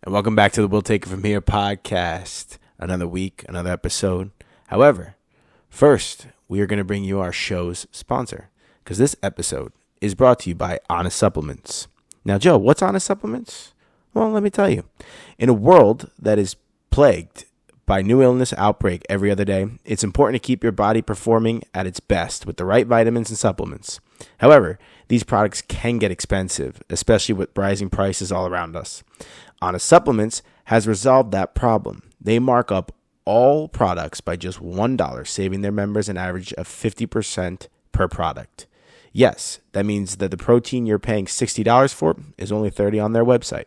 And welcome back to the We'll Take It From Here podcast. Another week, another episode. However, first, we are going to bring you our show's sponsor, because this episode is brought to you by Honest Supplements. Now, Joe, what's Honest Supplements? Well, let me tell you. In a world that is plagued by new illness outbreak every other day, it's important to keep your body performing at its best with the right vitamins and supplements. However, these products can get expensive, especially with rising prices all around us. Honest Supplements has resolved that problem. They mark up all products by just $1, saving their members an average of 50% per product. Yes, that means that the protein you're paying $60 for is only $30 on their website.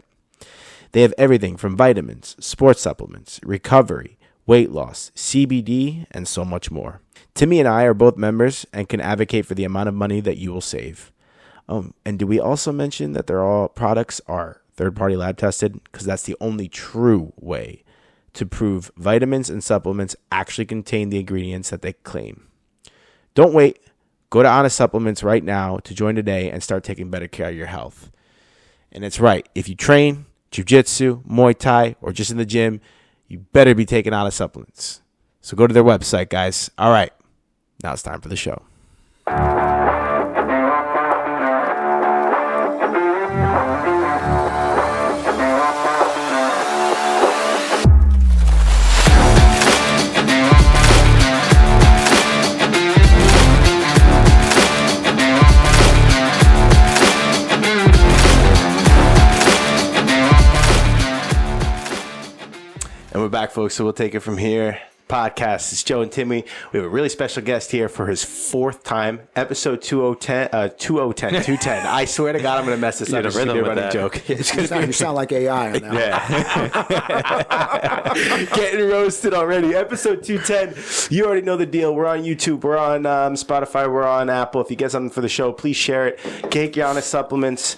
They have everything from vitamins, sports supplements, recovery, weight loss, CBD, and so much more. Timmy and I are both members and can advocate for the amount of money that you will save. And do we also mention that their products are third-party lab tested? Because that's the only true way to prove vitamins and supplements actually contain the ingredients that they claim. Don't wait. Go to Honest Supplements right now to join today and start taking better care of your health. And it's right. If you train jiu-jitsu, Muay Thai, or just in the gym, you better be taking Honest Supplements. So go to their website, guys. All right. Now it's time for the show. And we're back, folks, so we'll take it from here. Podcast. It's Joe and Timmy. We have a really special guest here for his fourth time, episode 210. I swear to God, I'm going to mess this up. It's going to be a running joke. You sound like AI now. Yeah. Getting roasted already. Episode 210. You already know the deal. We're on YouTube. We're on Spotify. We're on Apple. If you get something for the show, please share it. Take your Honest Supplements.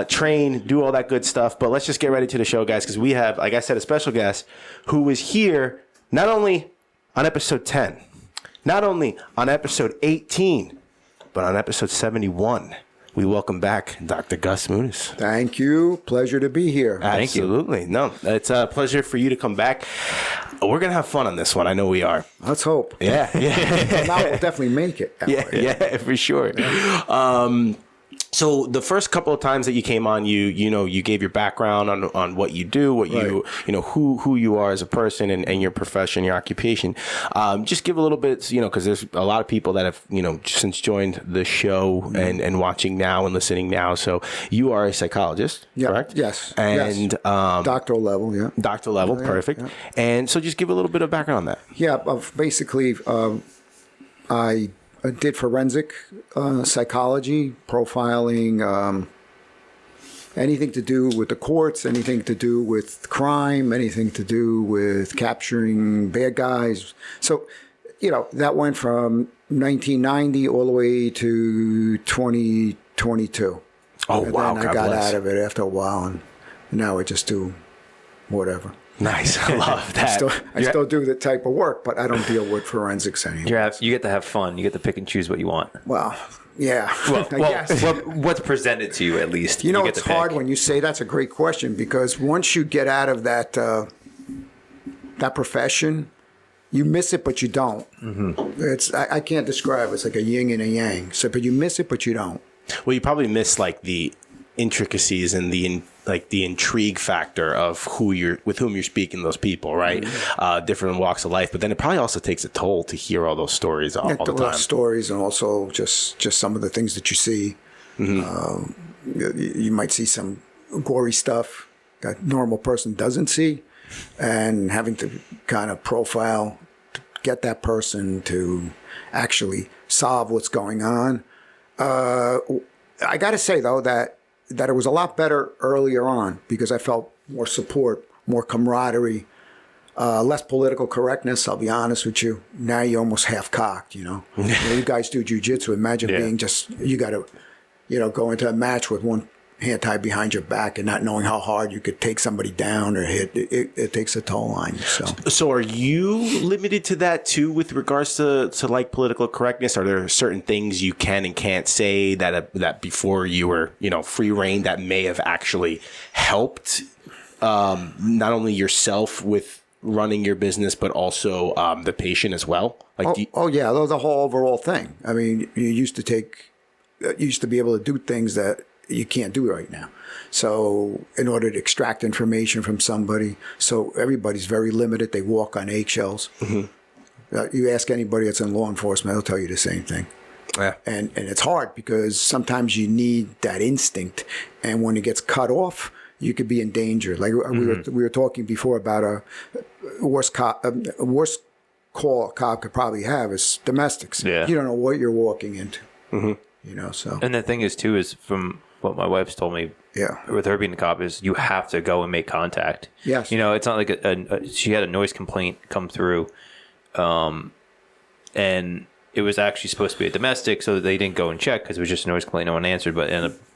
Train. Do all that good stuff. But let's just get ready to the show, guys, because we have, like I said, a special guest who is here not only on episode 10, not only on episode 18, but on episode 71. We welcome back Dr. Gus Mouhtis. Thank you. Pleasure to be here. Absolutely. No, it's a pleasure for you to come back. We're going to have fun on this one. I know we are. Let's hope. Yeah. Well, now we'll definitely make it. Yeah, for sure. Yeah. So the first couple of times that you came on, you gave your background on what you do, who you are as a person and your profession, your occupation. Just give a little bit, because there's a lot of people that have, since joined the show and watching now and listening now. So you are a psychologist, correct? Yes. And doctoral level, yeah. Doctoral level, perfect. Yeah. And so just give a little bit of background on that. Yeah, basically, I did forensic psychology, profiling, anything to do with the courts, anything to do with crime, anything to do with capturing bad guys. So, that went from 1990 all the way to 2022. Oh, and wow. then I got out of it after a while, and now I just do whatever. Nice. I love that. I still do the type of work, but I don't deal with forensics anymore. You get to have fun. You get to pick and choose what you want. Well, yeah. What's presented to you, at least. It's hard when you say that's a great question, because once you get out of that profession, you miss it, but you don't. Mm-hmm. I can't describe it. It's like a yin and a yang. So, but you miss it, but you don't. Well, you probably miss like the intricacies and the intrigue factor of with whom you're speaking, those people, right? Mm-hmm. Different walks of life, but then it probably also takes a toll to hear all those stories all the time. Stories, and also just some of the things that you see. Mm-hmm. You might see some gory stuff that a normal person doesn't see, and having to kind of profile to get that person to actually solve what's going on. I got to say, though, that it was a lot better earlier on, because I felt more support, more camaraderie, less political correctness, I'll be honest with you. Now you're almost half-cocked, You guys do jiu-jitsu. Imagine being you got to, go into a match with one hand tied behind your back and not knowing how hard you could take somebody down or hit. It takes a toll on you. So are you limited to that too with regards to like political correctness? Are there certain things you can and can't say that before you were, free reign that may have actually helped not only yourself with running your business, but also the patient as well? Like, yeah, the whole overall thing. I mean, you used to be able to do things that you can't do right now. So in order to extract information from somebody, so everybody's very limited. They walk on eggshells. You ask anybody that's in law enforcement, they'll tell you the same thing. Yeah. And it's hard because sometimes you need that instinct. And when it gets cut off, you could be in danger. Like we were talking before about a worst call a cop could probably have is domestics. Yeah. You don't know what you're walking into. You know, so. And the thing is, too, is from what my wife's told me, with her being a cop, is you have to go and make contact. Yes. You know, it's not like she had a noise complaint come through, and it was actually supposed to be a domestic, so they didn't go and check because it was just a noise complaint. No one answered, but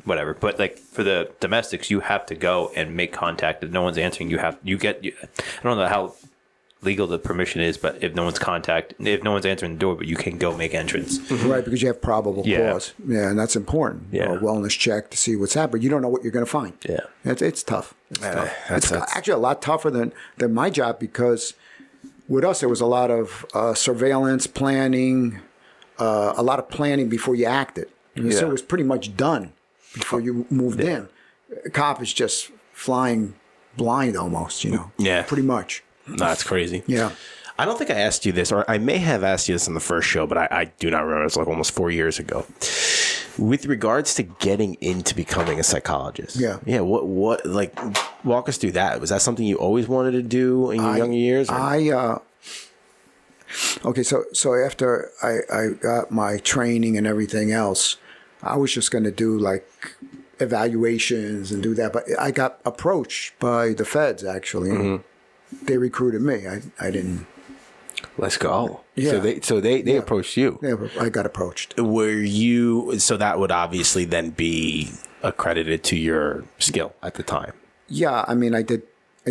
whatever. But like for the domestics, you have to go and make contact. If no one's answering, I don't know how legal the permission is, but if no one's answering the door, but you can go make entrance. Right, because you have probable cause. Yeah, and that's important. Yeah. A wellness check to see what's happening. You don't know what you're going to find. Yeah. It's tough. It's actually a lot tougher than my job because with us, there was a lot of surveillance, planning, a lot of planning before you acted. So it was pretty much done before you moved in. A cop is just flying blind almost, you know. Yeah. Pretty much. No, that's crazy. Yeah. I don't think I asked you this, or I may have asked you this in the first show, but I do not remember. It's like almost 4 years ago. With regards to getting into becoming a psychologist. Yeah. Yeah. What, like, walk us through that. Was that something you always wanted to do in your younger years? Okay, so after I got my training and everything else, I was just going to do like evaluations and do that. But I got approached by the feds, actually. They recruited me. I didn't. Let's go. Yeah. So they approached you. Yeah, I got approached. Were you? So that would obviously then be accredited to your skill at the time. Yeah, I mean, I did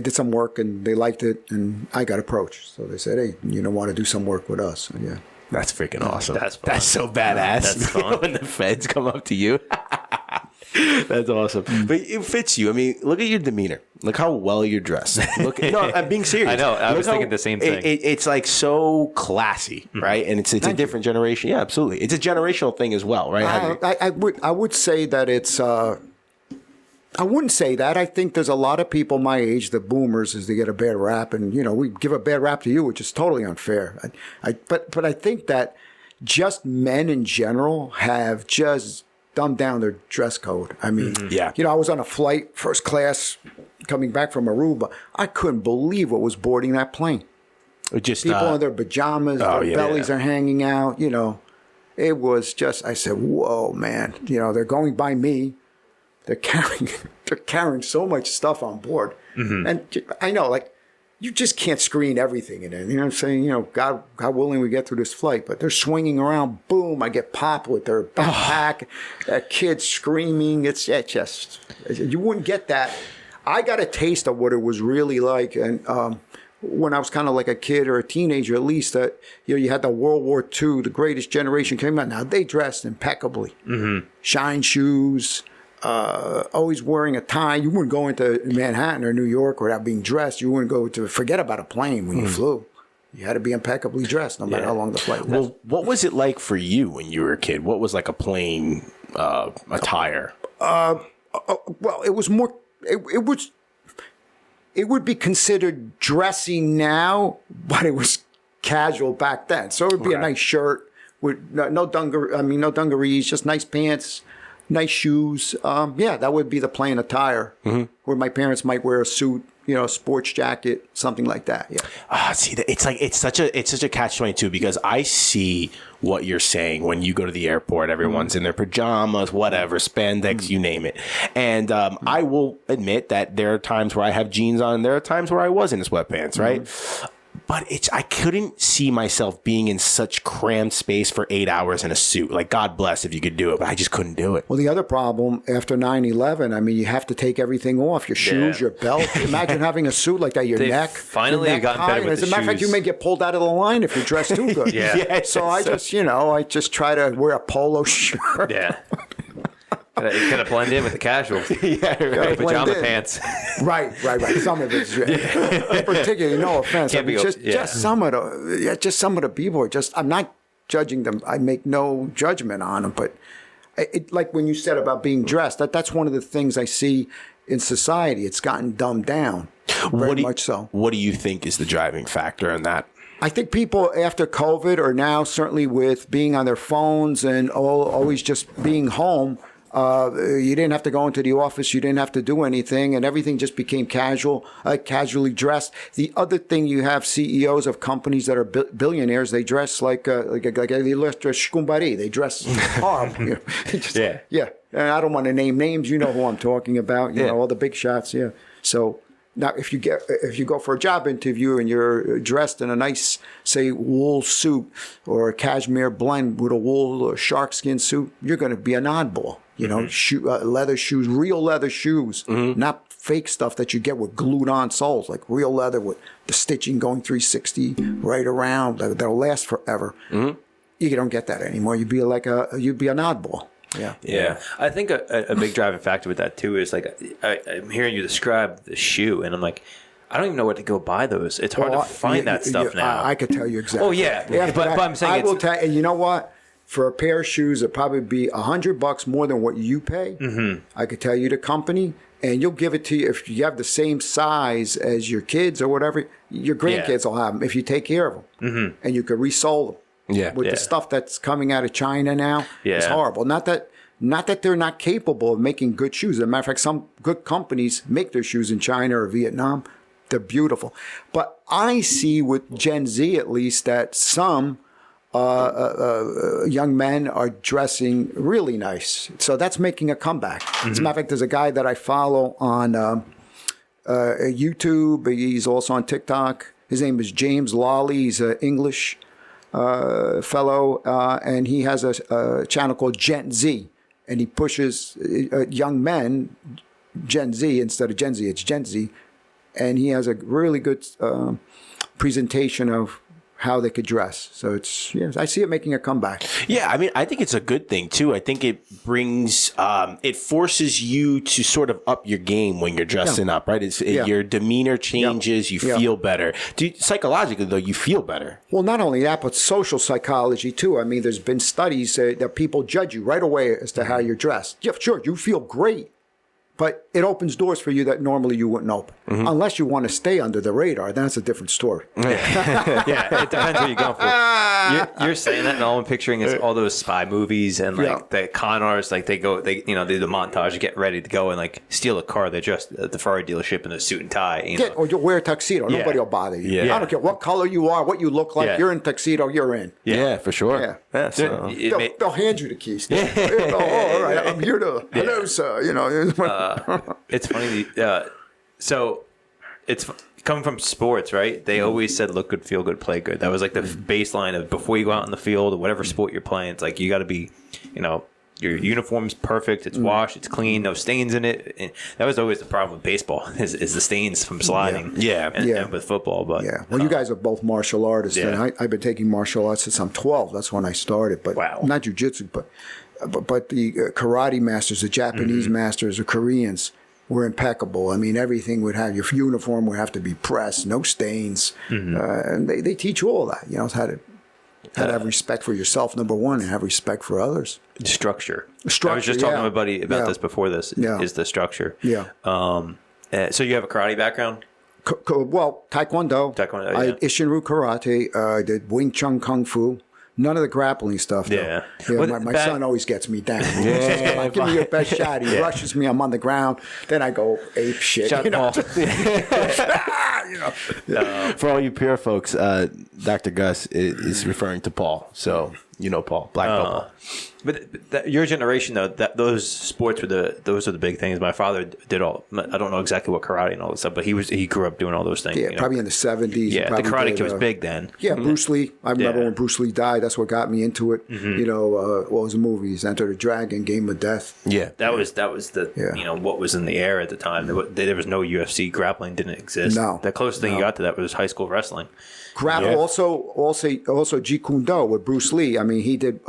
some work and they liked it, and I got approached. So they said, "Hey, you don't want to do some work with us?" So, yeah. That's freaking awesome. That's so badass. That's fun. When the feds come up to you. That's awesome. But it fits you. I mean, look at your demeanor. Look how well you're dressed. No, I'm being serious. I know. I was thinking the same thing. It's like so classy, right? And it's a different generation. Yeah, absolutely. It's a generational thing as well, right? I would say that it's. I wouldn't say that. I think there's a lot of people my age, the boomers, is they get a bad rap, and we give a bad rap to you, which is totally unfair. But I think that just men in general have just dumbed down their dress code. I mean, I was on a flight, first class, coming back from Aruba. I couldn't believe what was boarding that plane. Just people in their pajamas, their bellies are hanging out. It was just. I said, "Whoa, man!" They're going by me. They're carrying so much stuff on board, and I know, like, you just can't screen everything in it. You know what I'm saying? God willing, we get through this flight. But they're swinging around. Boom! I get popped with their backpack. That kid screaming. It's just you wouldn't get that. I got a taste of what it was really like, and when I was kind of like a kid or a teenager, at least, that you had the World War II, the greatest generation came out. Now they dressed impeccably, shine shoes. Always wearing a tie. You wouldn't go into Manhattan or New York without being dressed. You wouldn't forget about a plane when you flew. You had to be impeccably dressed no matter how long the flight was. Well, what was it like for you when you were a kid? What was like a plane attire? Well, it was more. It would be considered dressy now, but it was casual back then. So it would be a nice shirt with no dungarees, just nice pants. Nice shoes. That would be the plain attire. Where my parents might wear a suit, a sports jacket, something like that. Yeah. See, it's such a catch-22 because I see what you're saying when you go to the airport. Everyone's in their pajamas, whatever, spandex, you name it. And I will admit that there are times where I have jeans on, and there are times where I was in sweatpants, right? But I couldn't see myself being in such crammed space for 8 hours in a suit. Like, God bless if you could do it, but I just couldn't do it. Well, the other problem after 9/11, I mean, you have to take everything off, your shoes, your belt. Imagine having a suit like that, your neck. Finally, neck gotten better with As a the matter of fact, you may get pulled out of the line if you dress too good. Yeah. So I just try to wear a polo shirt. Yeah. Kind of blend in with the casuals. Yeah, right. Pajama pants. Right. Some of it's particularly, no offense. I mean, just some of the people are just. I'm not judging them. I make no judgment on them. But like when you said about being dressed, that's one of the things I see in society. It's gotten dumbed down. Very much so. What do you think is the driving factor in that? I think people after COVID, or now certainly with being on their phones and always just being home, you didn't have to go into the office. You didn't have to do anything, and everything just became casual, casually dressed. The other thing, you have CEOs of companies that are billionaires. They dress like they shkumbari. They dress horrible. You know, yeah. And I don't want to name names. You know who I'm talking about. You know, all the big shots. Yeah. So. Now, if you go for a job interview and you're dressed in a nice, say, wool suit or a cashmere blend with a wool or sharkskin suit, you're going to be an oddball. You know, leather shoes, real leather shoes, not fake stuff that you get with glued-on soles, like real leather with the stitching going 360 right around. That'll last forever. You don't get that anymore. You'd be an oddball. Yeah. I think a big driving factor with that too is like I'm hearing you describe the shoe, and I'm like, I don't even know where to go buy those. It's hard to find that stuff now. I could tell you exactly. Oh yeah, but I'm saying I will tell. And you know what? For a pair of shoes, it'd probably be $100 more than what you pay. I could tell you the company, and you'll give it to you if you have the same size as your kids or whatever. Your grandkids will have them if you take care of them, and you could resole them. The stuff that's coming out of China now, it's horrible. Not that they're not capable of making good shoes. As a matter of fact, some good companies make their shoes in China or Vietnam. They're beautiful. But I see with Gen Z, at least, that some young men are dressing really nice. So that's making a comeback. As a matter of fact, there's a guy that I follow on YouTube. He's also on TikTok. His name is James Lawley. He's an English fellow, and he has a channel called Gen Z, and he pushes young men, Gen Z instead of Gen Z, it's Gen Z, and he has a really good presentation of how they could dress. So it's, I see it making a comeback. Yeah, I mean, I think it's a good thing too. I think it brings, it forces you to sort of up your game when you're dressing up, right? Your demeanor changes, you feel better. Psychologically though, you feel better. Well, not only that, but social psychology too. I mean, there's been studies that people judge you right away as to how you're dressed. Yeah, sure, you feel great. But it opens doors for you that normally you wouldn't open. Unless you want to stay under the radar, then that's a different story. Yeah, it depends what you're going for. You're saying that, and all I'm picturing is all those spy movies and like the con artists, like they do the montage, get ready to go and like steal a car. They're just at the Ferrari dealership in a suit and tie. Or you wear a tuxedo. Nobody will bother you. I don't care what color you are, what you look like. You're in tuxedo, you're in. Yeah, for sure. So they'll hand you the keys. All right, I'm here to, hello, sir. It's funny. So it's coming from sports, right? They always said, look good, feel good, play good. That was like the baseline of before you go out in the field or whatever sport you're playing. It's like you got to be, your uniform's perfect. It's washed. It's clean. No stains in it. And that was always the problem with baseball is the stains from sliding. And with football. But well, you guys are both martial artists, and I've been taking martial arts since I'm 12. That's when I started. But not jiu-jitsu, but the karate masters, the Japanese masters, the Koreans were impeccable. I mean, everything would have, your uniform would have to be pressed, no stains. And they teach you all that, how to have respect for yourself, number one, and have respect for others. Structure. I was just talking to my buddy about this before this, is the structure. So you have a karate background? Well, Taekwondo. I Ishinryu karate. I did Wing Chun Kung Fu. None of the grappling stuff, though. My son always gets me down. Give me your best shot. He rushes me. I'm on the ground. Then I go ape shit. For all you pure folks, Dr. Gus is referring to Paul. So, Paul, black belt Paul. But your generation, though, those sports were those are the big things. My father did all. I don't know exactly what karate and all this stuff, but he grew up doing all those things. Yeah, probably in the 70s. Yeah, the Karate Kid was big then. Yeah, Bruce Lee. I remember when Bruce Lee died. That's what got me into it. What was the movies? Enter the Dragon, Game of Death. Yeah, that was the what was in the air at the time. There was no UFC. Grappling didn't exist. No, the closest thing you got to that was high school wrestling. Also Jeet Kune Do with Bruce Lee. I mean, he did.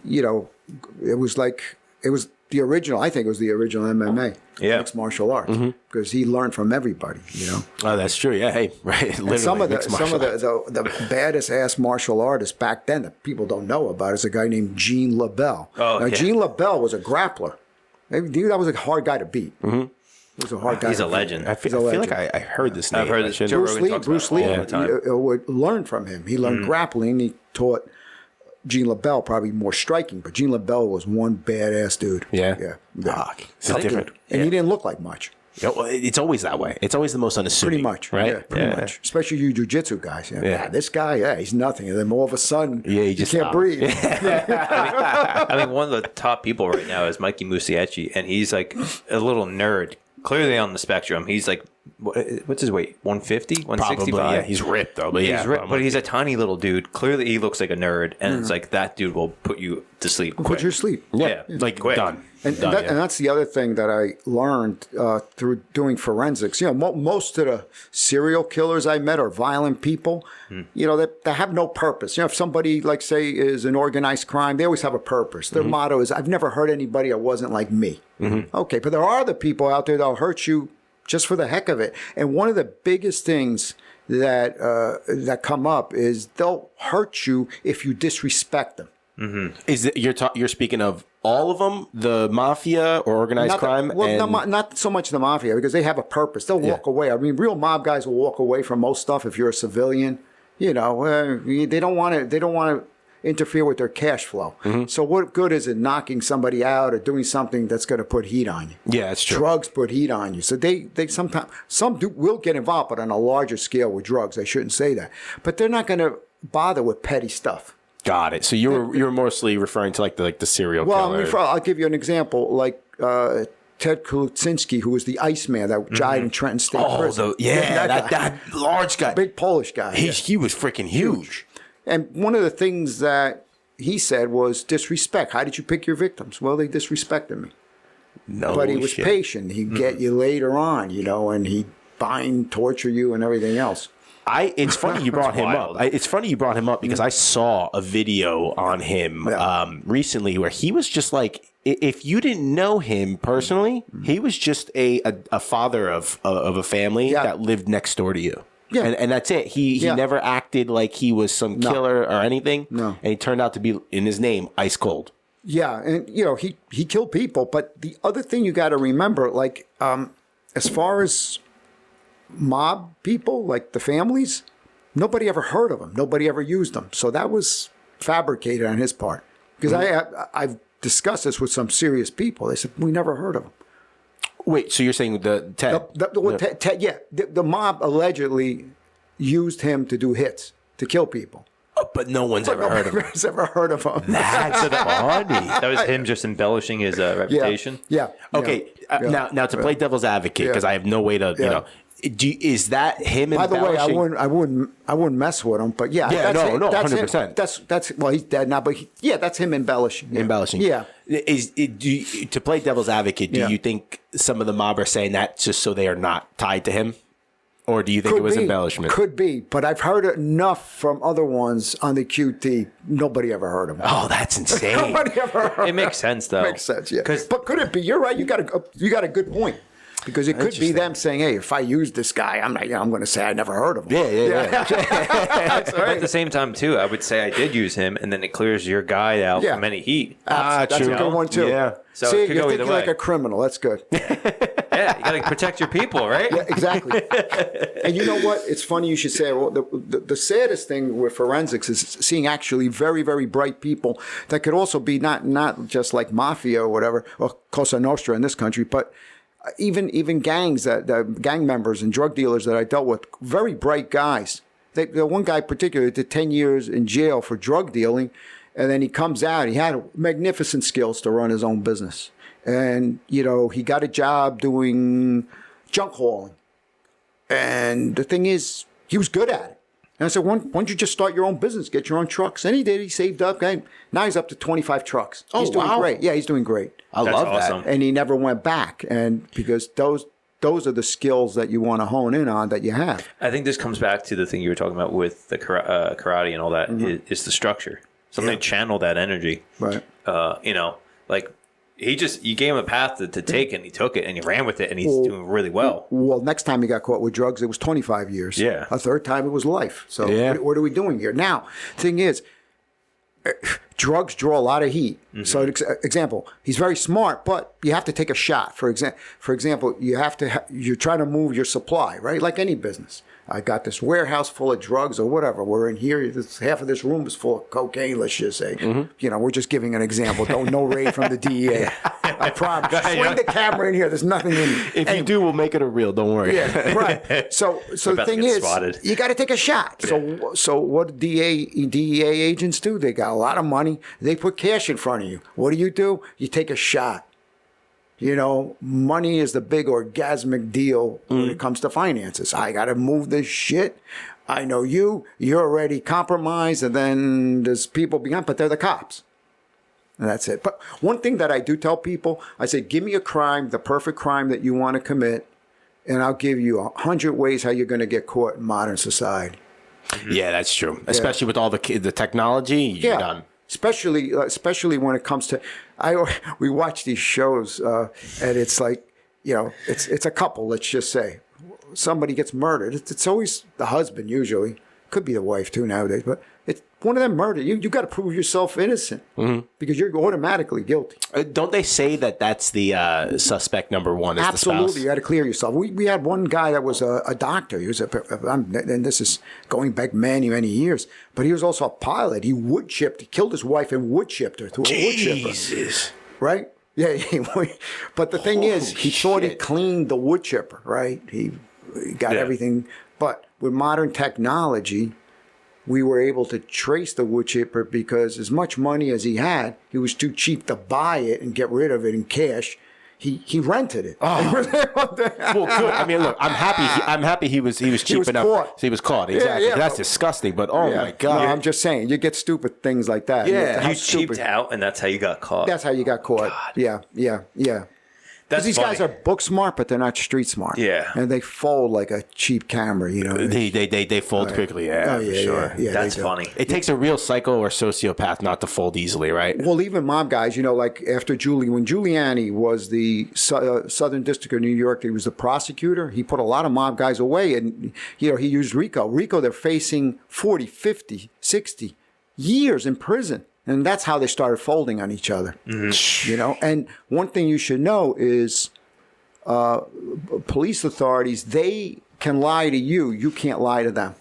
It was the original. I think it was the original MMA. Yeah. Mixed martial arts, because he learned from everybody. Oh, that's true. Yeah. Hey, right. And some of the baddest ass martial artists back then that people don't know about is a guy named Gene LaBelle. Gene LaBelle was a grappler. Dude, that was a hard guy to beat. He was a hard guy. He's a legend. I feel like I heard this name. I've heard this. Joe Rogan talks Bruce about Lee all the time. would learn from him. He learned grappling. He taught Gene LaBelle probably more striking, but Gene LaBelle was one badass dude. Yeah. It's different. And he didn't look like much. Yeah, well, it's always that way. It's always the most unassuming. Pretty much, right? Yeah, pretty much. Especially you jiu-jitsu guys. This guy, he's nothing. And then all of a sudden, he just can't breathe. I mean, one of the top people right now is Mikey Muscieci, and he's like a little nerd, clearly on the spectrum. He's like, what's his weight? 150, 165? Probably, yeah. He's ripped though, but he's ripped, but he's a tiny little dude. Clearly, he looks like a nerd, and it's like that dude will put you to sleep. Put you to sleep. Yeah, like quick. Done. And that's the other thing that I learned through doing forensics. Most of the serial killers I met are violent people. That have no purpose. If somebody, like say, is an organized crime, they always have a purpose. Their motto is, "I've never hurt anybody that wasn't like me." Okay, but there are other people out there that'll hurt you just for the heck of it. And one of the biggest things that come up is they'll hurt you if you disrespect them. Is it, you're speaking of all of them, the mafia or organized crime? Not so much the mafia, because they have a purpose. They'll walk away. I mean, real mob guys will walk away from most stuff if you're a civilian. They don't want to interfere with their cash flow. So what good is it knocking somebody out or doing something that's going to put heat on you? Yeah, that's true. Drugs put heat on you. So they sometimes will get involved, but on a larger scale with drugs. I shouldn't say that, but they're not going to bother with petty stuff. Got it. So you were mostly referring to like the serial killer. Well, I'll give you an example. Like Ted Kaluczynski, who was the Iceman that died in Trenton State Prison. That large guy, big Polish guy. He was freaking huge. And one of the things that he said was disrespect. How did you pick your victims? Well, they disrespected me. But he was patient. He'd get you later on, and he'd bind, torture you, and everything else. It's funny you brought him up. It's funny you brought him up because I saw a video on him recently where he was just like, if you didn't know him personally, he was just a father of a family that lived next door to you. Yeah. And that's it. He never acted like he was some killer or anything. No. And he turned out to be, in his name, ice cold. Yeah. And, he killed people. But the other thing you got to remember, like, as far as mob people, like the families, nobody ever heard of them. Nobody ever used them. So that was fabricated on his part. Because I've discussed this with some serious people. They said, we never heard of them. Wait, so you're saying Ted? Ted, yeah. The mob allegedly used him to do hits, to kill people. Oh, but no one's ever heard of him. Nobody's ever heard of him. That's funny. That was him just embellishing his reputation? Yeah. Okay, now to play devil's advocate, because I have no way to, is that him embellishing? By the way, I wouldn't mess with him, but that's 100%. That's well, he's dead now, but that's him embellishing. Embellishing. Yeah. To play devil's advocate, do you think some of the mob are saying that just so they are not tied to him? Or do you think it was embellishment? Could be, but I've heard enough from other ones on the QT. Nobody ever heard of him. Oh, that's insane. Nobody ever heard. It makes sense, though. Makes sense, yeah. But could it be? You're right. You got a good point. Because it could be them saying, "Hey, if I use this guy, I'm going to say I never heard of him." Yeah. But at the same time, too, I would say I did use him, and then it clears your guy out from any heat. That's a good one too. Yeah. So see, it could you're go thinking either way. like a criminal. That's good. Yeah, you got to protect your people, right? Yeah, exactly. And you know what? It's funny you should say. Well, the saddest thing with forensics is seeing actually very, very bright people that could also be not just like mafia or whatever, or Cosa Nostra in this country, but even gangs, gang members and drug dealers that I dealt with, very bright guys. The one guy particularly did 10 years in jail for drug dealing, and then he comes out. He had magnificent skills to run his own business. And, he got a job doing junk hauling. And the thing is, he was good at it. And I said, why don't you just start your own business, get your own trucks? And he did. He saved up. Now he's up to 25 trucks. He's doing great. Yeah, he's doing great. I love awesome. that. And he never went back. And because those are the skills that you want to hone in on that you have. I think this comes back to the thing you were talking about with the karate and all that, is the structure. Something to channel that energy. Right. Like you gave him a path to take it, and he took it, and he ran with it, and he's doing really well. Well, next time he got caught with drugs, it was 25 years. Yeah. A third time, it was life. So what are we doing here? Now, thing is, drugs draw a lot of heat. Mm-hmm. So, example, he's very smart, but you have to take a shot. For example, you're trying to move your supply, right? Like any business. I got this warehouse full of drugs or whatever. We're in here. Half of this room is full of cocaine, let's just say. Mm-hmm. We're just giving an example. No raid from the DEA. I promise. Swing the camera in here. There's nothing in it. If you do, we'll make it a reel. Don't worry. Yeah, right. So the thing is, you got to take a shot. So what DEA agents do? They got a lot of money. They put cash in front of you. What do? You take a shot. Money is the big orgasmic deal when it comes to finances. I got to move this shit. I know you're already compromised, and then there's people behind, but they're the cops. And that's it. But one thing that I do tell people, I say, give me a crime, the perfect crime that you want to commit, and I'll give you 100 ways how you're going to get caught in modern society. Yeah, that's true. Especially with all the technology, you're done. Especially when it comes to, we watch these shows and it's like, it's a couple. Let's just say somebody gets murdered. It's always the husband usually. Could be the wife too nowadays, but it's one of them murdered. You got to prove yourself innocent because you're automatically guilty. Don't they say that that's the suspect number one? Is Absolutely, the spouse? You got to clear yourself. We had one guy that was a doctor. He was and this is going back many years. But he was also a pilot. He wood chipped. He killed his wife and wood chipped her through a wood chipper. Jesus, right? Yeah. But the thing is, he thought he cleaned the wood chipper, right? He got everything. But with modern technology, we were able to trace the wood chipper because as much money as he had, he was too cheap to buy it and get rid of it in cash. He rented it. Oh. Well, good. I mean, look, I'm happy he was cheap enough. Caught. He was caught. Exactly. Yeah. That's disgusting. But my God, no, I'm just saying, you get stupid things like that. Yeah, you cheaped out, and that's how you got caught. That's how you got caught. God. Yeah. Because these guys are book smart, but they're not street smart. Yeah, and they fold like a cheap camera. They fold quickly. Yeah, for sure. Yeah, that's funny. It takes a real psycho or sociopath not to fold easily, right? Well, even mob guys, like after when Giuliani was the Southern District of New York, he was the prosecutor. He put a lot of mob guys away, and he used RICO. RICO, they're facing 40, 50, 60 years in prison. And that's how they started folding on each other, And one thing you should know is police authorities, they can lie to you. You can't lie to them.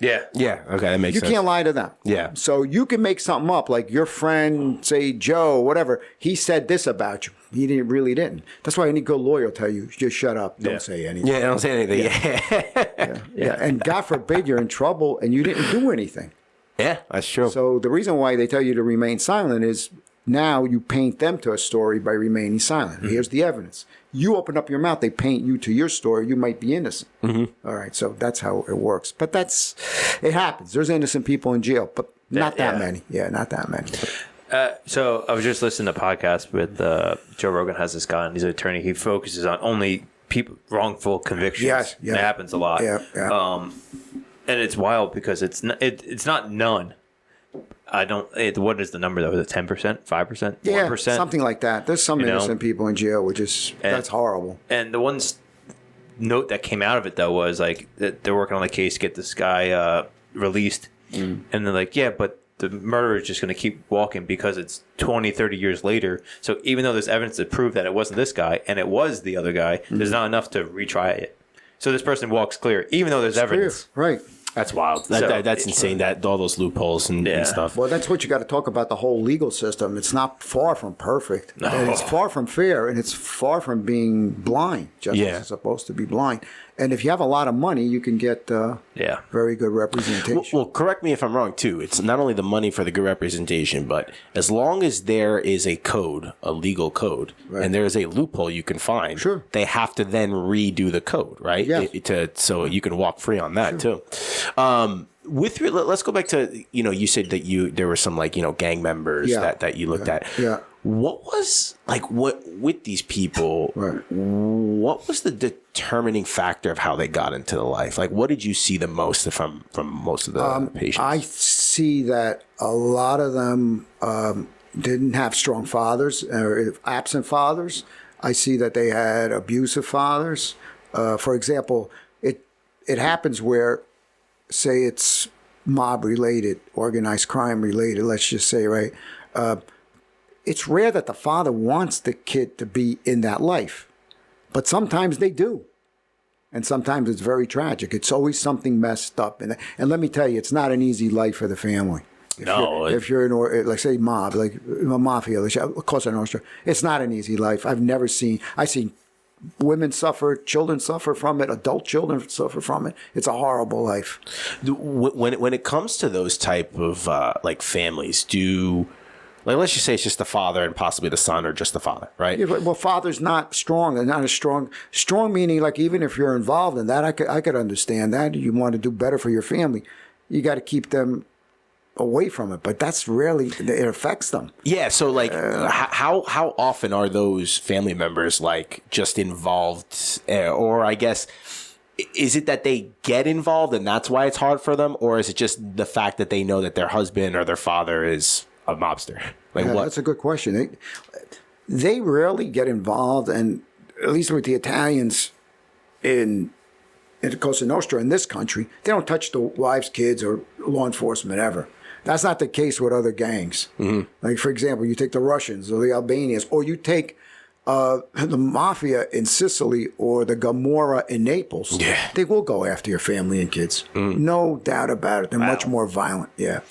Yeah. Yeah. Okay, that makes sense. You can't lie to them. Yeah. So you can make something up, like your friend, say Joe, whatever. He said this about you. He really didn't. That's why any good lawyer will tell you, just shut up. Don't say anything. Yeah, don't say anything. Yeah. And God forbid you're in trouble and you didn't do anything. Yeah, that's true. So the reason why they tell you to remain silent is now you paint them to a story by remaining silent. Mm-hmm. Here's the evidence. You open up your mouth, they paint you to your story. You might be innocent. Mm-hmm. All right, so that's how it works. But it happens. There's innocent people in jail, but not that many. Yeah, not that many. So I was just listening to a podcast with Joe Rogan has this guy, and he's an attorney. He focuses on only wrongful convictions. Yes. It happens a lot. Yeah. And it's wild because it's not none. What is the number though? Is it 10%, 5%, 1%? Something like that. There's some innocent people in jail, that's horrible. And the one note that came out of it though was like that they're working on the case to get this guy released, and they're like, yeah, but the murderer is just going to keep walking because it's 20, 30 years later. So even though there's evidence to prove that it wasn't this guy and it was the other guy, there's not enough to retry it. So this person walks clear, even though there's evidence. Right. That's wild. That's insane. That all those loopholes and stuff. Well, that's what you got to talk about. The whole legal system. It's not far from perfect, and it's far from fair, and it's far from being blind. Justice is supposed to be blind. And if you have a lot of money, you can get very good representation. Well, correct me if I'm wrong, too. It's not only the money for the good representation, but as long as there is a code, a legal code, and there is a loophole you can find, they have to then redo the code, right? Yes. So you can walk free on that, too. Let's go back to, you said that there were some gang members that you looked at. Yeah. What was with these people? What was the determining factor of how they got into the life? Like, what did you see the most from most of the patients? I see that a lot of them didn't have strong fathers or absent fathers. I see that they had abusive fathers. For example, it happens where, say it's mob related, organized crime related, let's just say, right? It's rare that the father wants the kid to be in that life, but sometimes they do. And sometimes it's very tragic. It's always something messed up. And let me tell you, it's not an easy life for the family. If you're in, like, say, mob, like a mafia, like Cosa Nostra, it's not an easy life. I've seen women suffer, children suffer from it, adult children suffer from it. It's a horrible life. When it comes to those type of like families, let's just say it's just the father and possibly the son, or just the father, right? Yeah, well, father's not strong, and not as strong. Strong meaning, like, even if you're involved in that, I could understand that. You want to do better for your family. You got to keep them away from it, but that's rarely, it affects them. Yeah, so like how often are those family members like just involved, or I guess, is it that they get involved and that's why it's hard for them, or is it just the fact that they know that their husband or their father is a mobster? Like, what? That's a good question. They rarely get involved, and at least with the Italians in Cosa Nostra in this country, they don't touch the wives, kids, or law enforcement ever. That's not the case with other gangs. Mm-hmm. Like, for example, you take the Russians or the Albanians, or you take the mafia in Sicily or the Gomorrah in Naples. Yeah. They will go after your family and kids. Mm. No doubt about it. They're much more violent. Yeah.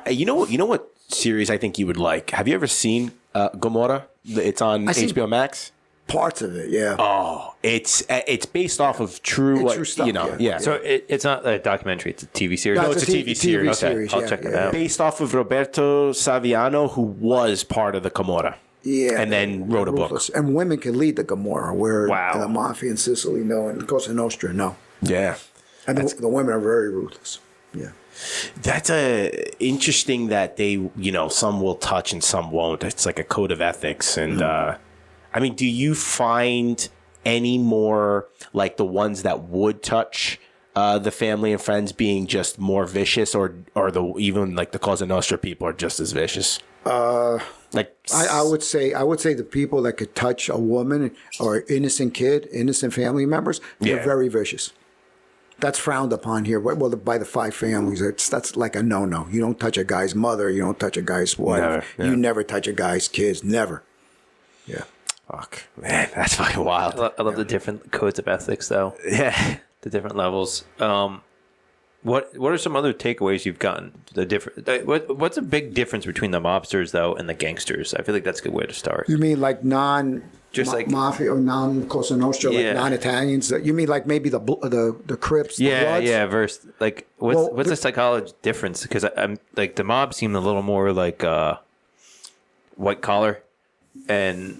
You know what series I think you would like? Have you ever seen Gomorrah? It's on HBO Max. Parts of it, yeah. Oh, it's based off of true stuff, yeah. So it's not a documentary; it's a TV series. No, it's a TV series. Okay, I'll check it out. Based off of Roberto Saviano, who was part of the Camorra, and then wrote a book. And women can lead the Camorra, where the mafia in Sicily, no, and Cosa Nostra, no. Yeah, and the women are very ruthless. Yeah. That's interesting that they, some will touch and some won't. It's like a code of ethics, and. I mean, do you find any more like the ones that would touch the family and friends being just more vicious, or even like the Cosa Nostra people are just as vicious? I would say the people that could touch a woman or innocent kid, innocent family members, they're very vicious. That's frowned upon here. Well, by the five families, that's like a no-no. You don't touch a guy's mother. You don't touch a guy's wife. Never, yeah. You never touch a guy's kids. Never. Yeah. Fuck, man, that's fucking wild. I love the different codes of ethics, though. Yeah, the different levels. What are some other takeaways you've gotten? What's a big difference between the mobsters though and the gangsters? I feel like that's a good way to start. You mean like like mafia or non Cosa Nostra, like non-Italians? You mean like maybe the Crips? The Bloods? Versus like what's the psychology difference? Because I'm like the mob seem a little more like white collar and.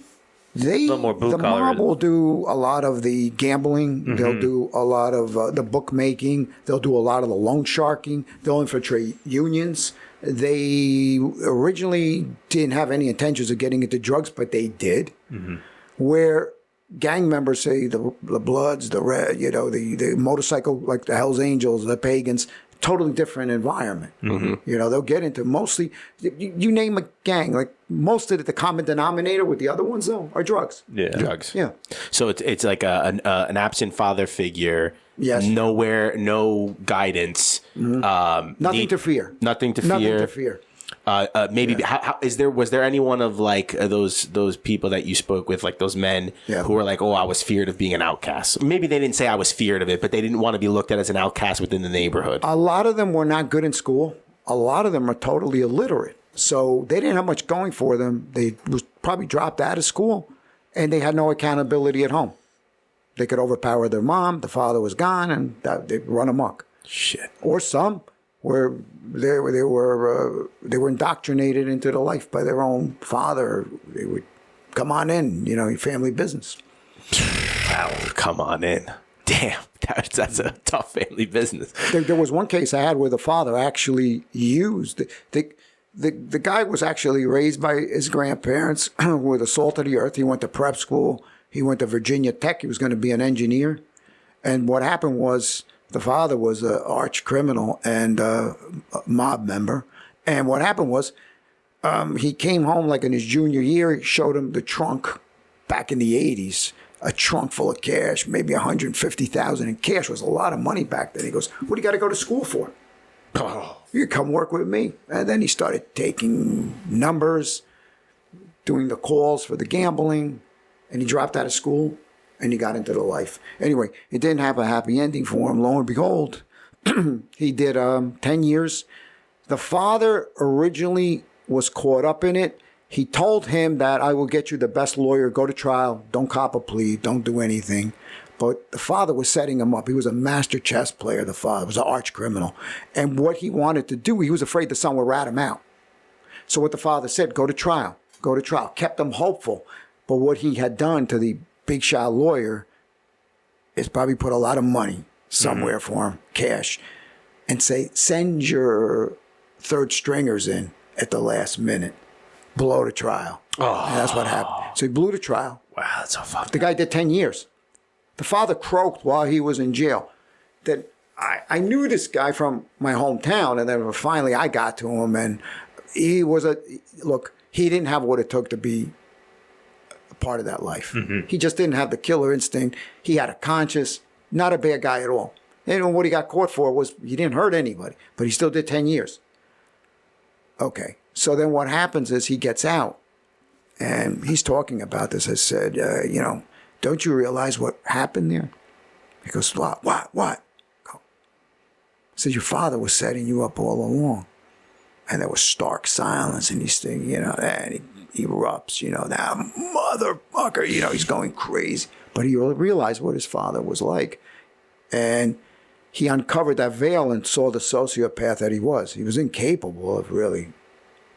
The mob will do a lot of the gambling. Mm-hmm. They'll do a lot of the bookmaking. They'll do a lot of the loan sharking. They'll infiltrate unions. They originally didn't have any intentions of getting into drugs, but they did. Mm-hmm. Where gang members, say the Bloods, the Red, the motorcycle, like the Hells Angels, the Pagans, totally different environment. Mm-hmm. They'll get into mostly, you name a gang, like most of the common denominator with the other ones though are drugs. Yeah, drugs. Yeah. So it's like an absent father figure. Yes. Nowhere, no guidance. Mm-hmm. Nothing to fear. Nothing to fear. Maybe was there any one of like those people that you spoke with, like those men who were like, oh, I was feared of being an outcast? Maybe they didn't say I was feared of it, but they didn't want to be looked at as an outcast within the neighborhood. A lot of them were not good in school. A lot of them are totally illiterate. So they didn't have much going for them. They was probably dropped out of school, and they had no accountability at home. They could overpower their mom. The father was gone, and they'd run amok. Shit. Or some where they were indoctrinated into the life by their own father. They would come on in, your family business. Wow, come on in. Damn, that's a tough family business. There was one case I had where the father actually used the guy was actually raised by his grandparents with the salt of the earth. He went to prep school. He went to Virginia Tech. He was going to be an engineer. And what happened was, the father was an arch criminal and a mob member. And what happened was, he came home like in his junior year. He showed him the trunk back in the 80s, a trunk full of cash, maybe $150,000 in cash. Was a lot of money back then. He goes, what do you got to go to school for? Oh, you come work with me. And then he started taking numbers, doing the calls for the gambling, and he dropped out of school and he got into the life. Anyway, it didn't have a happy ending for him. Lo and behold, he did 10 years. The father originally was caught up in it. He told him that I will get you the best lawyer, go to trial, don't cop a plea, don't do anything. But the father was setting him up. He was a master chess player, the father was an arch criminal. And what he wanted to do, he was afraid the son would rat him out. So what the father said, go to trial, kept him hopeful. But what he had done to the big shot lawyer is probably put a lot of money somewhere for him, cash, and say, send your third stringers in at the last minute. Blow the trial. Oh. And that's what happened. So he blew the trial. Wow, that's so fucked. The guy did 10 years. The father croaked while he was in jail that I knew this guy from my hometown, and then finally I got to him, and he was he didn't have what it took to be a part of that life. Mm-hmm. He just didn't have the killer instinct. He had a conscience, not a bad guy at all. And what he got caught for was he didn't hurt anybody, but he still did 10 years. Okay. So then what happens is he gets out, and he's talking about this. I said, don't you realize what happened there? He goes, what? I said, your father was setting you up all along. And there was stark silence, and he's thinking, and he erupts, that motherfucker, he's going crazy. But he realized what his father was like. And he uncovered that veil and saw the sociopath that he was. He was incapable of really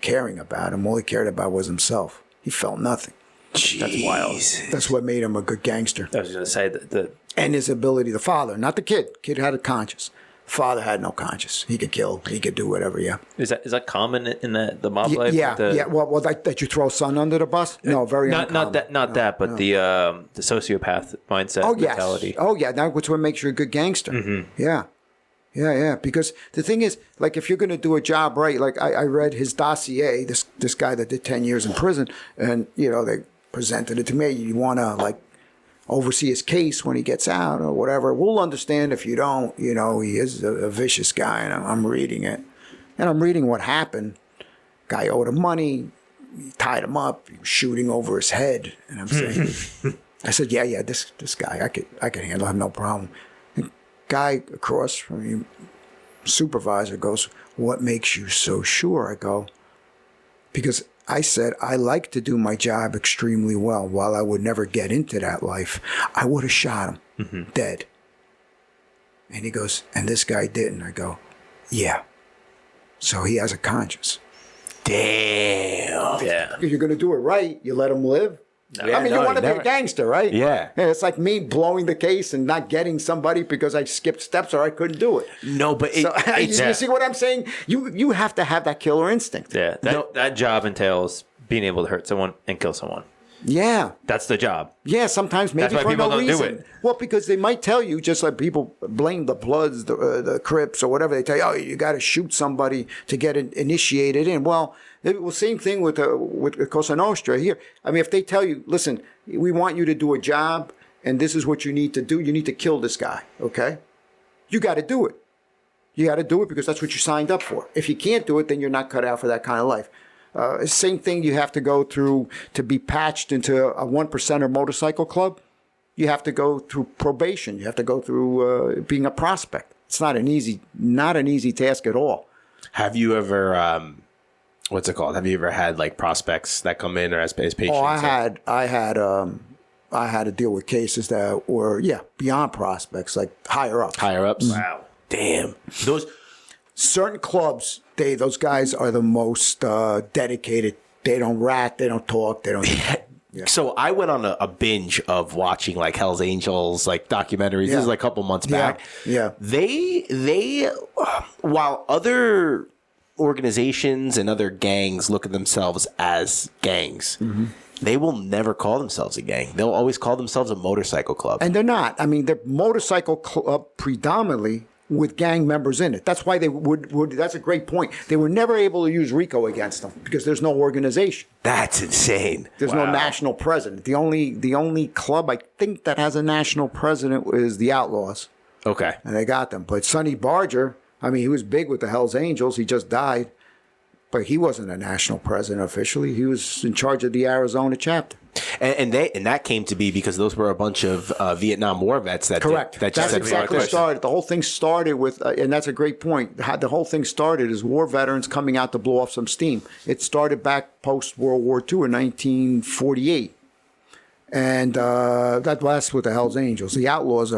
caring about him. All he cared about was himself. He felt nothing. Jeez. That's wild. That's what made him a good gangster. I was going to say that and his ability, the father, not the kid. Kid had a conscience. Father had no conscience. He could kill. He could do whatever. Yeah. Is that common in the mob life? Yeah. Well, that you throw son under the bus? No, very uncommon. Not that, but the sociopath mindset. Mentality. Oh yeah. That's what makes you a good gangster. Mm-hmm. Yeah. Because the thing is, like, if you're going to do a job right, like I read his dossier, this guy that did 10 years in prison, and they presented it to me. You want to oversee his case when he gets out or whatever. We'll understand if you don't. He is a vicious guy, and I'm reading it, and I'm reading what happened. Guy owed him money. He tied him up. He was shooting over his head, and I'm saying, I said, yeah, this guy, I could handle him, no problem. Guy across from you, supervisor, goes, what makes you so sure? I go, because I said, I like to do my job extremely well. While I would never get into that life, I would have shot him dead. And he goes, and this guy didn't. I go, yeah. So he has a conscience. Damn. Yeah. Because you're going to do it right. You let him live. Yeah, you want to be a gangster, right? Yeah. It's like me blowing the case and not getting somebody because I skipped steps or I couldn't do it. No, but you see what I'm saying? You have to have that killer instinct. Yeah, that job entails being able to hurt someone and kill someone. Yeah. That's the job. Yeah, sometimes maybe That's why for no people don't reason. do it. Well, because they might tell you, just like people blame the Bloods, the Crips, or whatever. They tell you, oh, you got to shoot somebody to get initiated in. Well, it was same thing with Cosa Nostra here. I mean, if they tell you, listen, we want you to do a job, and this is what you need to do. You need to kill this guy, okay? You got to do it. You got to do it because that's what you signed up for. If you can't do it, then you're not cut out for that kind of life. Same thing you have to go through to be patched into a 1%er motorcycle club. You have to go through probation. You have to go through being a prospect. It's not an easy task at all. Have you ever, what's it called? Have you ever had prospects that come in or as patients? Oh, I had to deal with cases that were beyond prospects, like higher ups. Higher ups. Wow. Damn. Those. Certain clubs, those guys are the most dedicated. They don't rat, they don't talk, they don't. Yeah. So I went on a binge of watching Hell's Angels documentaries. This is a couple months back. Yeah. They while other organizations and other gangs look at themselves as gangs, they will never call themselves a gang. They'll always call themselves a motorcycle club. And they're not. I mean, they're motorcycle club predominantly with gang members in it. That's why they would. That's a great point. They were never able to use RICO against them because there's no organization. That's insane. There's no national president. The only club I think that has a national president is the Outlaws. Okay. And they got them. But Sonny Barger, I mean, he was big with the Hells Angels. He just died. But he wasn't a national president officially. He was in charge of the Arizona chapter. And that came to be because those were a bunch of Vietnam War vets that correct. That that's exactly started. The whole thing started with, and that's a great point. How the whole thing started is war veterans coming out to blow off some steam. It started back post World War II in 1948, and that's with the Hells Angels. The Outlaws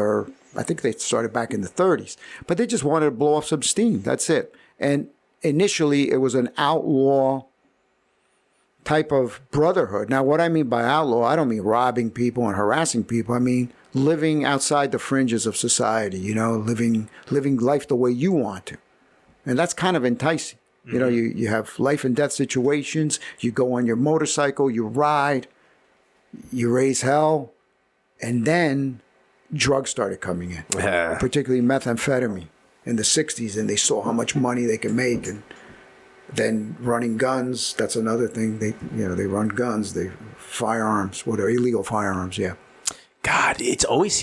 I think they started back in the 30s, but they just wanted to blow off some steam. That's it. And initially, it was an outlaw type of brotherhood. Now, what I mean by outlaw, I don't mean robbing people and harassing people. I mean living outside the fringes of society, living life the way you want to. And that's kind of enticing. Mm-hmm. You have life and death situations. You go on your motorcycle, you ride, you raise hell. And then drugs started coming in, particularly methamphetamine in the 60s. And they saw how much money they could make. And then running guns, that's another thing. They run guns, firearms, illegal firearms, yeah. God, it's always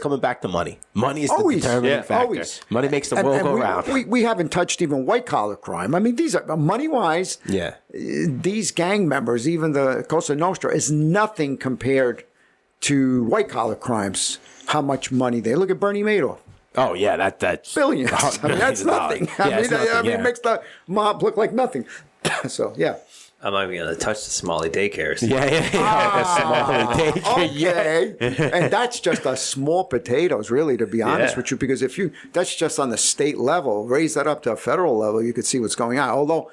coming back to money. Money is the determining factor. Always. Money makes the world go round. We haven't touched even white-collar crime. I mean, these are, money-wise, these gang members, even the Cosa Nostra, is nothing compared to white-collar crimes, how much money they... Look at Bernie Madoff. Oh, yeah, that's... Billions. I mean, that's nothing. It makes the mob look like nothing. So, yeah. I'm not even going to touch the Somali daycares. Yeah. Okay. And that's just a small potatoes, really, to be honest with you, because that's just on the state level. Raise that up to a federal level, you could see what's going on. Although,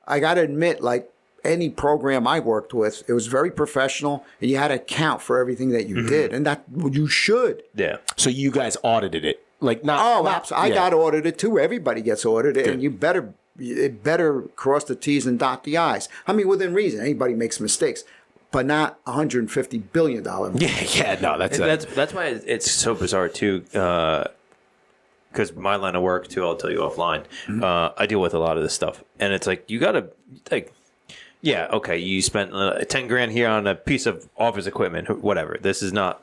I got to admit, like any program I worked with, it was very professional, and you had to account for everything that you did, and that you should. Yeah. So you guys audited it. Absolutely. I got audited too. Everybody gets audited, and you better cross the T's and dot the I's. I mean, within reason. Anybody makes mistakes, but not $150 billion. That's why it's so bizarre too. Because my line of work too, I'll tell you offline. I deal with a lot of this stuff, and it's like you gotta you spent $10,000 here on a piece of office equipment, whatever. This is not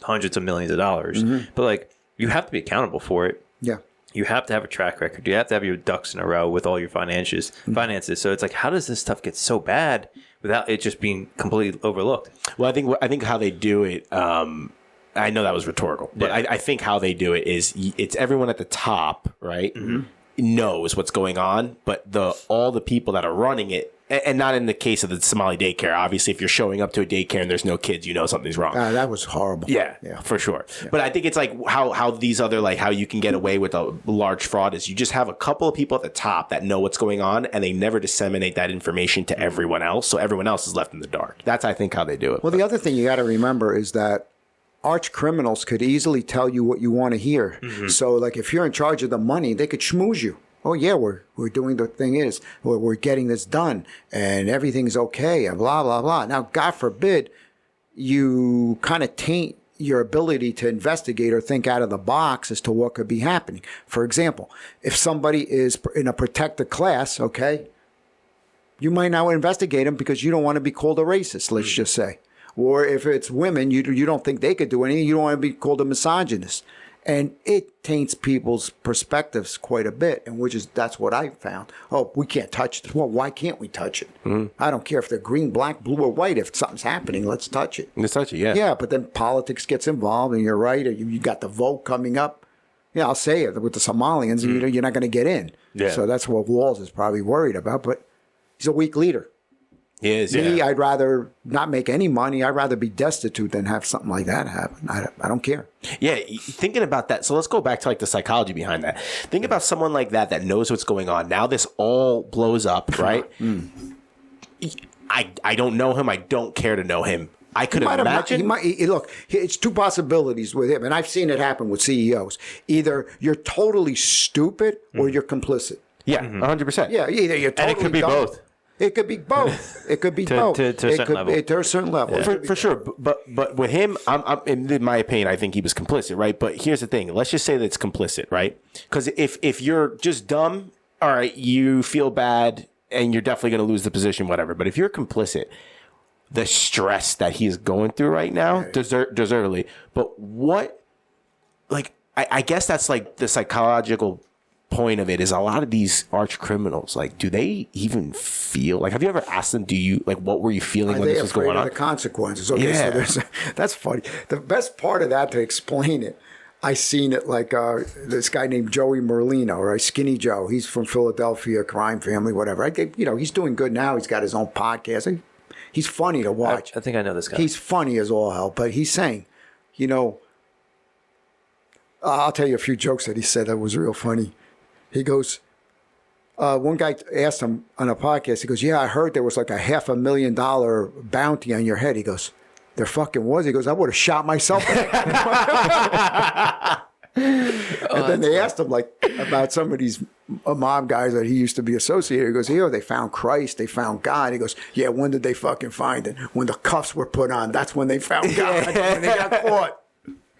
hundreds of millions of dollars, but you have to be accountable for it. Yeah. You have to have a track record. You have to have your ducks in a row with all your finances. So it's like, how does this stuff get so bad without it just being completely overlooked? Well, I think how they do it, I know that was rhetorical, but I think how they do it is it's everyone at the top, right? Knows what's going on, but all the people that are running it, and not in the case of the Somali daycare. Obviously, if you're showing up to a daycare and there's no kids, something's wrong. That was horrible. Yeah, for sure. Yeah. But I think it's like how these other, how you can get away with a large fraud is you just have a couple of people at the top that know what's going on, and they never disseminate that information to everyone else, so everyone else is left in the dark. That's, I think, how they do it. Well, the other thing you got to remember is that arch criminals could easily tell you what you want to hear. So, if you're in charge of the money, they could schmooze you. Oh yeah, we're doing the thing is we're getting this done and everything's okay and blah blah blah. Now, God forbid you kind of taint your ability to investigate or think out of the box as to what could be happening. For example, if somebody is in a protected class, okay, you might not investigate them because you don't want to be called a racist. Let's just say, or if it's women, you don't think they could do anything. You don't want to be called a misogynist. And it taints people's perspectives quite a bit, and that's what I found. Oh, we can't touch this. Well, why can't we touch it? I don't care if they're green, black, blue, or white. If something's happening, let's touch it. Let's touch it, yeah. Yeah, but then politics gets involved, and you're right. You got the vote coming up. Yeah, I'll say it. With the Somalians, you're not going to get in. Yeah. So that's what Walls is probably worried about, but he's a weak leader. He is, Me, I'd rather not make any money. I'd rather be destitute than have something like that happen. I don't care. Yeah, thinking about that. So let's go back to the psychology behind that. Think about someone like that knows what's going on. Now this all blows up, right? I don't know him. I don't care to know him. I could imagine. Look, it's two possibilities with him, and I've seen it happen with CEOs. Either you're totally stupid or you're complicit. Yeah, 100%. Yeah, either you're totally and it could be dumb. both. It could be both. It could be both. To a certain level. To a certain level. Yeah. For sure. But with him, I'm in my opinion, I think he was complicit, right? But here's the thing. Let's just say that it's complicit, right? Because if you're just dumb, all right, you feel bad and you're definitely going to lose the position, whatever. But if you're complicit, the stress that he's going through right now, deservedly. But what, like, I guess that's like the psychological point of it is a lot of these arch criminals, like, do they even feel like, have you ever asked them, do you, like, what were you feeling when this was going on? The consequences. Okay, yeah. So that's funny. The best part of that, to explain it, I seen it like this guy named Joey Merlino, right? Skinny Joe. He's from Philadelphia, crime family, whatever. He's doing good now. He's got his own podcast. He's funny to watch. I think I know this guy. He's funny as all hell, but he's saying, I'll tell you a few jokes that he said that was real funny. He goes, one guy asked him on a podcast, he goes, yeah, I heard there was like a $500,000 bounty on your head. He goes, there fucking was. He goes, I would have shot myself. And then they asked him like about some of these mob guys that he used to be associated. He goes, they found Christ, they found God. He goes, yeah, when did they fucking find it? When the cuffs were put on, that's when they found God, when they got caught.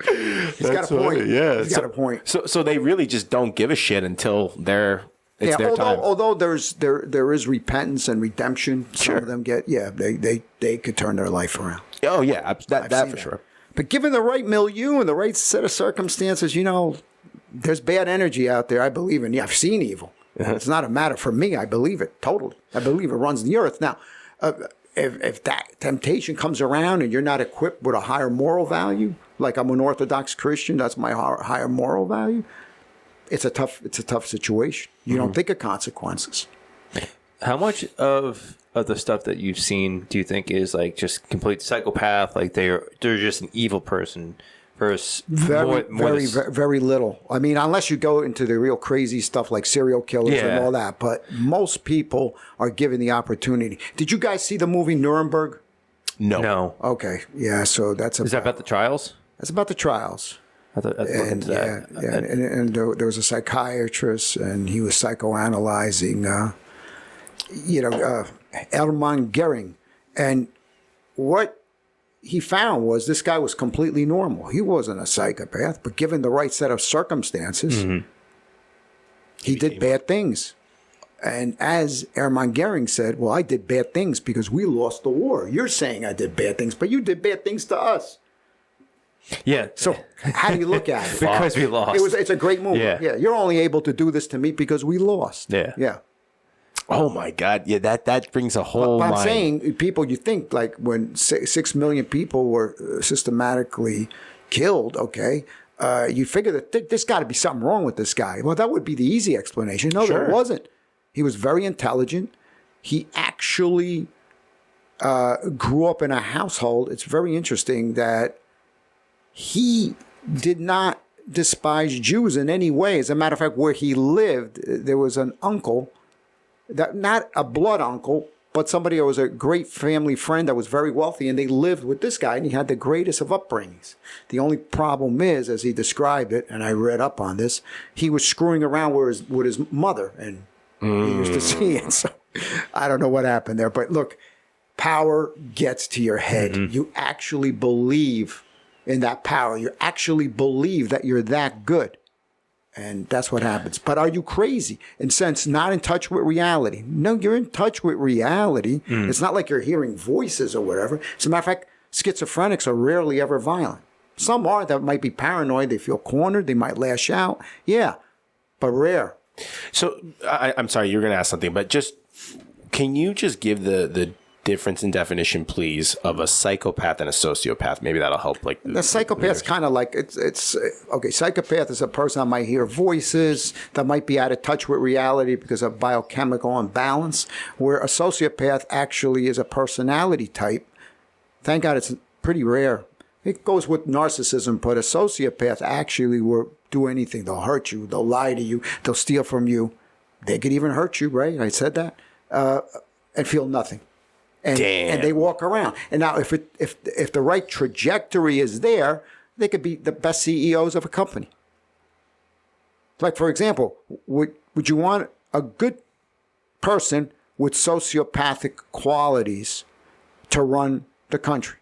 He's got a point. Yeah, he's got a point. So they really just don't give a shit until their time. Although there is repentance and redemption. Some of them get they could turn their life around. Oh yeah, that for sure. But given the right milieu and the right set of circumstances, there's bad energy out there. I believe in. Yeah, I've seen evil. It's not a matter for me. I believe it totally. I believe it runs the earth. Now, if that temptation comes around and you're not equipped with a higher moral value, like I'm an Orthodox Christian, that's my higher moral value. It's a tough situation. You don't think of consequences. How much of the stuff that you've seen do you think is like just complete psychopath? Like they're just an evil person versus very little. I mean, unless you go into the real crazy stuff like serial killers and all that. But most people are given the opportunity. Did you guys see the movie Nuremberg? No. Okay. Yeah. So is that about the trials? That's about the trials. I'd look into that. And there was a psychiatrist, and he was psychoanalyzing, Hermann Goering, and what he found was this guy was completely normal. He wasn't a psychopath, but given the right set of circumstances, he did bad things. And as Hermann Goering said, well, I did bad things because we lost the war. You're saying I did bad things, but you did bad things to us. Yeah. So how do you look at it? Because we lost. It's a great movie. Yeah. You're only able to do this to me because we lost. Yeah. Yeah. Oh my God. Yeah. That brings a whole. But I'm saying people, you think like when 6 million people were systematically killed. Okay. You figure that there's got to be something wrong with this guy. Well, that would be the easy explanation. No, there wasn't. He was very intelligent. He actually grew up in a household. It's very interesting that he did not despise Jews in any way. As a matter of fact, where he lived, there was an uncle, that not a blood uncle, but somebody who was a great family friend that was very wealthy, and they lived with this guy, and he had the greatest of upbringings. The only problem is, as he described it, and I read up on this, he was screwing around with his mother, and he used to see it. So I don't know what happened there. But look, power gets to your head. You actually believe in that power. You actually believe that you're that good. And that's what happens. But are you crazy? In sense, not in touch with reality? No, you're in touch with reality. It's not like you're hearing voices or whatever. As a matter of fact, schizophrenics are rarely ever violent. Some are that might be paranoid. They feel cornered. They might lash out. Yeah, but rare. So I'm sorry, you're going to ask something, but can you just give the difference in definition, please, of a psychopath and a sociopath? Maybe that'll help. Like the psychopath's kind of like it's okay. Psychopath is a person that might hear voices, that might be out of touch with reality because of biochemical imbalance. Where a sociopath actually is a personality type. Thank God it's pretty rare. It goes with narcissism, but a sociopath actually will do anything. They'll hurt you. They'll lie to you. They'll steal from you. They could even hurt you, right? I said that. And feel nothing. And they walk around. And now if the right trajectory is there, they could be the best CEOs of a company. Like, for example, would you want a good person with sociopathic qualities to run the country.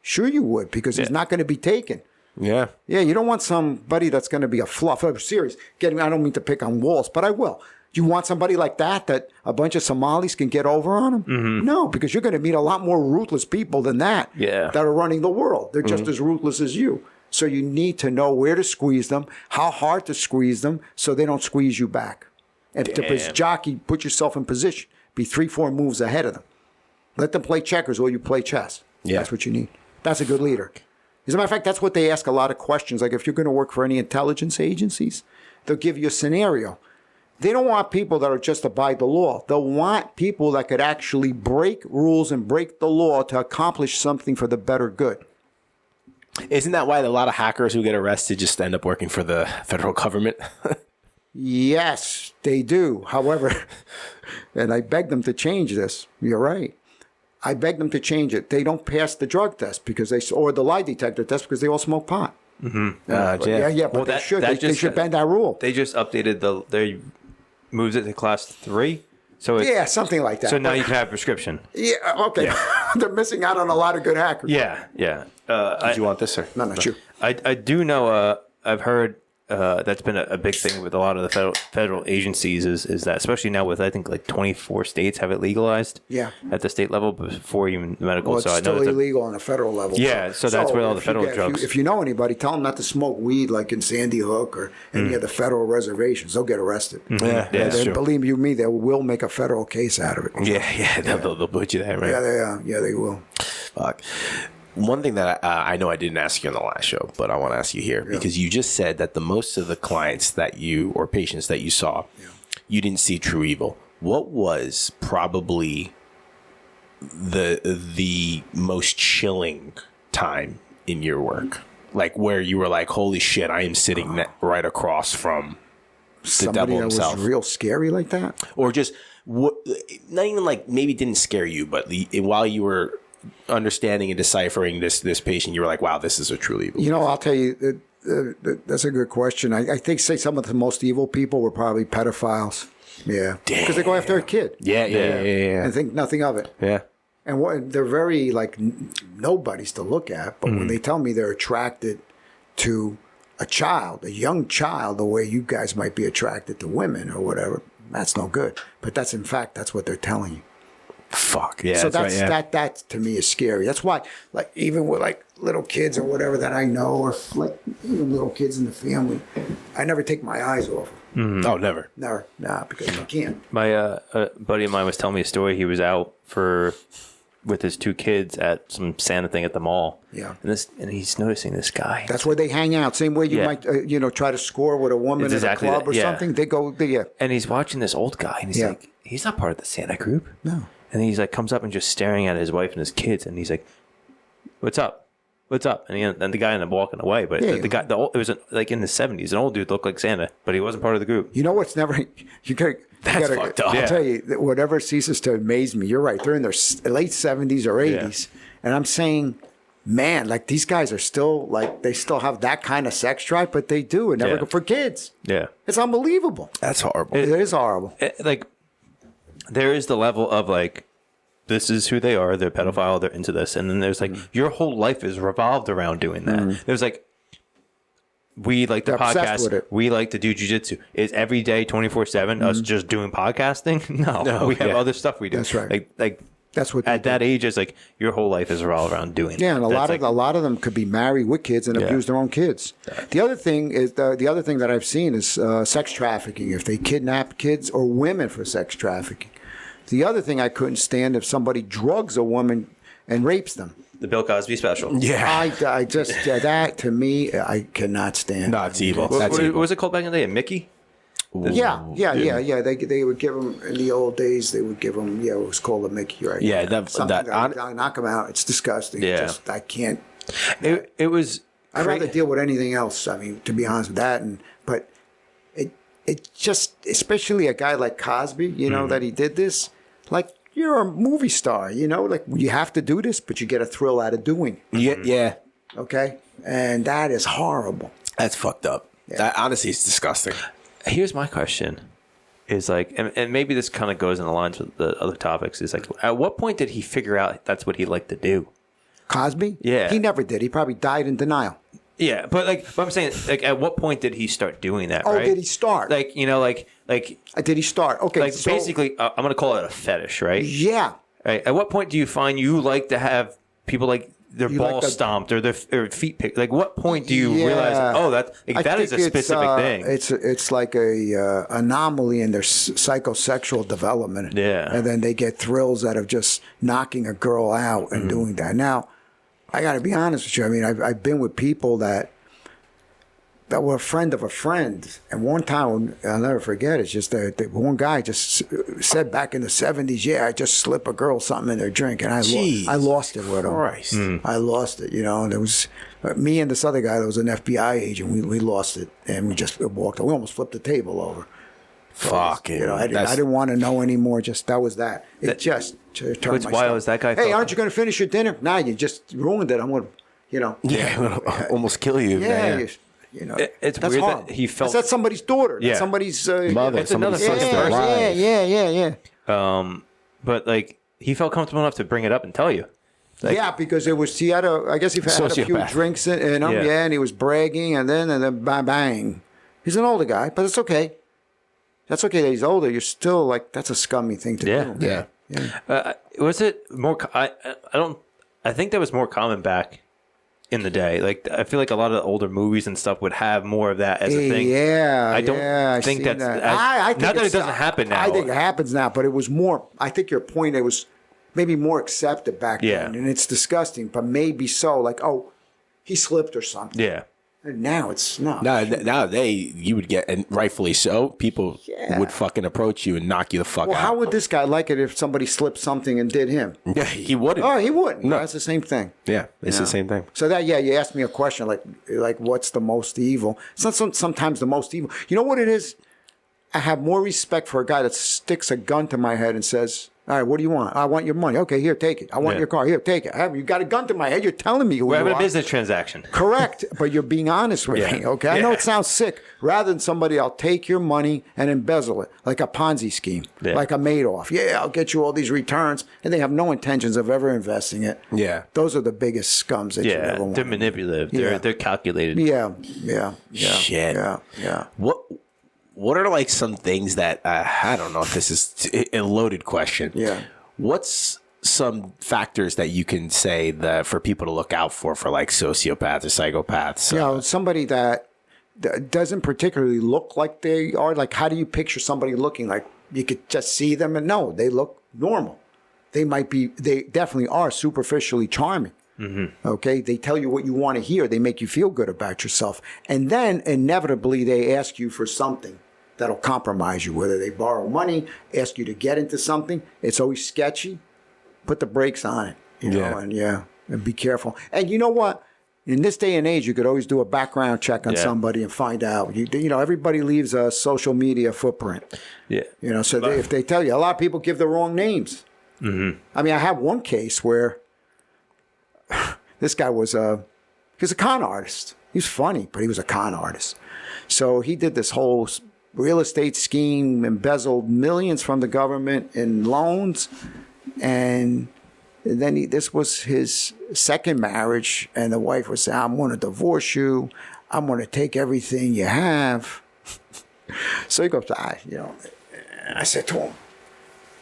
Sure you would, because he's not going to be taken. Yeah. Yeah, you don't want somebody that's going to be a fluff. I'm serious. I don't mean to pick on Walls, but I will. You want somebody like that a bunch of Somalis can get over on him? Mm-hmm. No, because you're going to meet a lot more ruthless people than that that are running the world. They're just as ruthless as you. So you need to know where to squeeze them, how hard to squeeze them, so they don't squeeze you back. And to jockey, put yourself in position. Be 3-4 moves ahead of them. Let them play checkers while you play chess. Yeah. That's what you need. That's a good leader. As a matter of fact, that's what they ask a lot of questions. Like if you're going to work for any intelligence agencies, they'll give you a scenario. They don't want people that are just abide the law. They'll want people that could actually break rules and break the law to accomplish something for the better good. Isn't that why a lot of hackers who get arrested just end up working for the federal government? Yes, they do. However, and I beg them to change this. You're right. I beg them to change it. They don't pass the drug test or the lie detector test because they all smoke pot. Mm-hmm. But they should. They should bend that rule. They just updated they moved it to class 3. So something like that. So now you can have a prescription. Yeah. Okay. Yeah. They're missing out on a lot of good hackers. Yeah. Did you want this, sir? No, not you. I do know. I've heard. That's been a big thing with a lot of the federal agencies is that, especially now with, I think, like 24 states have it legalized at the state level before even medical. Well, it's still illegal on the federal level. Yeah, so that's where all the federal drugs. If you know anybody, tell them not to smoke weed like in Sandy Hook or any of the federal reservations. They'll get arrested. Mm-hmm. Yeah, believe you me, they will make a federal case out of it. Yeah. They'll put you there, right? Yeah, they will. Fuck. One thing that I know I didn't ask you on the last show, but I want to ask you here, because you just said that the most of the clients that you or patients that you saw, you didn't see true evil. What was probably the most chilling time in your work? Like where you were like, holy shit, I am sitting right across from the devil himself. Somebody that was real scary like that? Or just, not even like maybe it didn't scare you, but while you were understanding and deciphering this patient, you were like, wow, this is a truly evil. You know, I'll tell you, that's a good question. I think some of the most evil people were probably pedophiles. Yeah. Because they go after a kid. Yeah. And think nothing of it. Yeah. And they're very, like, nobodies to look at. But when they tell me they're attracted to a young child, the way you guys might be attracted to women or whatever, that's no good. But that's what they're telling you. Fuck yeah! So that to me is scary. That's why, like, even with like little kids or whatever that I know, or like even little kids in the family, I never take my eyes off them. Mm-hmm. Oh, never, nah, because I can't. My buddy of mine was telling me a story. He was out with his 2 kids at some Santa thing at the mall. Yeah, and he's noticing this guy. That's where they hang out. Same way you might try to score with a woman in a club or something. They go there. And he's watching this old guy, and he's like, he's not part of the Santa group. No. And he's like, comes up and just staring at his wife and his kids, and he's like, "What's up? What's up?" And the guy ended up walking away. But the guy, it was like in the 70s, an old dude looked like Santa, but he wasn't part of the group. You know what's never that's fucked up. I'll tell you, whatever ceases to amaze me. You're right; they're in their late 70s or 80s, and I'm saying, man, like these guys are still like they still have that kind of sex drive, but they do it never for kids. Yeah, it's unbelievable. That's horrible. It is horrible. There is the level of like, this is who they are. They're pedophile. They're into this. And then there's like, your whole life is revolved around doing that. There's like, we like the podcast. We like to do jujitsu. Is every day 24/7 us just doing podcasting? No, we have other stuff we do. That's right. Like that's what at that age is like your whole life is all around doing. Yeah, and a lot of them could be married with kids and abuse their own kids. The other thing is the other thing that I've seen is sex trafficking. If they kidnap kids or women for sex trafficking. The other thing I couldn't stand if somebody drugs a woman and rapes them. The Bill Cosby special. Yeah, I just that to me I cannot stand. No, it's evil. What was it called back in the day? Mickey. Yeah. They would give them in the old days. They would give them. Yeah, it was called a Mickey, right? Yeah, knock them out. It's disgusting. Yeah, I can't. It was. I'd rather deal with anything else. I mean, to be honest with that, but it just, especially a guy like Cosby, you know, that he did this. Like, you're a movie star, you know, like you have to do this, but you get a thrill out of doing. Yeah. Okay, and that is horrible. That's fucked up. Yeah. That honestly is disgusting. Here's my question: is like, and maybe this kind of goes in the lines with the other topics, is like, at what point did he figure out that's what he liked to do? Cosby? Yeah. He never did. He probably died in denial. Yeah, but I'm saying, like, at what point did he start doing that? Oh, right? did he start? Like, you know, like did he start? Okay, like so, basically, I'm gonna call it a fetish, right? yeah. Right. At what point do you find you like to have people like their You balls like the- stomped or their feet picked? Like, what point do you Yeah. realize? Oh, that I is a think specific thing. It's like a anomaly in their psychosexual development. Yeah. And then they get thrills out of just knocking a girl out and doing that. Now, I got to be honest with you. I mean, I've been with people that were a friend of a friend. And one time, I'll never forget, it's just that one guy just said back in the 70s, yeah, I just slip a girl something in their drink. And I lost it with him. Christ. I lost it, and there was me and this other guy that was an FBI agent. We lost it, and we just walked. We almost flipped the table over. Fucking. I didn't want to know anymore. Just that was that. It just turned What's my wild stomach. is that guy. Hey, aren't you going to finish your dinner? Nah, you just ruined it. I'm going to, Yeah, it'll almost kill you. yeah. man. It's that's weird horrible. that he felt. That's somebody's daughter. Yeah. That's somebody's Mother. It's another somebody's person's sister. person. Yeah. But like he felt comfortable enough to bring it up and tell you. Like, Yeah, because he had I guess he had a few Sociopath. drinks in him, Yeah. and he was bragging, and then bang, bang. He's an older guy, but it's okay. That's okay that he's older. You're still like, that's a scummy thing to Yeah. do. Yeah. Was it more? I don't. I think that was more common back in the day. Like I feel like a lot of the older movies and stuff would have more of that as a thing. Yeah, I don't I've think seen that's that. as- I think not that it it's- doesn't happen now. I think it happens now, but it was more. I think your point. It was maybe more accepted back Yeah. then, and it's disgusting, but maybe so. Like, oh, he slipped or something. Yeah. And now it's not. Now you would get, and rightfully so, people Yeah. would fucking approach you and knock you the fuck Well, out. how would this guy like it if somebody slipped something and did him? Yeah, he wouldn't. Oh, he wouldn't. No. That's the same thing. Yeah, it's Yeah. the same thing. So that, you asked me a question like what's the most evil? It's not sometimes the most evil. You know what it is? I have more respect for a guy that sticks a gun to my head and says, all right, what do you want? I want your money. Okay, here, take it. I want Yeah. your car. Here, take it. You got a gun to my head. You're telling me who We're you having a are. business transaction. Correct, but you're being honest with Yeah. me, okay? I know Yeah. it sounds sick. Rather than somebody, I'll take your money and embezzle it, like a Ponzi scheme, Yeah. like a Madoff. Yeah, I'll get you all these returns, and they have no intentions of ever investing it. Yeah. Those are the biggest scums that you ever Yeah, want. they're manipulative. Yeah. They're calculated. Yeah. Shit. Yeah. What are like some things that I don't know if this is a loaded question. Yeah. What's some factors that you can say that for people to look out for like sociopaths or psychopaths? Somebody that doesn't particularly look like they are. Like, how do you picture somebody looking? Like, you could just see them and no, they look normal. They definitely are superficially charming. Mm-hmm. Okay, they tell you what you want to hear. They make you feel good about yourself, and then inevitably they ask you for something that'll compromise you. Whether they borrow money, ask you to get into something, it's always sketchy. Put the brakes on it, and be careful. And you know what? In this day and age, you could always do a background check on somebody and find out. Everybody leaves a social media footprint. Yeah. So if they tell you, a lot of people give the wrong names. Mm-hmm. I mean, I have one case where this guy was a con artist. He was funny, but he was a con artist. So he did this whole real estate scheme, embezzled millions from the government in loans, and then this was his second marriage, and the wife would say, I'm going to divorce you. I'm going to take everything you have. So he goes, I said to him,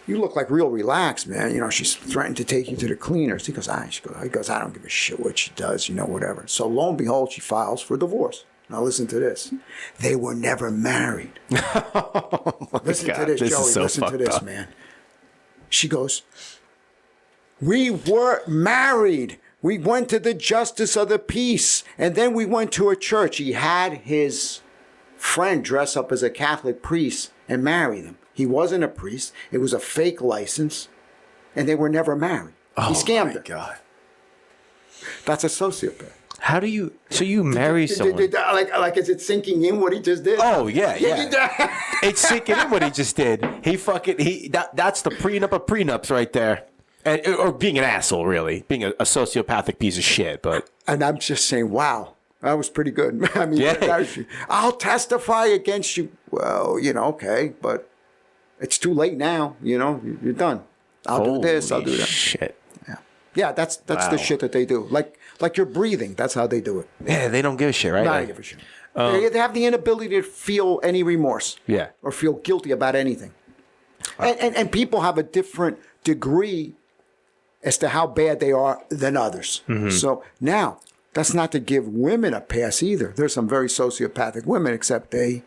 you look like real relaxed, man. She's threatened to take you to the cleaners. He goes, I don't give a shit what she does, whatever. So lo and behold, she files for divorce. Now listen to this. They were never married. Listen to this, Joey. Listen to this, man. She goes, we were married. We went to the justice of the peace, and then we went to a church. He had his friend dress up as a Catholic priest and marry them. He wasn't a priest. It was a fake license, and they were never married. He scammed her. God. That's a sociopath. How do you? So you marry someone? Like, is it sinking in what he just did? Oh yeah. It's sinking in what he just did. That's the prenup of prenups right there. Or being an asshole, really. Being a sociopathic piece of shit, but... And I'm just saying, wow, that was pretty good. I mean, Yeah. I'll testify against you. Well, okay, but it's too late now. You know, you're done. I'll do this. I'll do that. Shit. Yeah, that's the shit that they do. Like you're breathing. That's how they do it. Yeah, they don't give a shit, right? Not give a shit. They have the inability to feel any remorse. Yeah. Or feel guilty about anything. And people have a different degree as to how bad they are than others. Mm-hmm. So now, that's not to give women a pass either. There's some very sociopathic women, except they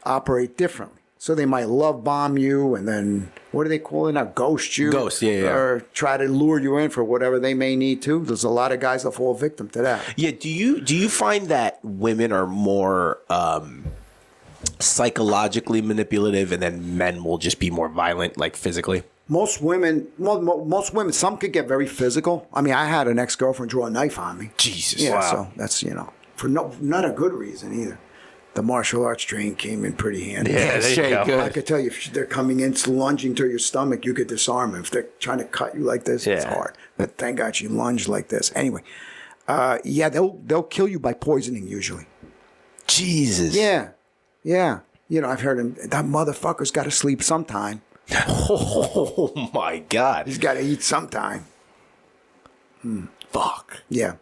operate differently. So they might love bomb you and then, what do they call it now? Ghost you. Ghost, yeah. Or try to lure you in for whatever they may need to. There's a lot of guys that fall victim to that. Yeah, do you find that women are more psychologically manipulative and then men will just be more violent, like physically? Most women, some could get very physical. I mean, I had an ex-girlfriend draw a knife on me. Jesus. Yeah, Wow. so that's, for not a good reason either. The martial arts training came in pretty handy. Yeah, there you go. good. I could tell you, if they're coming in, lunging to your stomach, you could disarm them. If they're trying to cut you like this, it's hard. But thank God she lunged like this. Anyway, they'll kill you by poisoning usually. Jesus. Yeah. I've heard him. That motherfucker's got to sleep sometime. Oh my God. He's got to eat sometime. Fuck. Yeah.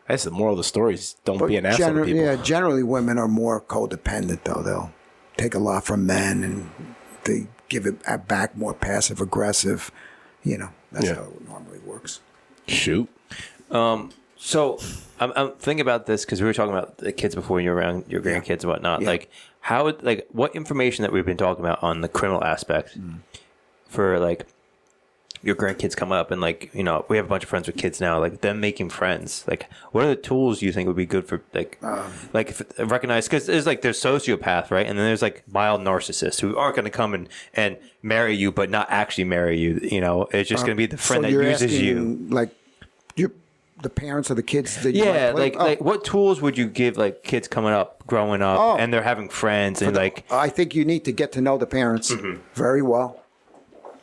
That's the moral of the story. Is don't be an asshole to people. Yeah, generally women are more codependent, though. They'll take a lot from men and they give it back more passive aggressive. That's how it normally works. Shoot. So I'm thinking about this because we were talking about the kids before, you're around your grandkids and whatnot. Yeah. Like what information that we've been talking about on the criminal aspect for like your grandkids come up and we have a bunch of friends with kids now, like them making friends. Like, what are the tools you think would be good for if recognize? Because there's sociopath, right? And then there's mild narcissists who aren't going to come and marry you, but not actually marry you. It's just going to be the friend that uses you. The parents of the kids that you might play? What tools would you give kids coming up, growing up, and they're having friends and I think you need to get to know the parents very well.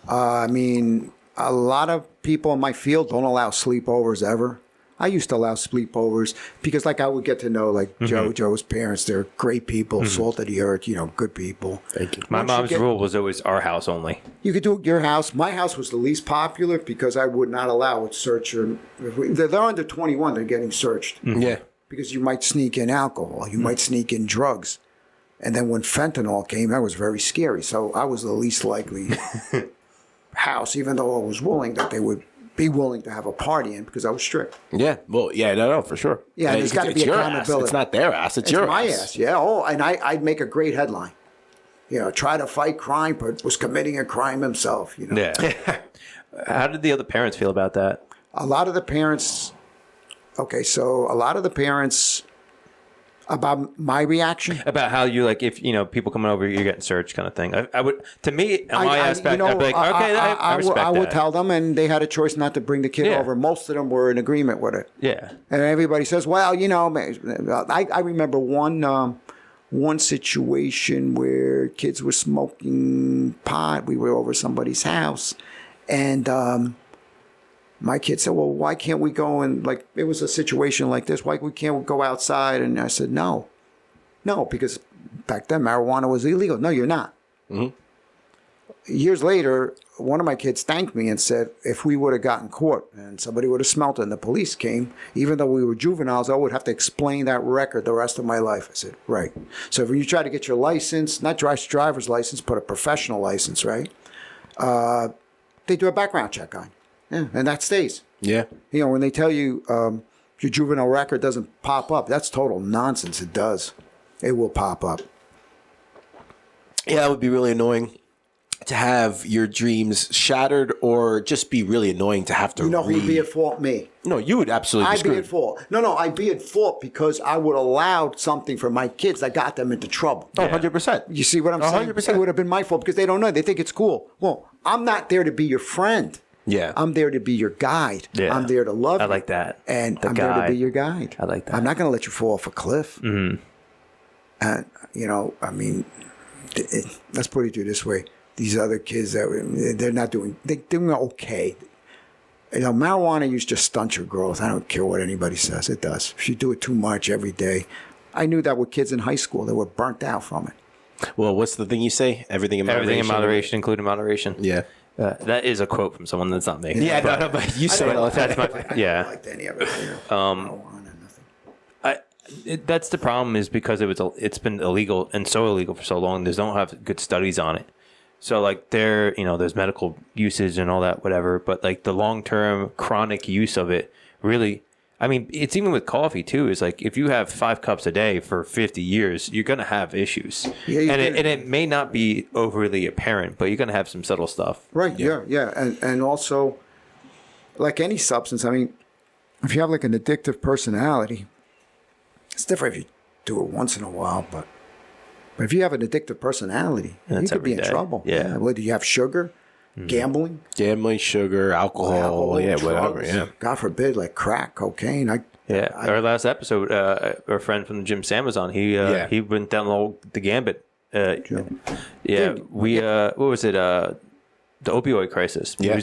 I mean, a lot of people in my field don't allow sleepovers ever. I used to allow sleepovers because I would get to know Joe's parents. They're great people, salt of the earth, good people. Thank you. My mom's rule was always our house only. You could do it your house. My house was the least popular because I would not allow it search. They're under 21. They're getting searched. Yeah. Because you might sneak in alcohol. You might sneak in drugs. And then when fentanyl came, that was very scary. So I was the least likely house, even though I was willing that they would be willing to have a party in because I was strict. Yeah. Well, yeah, no, for sure. Yeah, there's got to be accountability. It's not their ass. It's your my ass. ass. Yeah. Oh, and I'd make a great headline. Try to fight crime, but was committing a crime himself. Yeah. How did the other parents feel about that? A lot of the parents. Okay, so a lot of the parents. About my reaction? About how you if people coming over, you're getting searched, kind of thing. I would, to me, on my aspect, I'd be like, okay, I respect that. I would tell them, and they had a choice not to bring the kid over. Most of them were in agreement with it. Yeah. And everybody says, well, I remember one situation where kids were smoking pot. We were over somebody's house, and my kid said, well, why can't we go and it was a situation like this. Why can't we go outside? And I said, no, because back then marijuana was illegal. No, you're not. Mm-hmm. Years later, one of my kids thanked me and said, if we would have gotten caught and somebody would have smelt it and the police came, even though we were juveniles, I would have to explain that record the rest of my life. I said, right. So if you try to get your license, not driver's license, but a professional license, right? They do a background check on you. Yeah, and that stays. Yeah. When they tell you your juvenile record doesn't pop up, that's total nonsense. It does. It will pop up. Yeah, that would be really annoying to have your dreams shattered or just be really annoying to have to who would be at fault? Me. No, you would absolutely be I'd be at fault. No, I'd be at fault because I would allow something for my kids that got them into trouble. Oh, 100%. You see what I'm saying? 100%. It would have been my fault because they don't know. They think it's cool. Well, I'm not there to be your friend. Yeah. I'm there to be your guide. Yeah. I'm there to love you. I like that. And I'm there to be your guide. I like that. I'm not going to let you fall off a cliff. Mm-hmm. And, let's put it this way. These other kids, they're doing okay. Marijuana use just stunts your growth. I don't care what anybody says. It does. If you do it too much every day. I knew that with kids in high school. They were burnt out from it. Well, what's the thing you say? Everything in moderation. Everything in moderation, including moderation. Yeah. That is a quote from someone that's not me. Yeah, but you say it all the time. Yeah. I liked any of it. Nothing. That's the problem, is because it's been illegal and so illegal for so long. They don't have good studies on it. So like there's medical usage and all that, whatever. But like the long-term chronic use of it really, I mean, it's even with coffee too. Is like if you have 5 cups a day for 50 years, you're gonna have issues. Yeah, and it may not be overly apparent, but you're gonna have some subtle stuff. Right. Yeah. And also, like any substance, I mean, if you have like an addictive personality, it's different if you do it once in a while, but if you have an addictive personality, you could be in trouble. Yeah. Whether you have sugar, gambling, sugar, alcohol, whatever. Yeah. God forbid, like crack, cocaine. Our last episode, our friend from the Jim Sam was on. He went down the gambit. What was it? The opioid crisis. Yeah.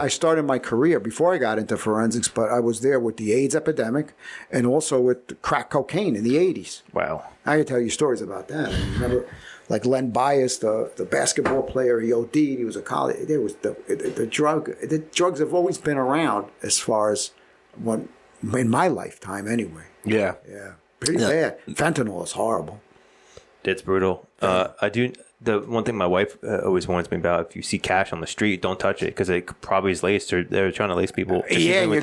I started my career before I got into forensics, but I was there with the AIDS epidemic and also with crack cocaine in the 80s. Wow. I could tell you stories about that. I remember, like Len Bias, the basketball player, he OD'd. He was a college. There was the drug. The drugs have always been around as far as in my lifetime, anyway. Yeah. Yeah. Pretty bad. Fentanyl is horrible. It's brutal. The one thing my wife always warns me about: if you see cash on the street, don't touch it because it probably is laced, or they're trying to lace people. You're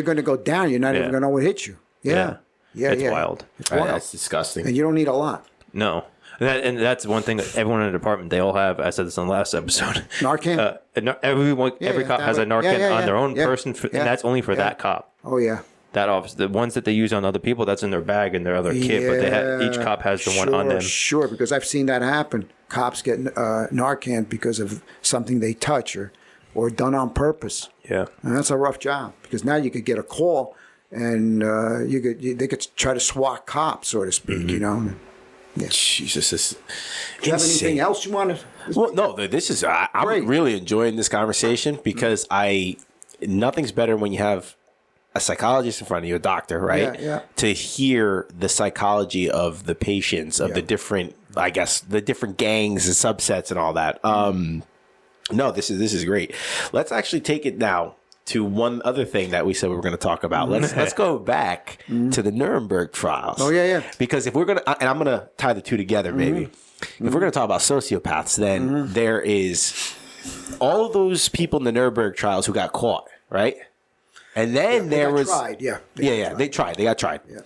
gonna go down. You're not even gonna know what hit you. Yeah. It's wild. It's wild. That's disgusting. And you don't need a lot. No. And that's one thing that everyone in the department, they all have. I said this in the last episode. Narcan. Every cop has a Narcan on their own person, and that's only for that cop. Oh yeah. That office, the ones that they use on other people, that's in their bag and their other kit. But each cop has the one on them. Sure, because I've seen that happen. Cops get Narcan because of something they touch or done on purpose. Yeah, and that's a rough job because now you could get a call and they could try to swat cops, so to speak. Mm-hmm. You know. Yeah. Jesus, this is Do you have anything else you want to? Well, no. This is. I'm really enjoying this conversation because nothing's better when you have a psychologist in front of you, a doctor, right? Yeah. To hear the psychology of the patients, of the different, I guess, the different gangs and subsets and all that. No, this is great. Let's actually take it now to one other thing that we said we were going to talk about. Let's go back to the Nuremberg trials. Oh, yeah. Because if we're going to, and I'm going to tie the two together, maybe. If we're going to talk about sociopaths, then there is all those people in the Nuremberg trials who got caught, right? And then there was... Tried. They tried. They got tried. Yeah.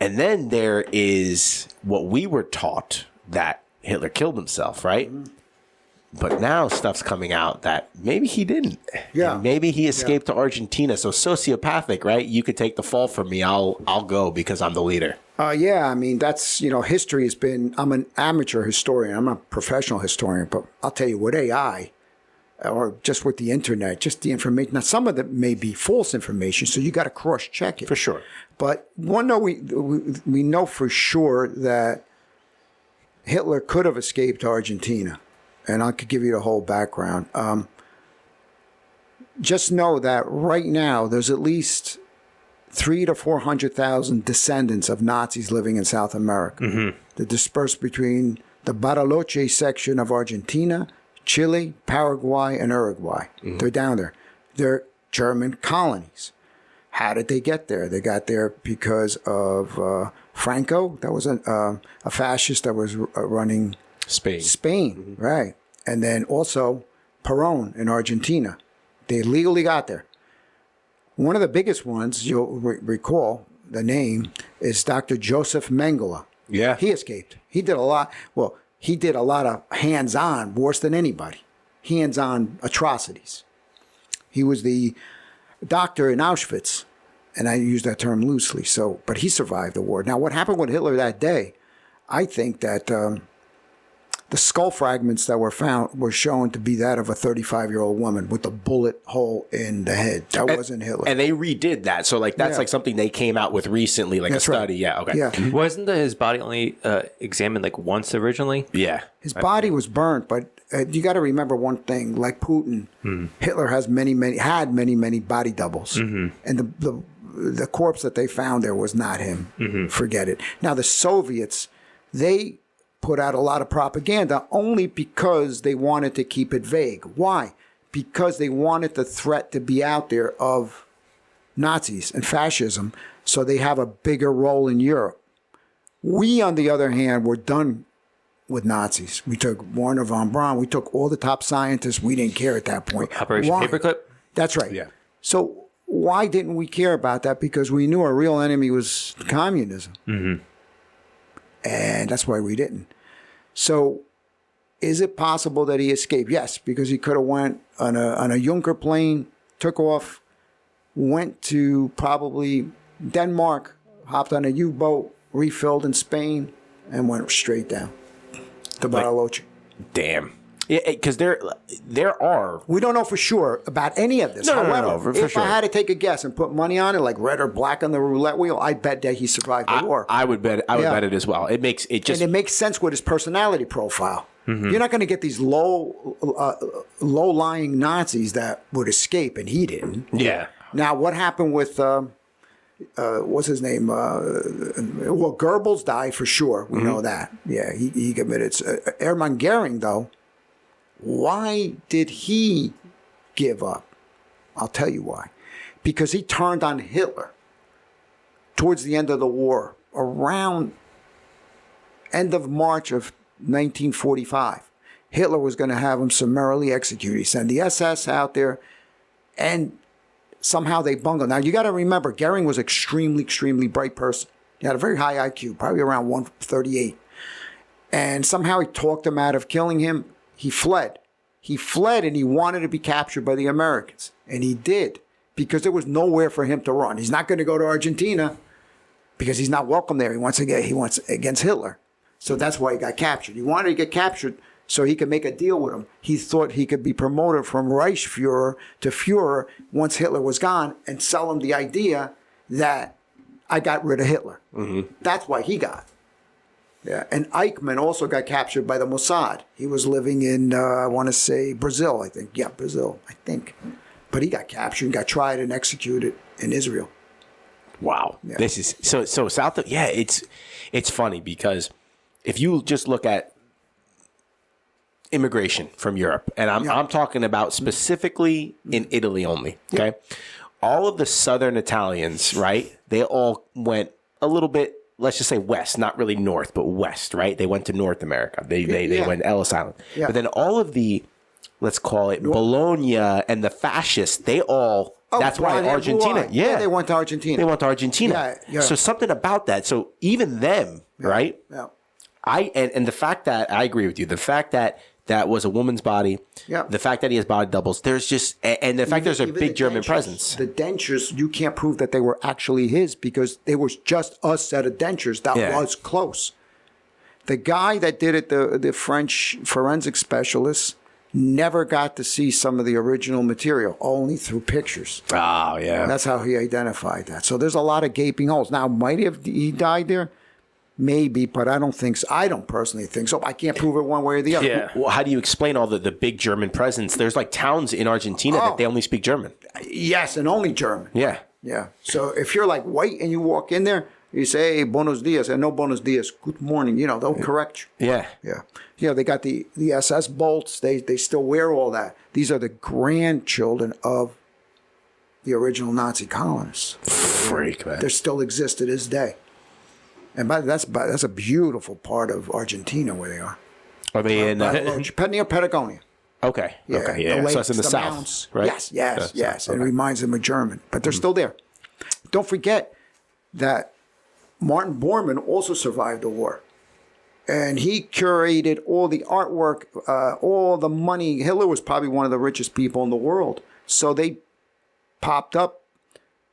And then there is what we were taught, that Hitler killed himself, right? But now stuff's coming out that maybe he didn't. Yeah. And maybe he escaped to Argentina. So sociopathic, right? You could take the fall from me. I'll go because I'm the leader. I mean, that's, history has been... I'm an amateur historian. I'm not a professional historian. But I'll tell you, with AI... or just with the internet, just the information. Now, some of it may be false information, so you got to cross-check it. For sure. But we know for sure that Hitler could have escaped Argentina, and I could give you the whole background. Just know that right now there's at least 300,000 to 400,000 descendants of Nazis living in South America. They're dispersed between the Bariloche section of Argentina, Chile, Paraguay, and Uruguay. They're down there. They're German colonies. How did they get there? They got there because of Franco. That was a fascist that was running Spain, right. And then also Perón in Argentina. They legally got there. One of the biggest ones, you'll recall the name, is Dr. Joseph Mengele. Yeah. He escaped. He did a lot. Well, he did a lot of hands-on, worse than anybody. Hands-on atrocities. He was the doctor in Auschwitz, and I use that term loosely. But he survived the war. Now, what happened with Hitler that day? I think that the skull fragments that were found were shown to be that of a 35-year-old woman with a bullet hole in the head. That wasn't Hitler. And they redid that. So, that's like something they came out with recently, like that's a study. Right. Yeah, okay. Yeah. Wasn't his body only examined once originally? Yeah. His body was burnt, but you got to remember one thing. Like Putin, Hitler had many body doubles. And the corpse that they found there was not him. Forget it. Now, the Soviets, they put out a lot of propaganda only because they wanted to keep it vague. Why? Because they wanted the threat to be out there of Nazis and fascism, so they have a bigger role in Europe. We, on the other hand, were done with Nazis. We took Werner von Braun. We took all the top scientists. We didn't care at that point. Operation Paperclip? That's right. Yeah. So why didn't we care about that? Because we knew our real enemy was communism. Mm-hmm. And that's why we didn't. So is it possible that he escaped? Yes, because he could have went on a Junker plane, took off, went to probably Denmark, hopped on a U-boat, refilled in Spain, and went straight down to Bariloche. Damn. Because there are... We don't know for sure about any of this. However, if I had to take a guess and put money on it, like red or black on the roulette wheel, I bet that he survived the war. I would bet it as well. And it makes sense with his personality profile. Mm-hmm. You're not going to get these low-lying Nazis that would escape, and he didn't. Yeah. Now, what happened with... what's his name? Well, Goebbels died for sure. We know that. Yeah, he committed. Hermann Goering, though, why did he give up? I'll tell you why. Because he turned on Hitler towards the end of the war, around end of March of 1945. Hitler was going to have him summarily executed. He sent the SS out there, and somehow they bungled. Now, you got to remember, Goering was extremely, extremely bright person. He had a very high IQ, probably around 138. And somehow he talked him out of killing him. He fled. He fled, and he wanted to be captured by the Americans. And he did, because there was nowhere for him to run. He's not going to go to Argentina because he's not welcome there. He wants against Hitler. So that's why he got captured. He wanted to get captured so he could make a deal with him. He thought he could be promoted from Reichsfuhrer to Fuhrer once Hitler was gone, and sell him the idea that I got rid of Hitler. Mm-hmm. That's why he got. Yeah, and Eichmann also got captured by the Mossad. He was living in, I want to say, Brazil, I think. Yeah, Brazil, I think. But he got captured and got tried and executed in Israel. Wow. Yeah. This is so South. Yeah, it's funny because if you just look at immigration from Europe, and I'm talking about specifically in Italy only. Okay, all of the southern Italians, right? They all went a little bit, let's just say west, not really north, but west, right? They went to North America. They went to Ellis Island. Yeah. But then all of the, let's call it Bologna and the fascists, they all. That's why Argentina. Yeah, they went to Argentina. They went to Argentina. Yeah. So something about that. So even them, right? Yeah. And the fact that I agree with you, the fact that was a woman's body, the fact that he has body doubles, there's just, and the fact there's a big German presence. The dentures, you can't prove that they were actually his because there was just a set of dentures that was close. The guy that did it, the French forensic specialist, never got to see some of the original material, only through pictures. Oh, yeah. That's how he identified that. So there's a lot of gaping holes. Now, might he died there? Maybe, but I don't think so. I don't personally think so. I can't prove it one way or the other. Yeah. Well, how do you explain all the big German presence? There's like towns in Argentina that they only speak German. Yes, and only German. Yeah. Yeah. So if you're like white and you walk in there, you say, hey, buenos dias, and no buenos dias, good morning. They'll correct you. Yeah. Yeah. They got the SS bolts. They still wear all that. These are the grandchildren of the original Nazi colonists. Freak, man. They still exist to this day. And that's a beautiful part of Argentina where they are. Are they in near Patagonia? Okay. Yeah. Okay. Yeah. Lakes, so it's in the south, mountains. right? Yes. Okay. It reminds them of German, but they're still there. Don't forget that Martin Bormann also survived the war, and he curated all the artwork, all the money. Hitler was probably one of the richest people in the world, so they popped up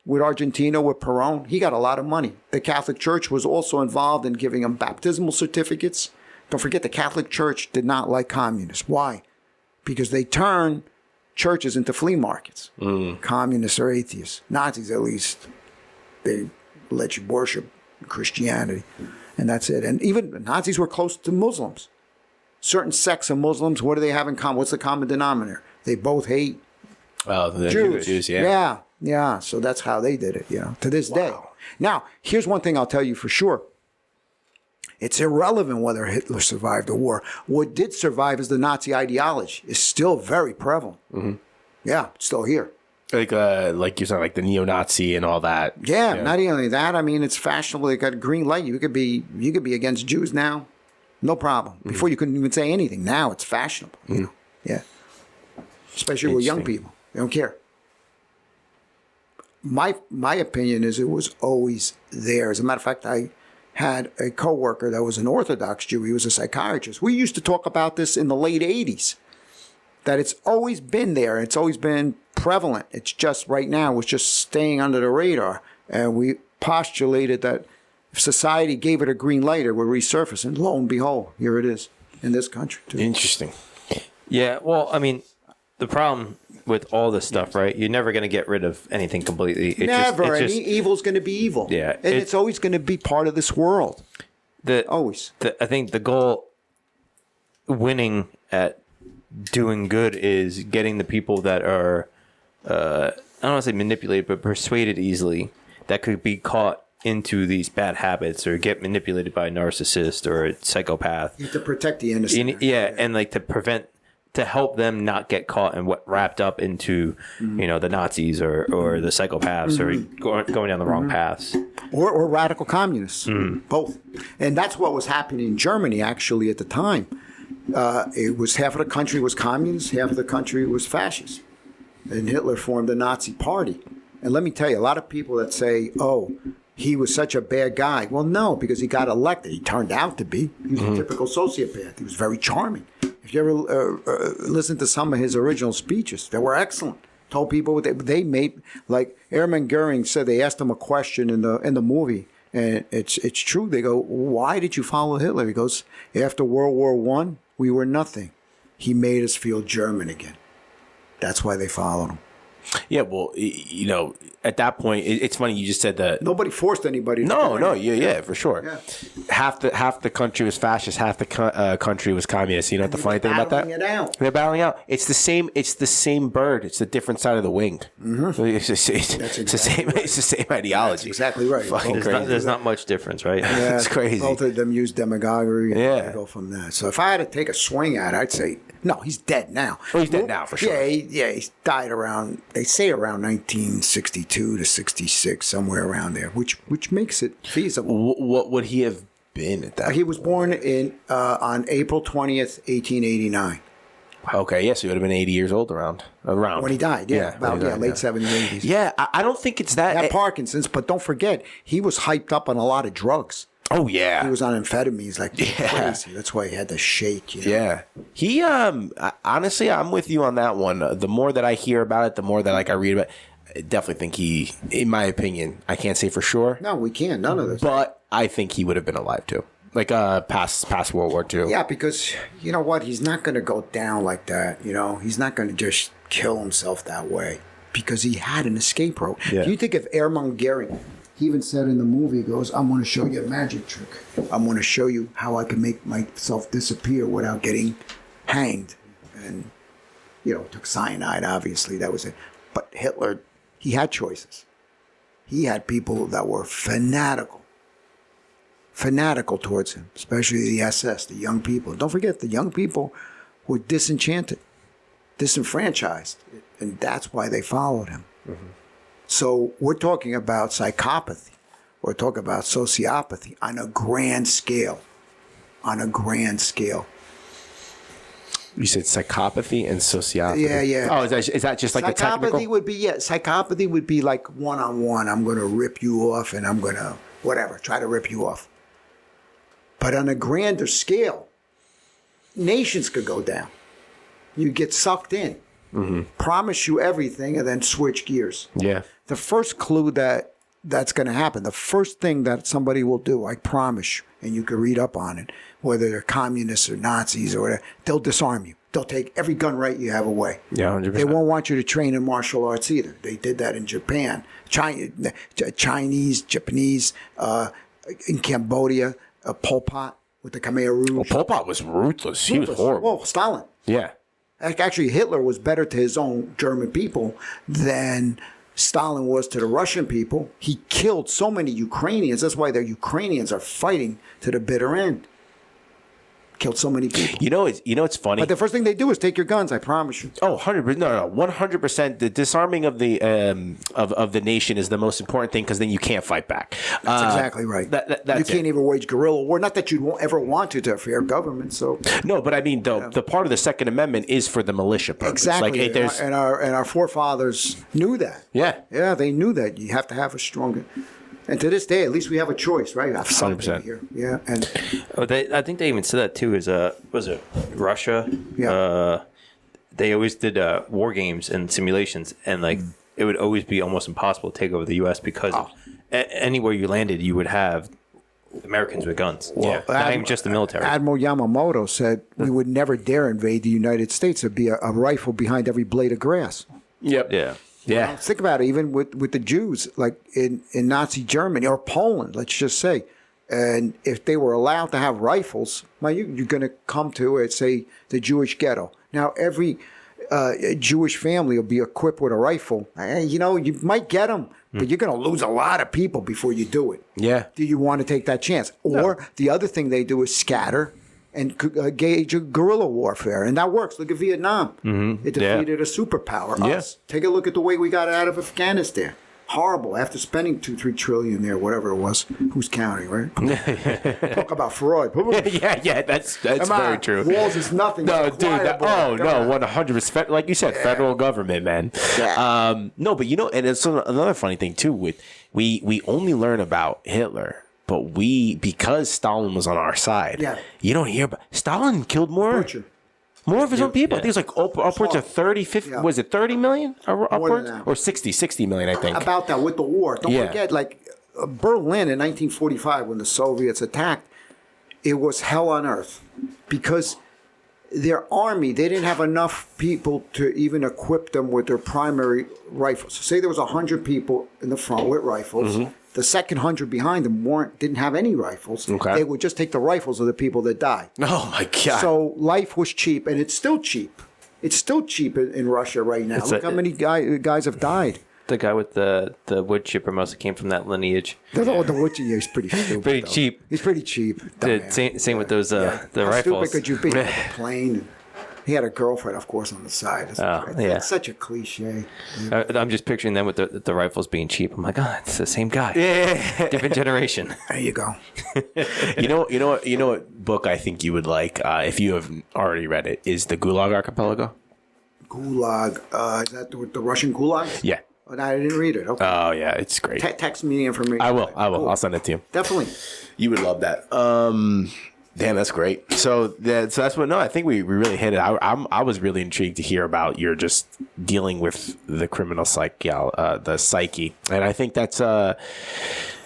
with Argentina, with Perón. He got a lot of money. The Catholic Church was also involved in giving him baptismal certificates. Don't forget, the Catholic Church did not like communists. Why? Because they turn churches into flea markets. Communists or atheists. Nazis, at least, they let you worship Christianity. And that's it. And even Nazis were close to Muslims. Certain sects of Muslims, what do they have in common? What's the common denominator? They both hate the Jews. Yeah. So that's how they did it, to this day. Now, here's one thing I'll tell you for sure. It's irrelevant whether Hitler survived the war. What did survive is the Nazi ideology. It's still very prevalent. Mm-hmm. Yeah, it's still here. Like you're saying, like the neo-Nazi and all that. Yeah, not only that. I mean, it's fashionable. They got a green light. You could be against Jews now, no problem. Before you couldn't even say anything. Now it's fashionable. You know? Yeah, especially with young people. They don't care. My opinion is it was always there. As a matter of fact, I had a coworker that was an Orthodox Jew. He was a psychiatrist. We used to talk about this in the late 80s, that it's always been there. It's always been prevalent. It's just right now, it's just staying under the radar. And we postulated that if society gave it a green light, it would resurface. And lo and behold, here it is in this country, too. Interesting. Yeah, well, I mean, the problem with all this stuff, right? You're never going to get rid of anything completely. Never. Evil's going to be evil. Yeah. And it's always going to be part of this world. Always. I think the goal winning at doing good is getting the people that are, I don't want to say manipulated, but persuaded easily, that could be caught into these bad habits or get manipulated by a narcissist or a psychopath. You have to protect the innocent. And like to help them not get caught and wrapped up into, the Nazis or the psychopaths or going down the wrong paths. Or radical communists, both. And that's what was happening in Germany, actually, at the time. It was half of the country was communist, half of the country was fascist. And Hitler formed the Nazi party. And let me tell you, a lot of people that say, oh, he was such a bad guy. Well, no, because he got elected. He turned out to be. He was a typical sociopath. He was very charming. If you ever listen to some of his original speeches, they were excellent. Told people what they made, like Hermann Goering said, they asked him a question in the movie, and it's true. They go, why did you follow Hitler? He goes, after World War I, we were nothing. He made us feel German again. That's why they followed him. Yeah, well, at that point, it's funny you just said that nobody forced anybody. Yeah, for sure. Yeah. Half the country was fascist, half the country was communist. You know what the funny thing about that? They're battling out. It's the same. It's the same bird. It's the different side of the wing. Mm-hmm. It's the same. It's the same ideology. That's exactly right. There's not much difference, right? Yeah, it's crazy. Both of them use demagoguery. And go from that. So if I had to take a swing at it, I'd say no. He's dead now. Oh, he's dead now for sure. Yeah, he died around. They say around 1962 to 66, somewhere around there, which makes it feasible. What would he have been at that? He was born on April 20th, 1889. Okay, yeah, so he would have been 80 years old around when he died. Yeah, late 70s, 80s. Yeah, I don't think it's that. He had Parkinson's, but don't forget, he was hyped up on a lot of drugs. Oh yeah, he was on amphetamines like crazy. That's why he had to shake. Yeah, he honestly, I'm with you on that one. The more that I hear about it, the more that I read about it, I definitely think he, in my opinion, I can't say for sure. No, we can't. None of this. But I think he would have been alive too, like past World War II. Yeah, because you know what, he's not going to go down like that. He's not going to just kill himself that way because he had an escape route. Yeah. Do you think of Hermann Goering? He even said in the movie, he goes, I'm going to show you a magic trick. I'm going to show you how I can make myself disappear without getting hanged. And, took cyanide, obviously. That was it. But Hitler, he had choices. He had people that were fanatical towards him, especially the SS, the young people. Don't forget, the young people were disenchanted, disenfranchised. And that's why they followed him. Mm-hmm. So we're talking about psychopathy. We're talking about sociopathy on a grand scale. You said psychopathy and sociopathy. Yeah. Oh, is that just like a technical? Psychopathy would be like one-on-one. I'm going to rip you off and I'm going to, try to rip you off. But on a grander scale, nations could go down. You get sucked in. Mm-hmm. Promise you everything and then switch gears. Yeah. The first clue that's going to happen, the first thing that somebody will do, I promise you, and you can read up on it, whether they're communists or Nazis or whatever, they'll disarm you. They'll take every gun right you have away. Yeah, 100%. They won't want you to train in martial arts either. They did that in Japan, Chinese, Japanese, in Cambodia, Pol Pot with the Khmer Rouge. Well, Pol Pot was ruthless. He was horrible. Well, Stalin. Yeah. Actually, Hitler was better to his own German people than Stalin was to the Russian people. He killed so many Ukrainians. That's why the Ukrainians are fighting to the bitter end. Killed so many people. It's funny. But the first thing they do is take your guns. I promise you. Oh, 100%. No, 100%. The disarming of the of the nation is the most important thing because then you can't fight back. That's exactly right. You can't even wage guerrilla war. Not that you won't ever want to a fair government. So no, but I mean, the part of the Second Amendment is for the militia purpose. Exactly. And our forefathers knew that. Yeah. Yeah, they knew that. You have to have a stronger. And to this day, at least we have a choice, right? Have something 100%. here. Yeah. And I think they even said that too. Was it Russia? Yeah. They always did war games and simulations, and it would always be almost impossible to take over the U.S. because anywhere you landed, you would have Americans with guns. Well, not even just the military. Admiral Yamamoto said we would never dare invade the United States. There'd be a rifle behind every blade of grass. Yep. Yeah. Yeah. Think about it, even with the Jews, like in Nazi Germany or Poland, let's just say. And if they were allowed to have rifles, well, you're going to come to, say, the Jewish ghetto. Now, every Jewish family will be equipped with a rifle. You might get them, but you're going to lose a lot of people before you do it. Yeah. Do you want to take that chance? Or the other thing they do is scatter and gauge a guerrilla warfare. And that works. Look at Vietnam. Mm-hmm. It defeated a superpower, us. Take a look at the way we got out of Afghanistan. Horrible. After spending $2-3 trillion there, whatever it was. Who's counting, right? Talk about fraud. yeah, that's very true. Walls is nothing. No, dude. 100%. Like you said, federal government, man. Yeah. No, but and it's another funny thing too. With we only learn about Hitler, but because Stalin was on our side. Yeah. You don't hear about Stalin killed more. Butcher. More of his own people. I think it's like upwards of 30, 50. Yeah. Was it 30 million or upwards? Or 60 million, I think. About that with the war. Don't forget, Berlin in 1945 when the Soviets attacked, it was hell on earth because their army, they didn't have enough people to even equip them with their primary rifles. So say there was 100 people in the front with rifles. Mm-hmm. The second 100 behind them didn't have any rifles. Okay. They would just take the rifles of the people that died. Oh, my God. So life was cheap, and it's still cheap. It's still cheap in Russia right now. Look how many guys have died. The guy with the wood chipper must have came from that lineage. The wood chipper is pretty stupid. Pretty cheap. He's pretty cheap. Same with those the how rifles. Stupid could you be? Like a plane. He had a girlfriend, of course, on the side. It's such a cliche. I'm just picturing them with the rifles being cheap. I'm like, it's the same guy. Yeah. Different generation. There you go. You know what book I think you would like, if you haven't already read it, is the Gulag Archipelago? Gulag. Is that the Russian Gulag? Yeah. Oh, no, I didn't read it. Okay. Oh, yeah. It's great. Text me the information. I will. Cool. I'll send it to you. Definitely. You would love that. Damn, that's great. So that's what. No, I think we really hit it. I was really intrigued to hear about your just dealing with the criminal the psyche, and I think that's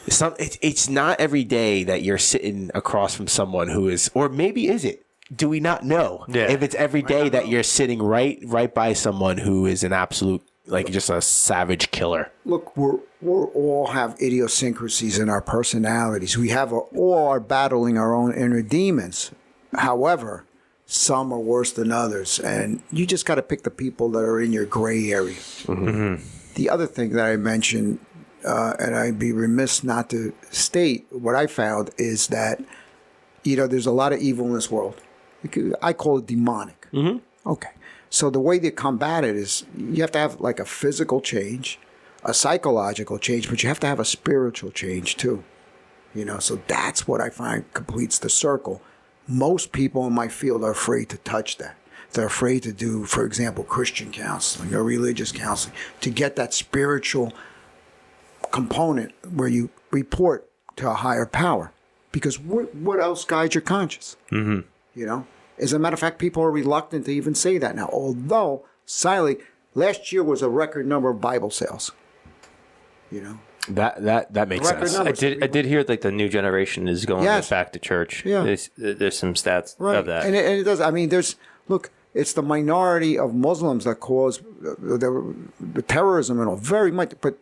it's not every day that you're sitting across from someone who is, or maybe is it? Do we not know if it's every day that you're sitting right by someone who is an absolute, like, just a savage killer? Look, we all have idiosyncrasies in our personalities. We all are battling our own inner demons. However, some are worse than others, and you just got to pick the people that are in your gray area. Mm-hmm. The other thing that I mentioned, and I'd be remiss not to state, what I found is that, there's a lot of evil in this world. I call it demonic. Mm-hmm. Okay. So the way to combat it is you have to have like a physical change, a psychological change, but you have to have a spiritual change too. So that's what I find completes the circle. Most people in my field are afraid to touch that. They're afraid to do, for example, Christian counseling or religious counseling to get that spiritual component where you report to a higher power. Because what else guides your conscience? Mm-hmm. As a matter of fact, people are reluctant to even say that now. Although, silently, last year was a record number of Bible sales. That makes sense. I did hear like the new generation is going back to church. Yeah. There's some stats of that. And it does. I mean, it's the minority of Muslims that cause the terrorism and all very much. But,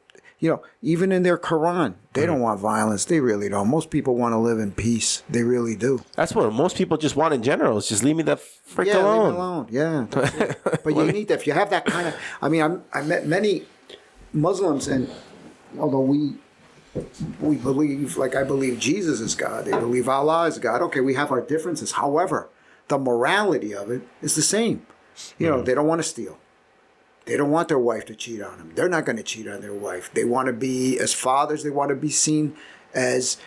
even in their Quran, they don't want violence. They really don't. Most people want to live in peace. They really do. That's what most people just want in general. Is just leave me the frick alone. Leave me alone. Yeah. But you need that. If you have that kind of... I mean, I met many Muslims, and although we believe, like I believe Jesus is God, they believe Allah is God. Okay, we have our differences. However, the morality of it is the same. You know, they don't want to steal. They don't want their wife to cheat on them. They're not going to cheat on their wife. They want to be, as fathers, they want to be seen as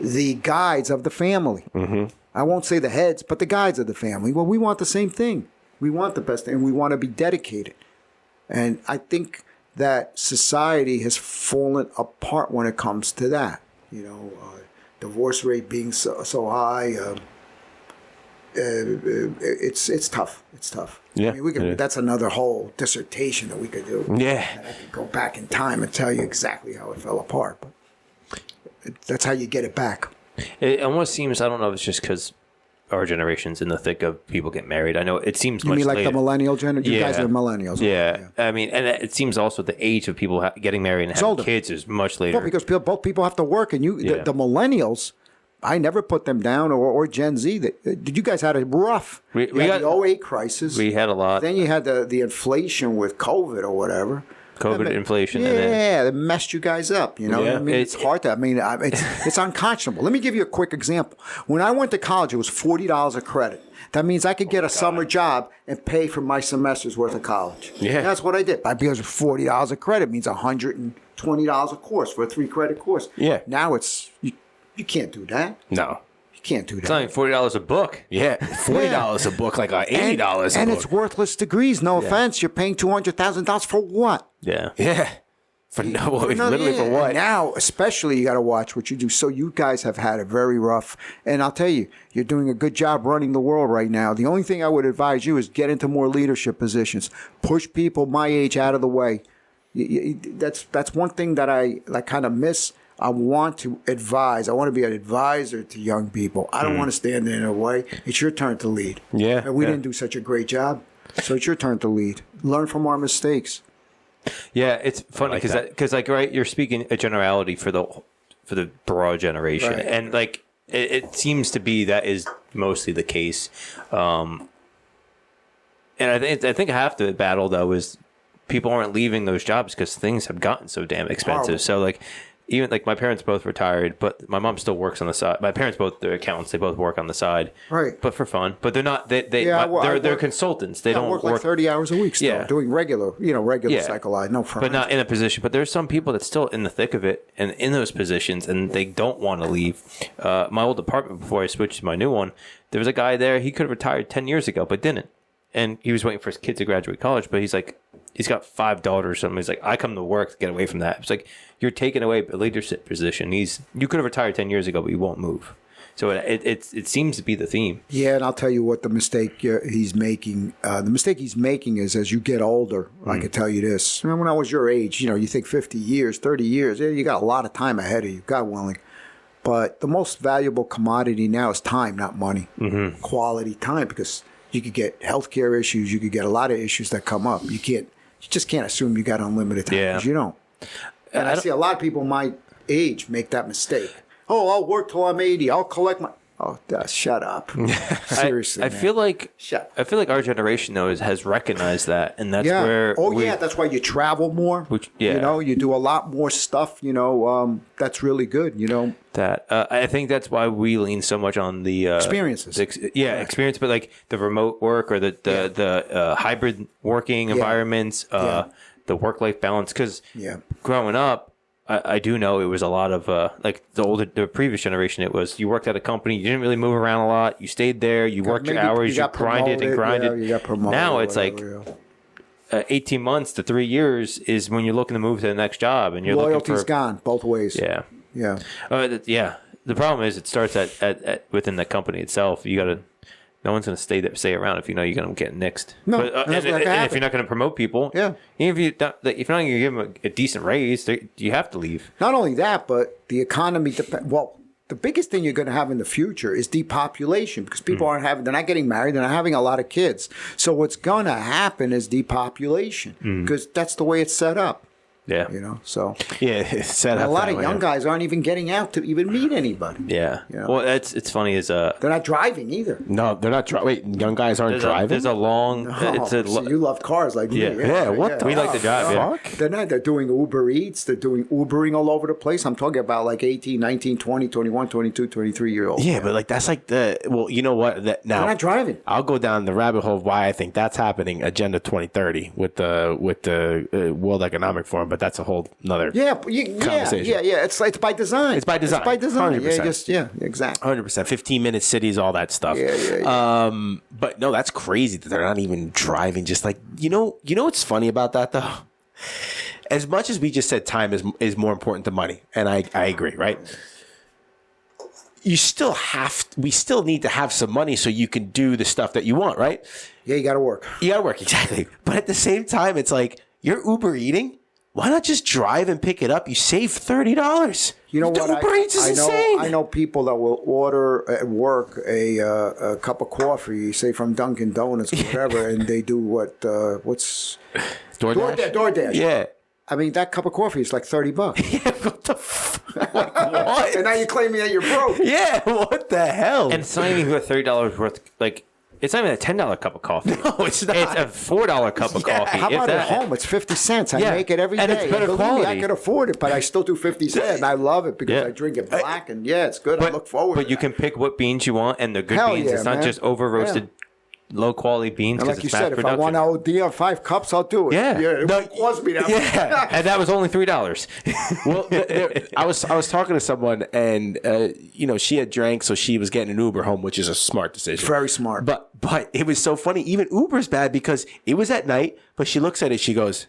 the guides of the family. I won't say the heads, but the guides of the family. Well, we want the same thing. We want the best, and we want to be dedicated. And I think that society has fallen apart when it comes to that. You know, divorce rate being so high. It's tough. It's tough. Yeah, I mean, that's another whole dissertation that we could do. Yeah. And I could go back in time and tell you exactly how it fell apart. But that's how you get it back. It almost seems, I don't know if it's just because our generation's in the thick of people getting married. I know it seems you much mean like later. the millennial generation? You guys are millennials. Yeah. I mean, and it seems also the age of people getting married and having older. kids is much later. Well, because both people have to work, and the millennials, I never put them down, or Gen Z. Did you guys had a rough? We had got the 08 crisis. We had a lot. Then you had the inflation with COVID or whatever. COVID inflation. Yeah, and then, it messed you guys up. You know, Yeah. I mean, it's hard to. I mean, it's unconscionable. Let me give you a quick example. When I went to college, it was $40 a credit. That means I could get a summer job and pay for my semester's worth of college. Yeah. That's what I did. Because $40 a credit means $120 a course for a 3-credit course. Yeah. Now it's you can't do that. No. You can't do that. it's only $40 a book. Yeah, $40 a book, like $80 a book. And it's worthless degrees. No offense. You're paying $200,000 for what? Yeah. Yeah. For literally for And what? now, especially, you got to watch what you do. So you guys have had it very rough. And I'll tell you, you're doing a good job running the world right now. The only thing I would advise you is get into more leadership positions. Push people my age out of the way. That's one thing that I kind of miss. I want to advise. I want to be an advisor to young people. I don't want to stand in their way. It's your turn to lead. Yeah. And we didn't do such a great job. So it's your turn to lead. Learn from our mistakes. Yeah, it's funny because right, you're speaking a generality for the broad generation, Right. and like it seems to be that is mostly the case. And I think half the battle though is people aren't leaving those jobs because things have gotten so damn expensive. Horrible. So like. Even like my parents both retired, but my mom still works on the side. My parents they're accountants. They both work on the side, Right. But for fun. But they're not. They're work- consultants. They don't work like 30 hours a week still, Yeah. doing regular psychology, no but not in a position. But there's some people that's still in the thick of it and in those positions, and they don't want to leave. My old apartment before I switched to my new one, there was a guy there. He could have retired 10 years ago, but didn't. And he was waiting for his kid to graduate college, but he's like, he's got 5 daughters or something. He's like, I come to work to get away from that. It's like, you're taking away a leadership position. You could have retired 10 years ago, but you won't move. So it seems to be the theme. Yeah, and I'll tell you what the mistake he's making. The mistake he's making is as you get older, I can tell you this. When I was your age, you think 50 years, 30 years, you got a lot of time ahead of you, God willing. But the most valuable commodity now is time, not money. Mm-hmm. Quality time, because you could get healthcare issues. You could get a lot of issues that come up. You just can't assume you got unlimited time, because you don't. And I see a lot of people my age make that mistake. Oh, I'll work till I'm 80. I'll collect my... Oh, shut up. Seriously, I feel like our generation though has recognized that, and that's where. That's why you travel more. You do a lot more stuff. That's really good. That I think that's why we lean so much on the experiences. Experience, but like the remote work or the hybrid working environments, the work-life balance. Because growing up, I do know it was a lot of like the previous generation. It was you worked at a company, you didn't really move around a lot. You stayed there, you worked your hours, you grinded and grinded. You got promoted. Now it's like 18 months to 3 years is when you're looking to move to the next job, and you're loyalty's gone both ways. Yeah. The problem is it starts at within the company itself. You got to. No one's going to stay around if you know you're going to get nixed. No, but, and if you're not going to promote people, even if you're not going to give them a decent raise, you have to leave. Not only that, but the economy. The biggest thing you're going to have in the future is depopulation, because people they're not getting married, they're not having a lot of kids. So what's going to happen is depopulation, because that's the way it's set up. Yeah. You know, so Yeah, it's set a up lot that of way, young yeah. guys aren't even getting out to even meet anybody. Yeah. You know? Well, it's funny is They're not driving either. No, they're not driving. Wait, young guys aren't driving? there's a long it's a So you love cars like me. Yeah, what the we like to drive. Yeah. fuck? They're not. They're doing Uber Eats. They're doing Ubering all over the place. I'm talking about like 18, 19, 20, 21, 22, 23-year-olds. Yeah, but like that's like the well, you know what? That now They're not driving. I'll go down the rabbit hole of why I think that's happening. Agenda 2030 with the World Economic Forum, but that's a whole nother conversation. Yeah. It's by design. It's by design. It's by design. 100%. Yeah, exactly. 100%. 15-minute cities, all that stuff. Yeah. But no, that's crazy that they're not even driving. Just like you know what's funny about that though. As much as we just said time is more important than money, and I agree, right? We still need to have some money so you can do the stuff that you want, right? Yeah, you got to work. You gotta work, exactly. But at the same time, it's like you're Uber eating. Why not just drive and pick it up? You save $30. You know what? Uber Eats is insane. I know people that will order at work a cup of coffee, say from Dunkin' Donuts or whatever, and they do what's DoorDash. Yeah. I mean, that cup of coffee is like $30. Yeah, what the fuck? What? And now you're claiming that you're broke. Yeah, what the hell? And it's not even worth $30 worth. Like it's not even a $10 cup of coffee. No, it's not. It's a $4 cup of coffee. How if about that. at home? It's 50 cents. I Yeah. make it every day. And it's better Believe me, quality. I can afford it, but I still do 50 cents. I love it because Yeah. I drink it black, and it's good. I look forward to But you that. can pick what beans you want, and the good Hell beans. yeah, It's not man. just over roasted, low quality beans. And Because like you it's mass said, if I production. want to OD on 5 cups, I'll do it. Yeah. It No, won't cost me that yeah. much. And that was only $3. Well, I was talking to someone, and she had drank, so she was getting an Uber home, which is a smart decision. Very smart. But it was so funny. Even Uber's bad because it was at night. But she looks at it, she goes,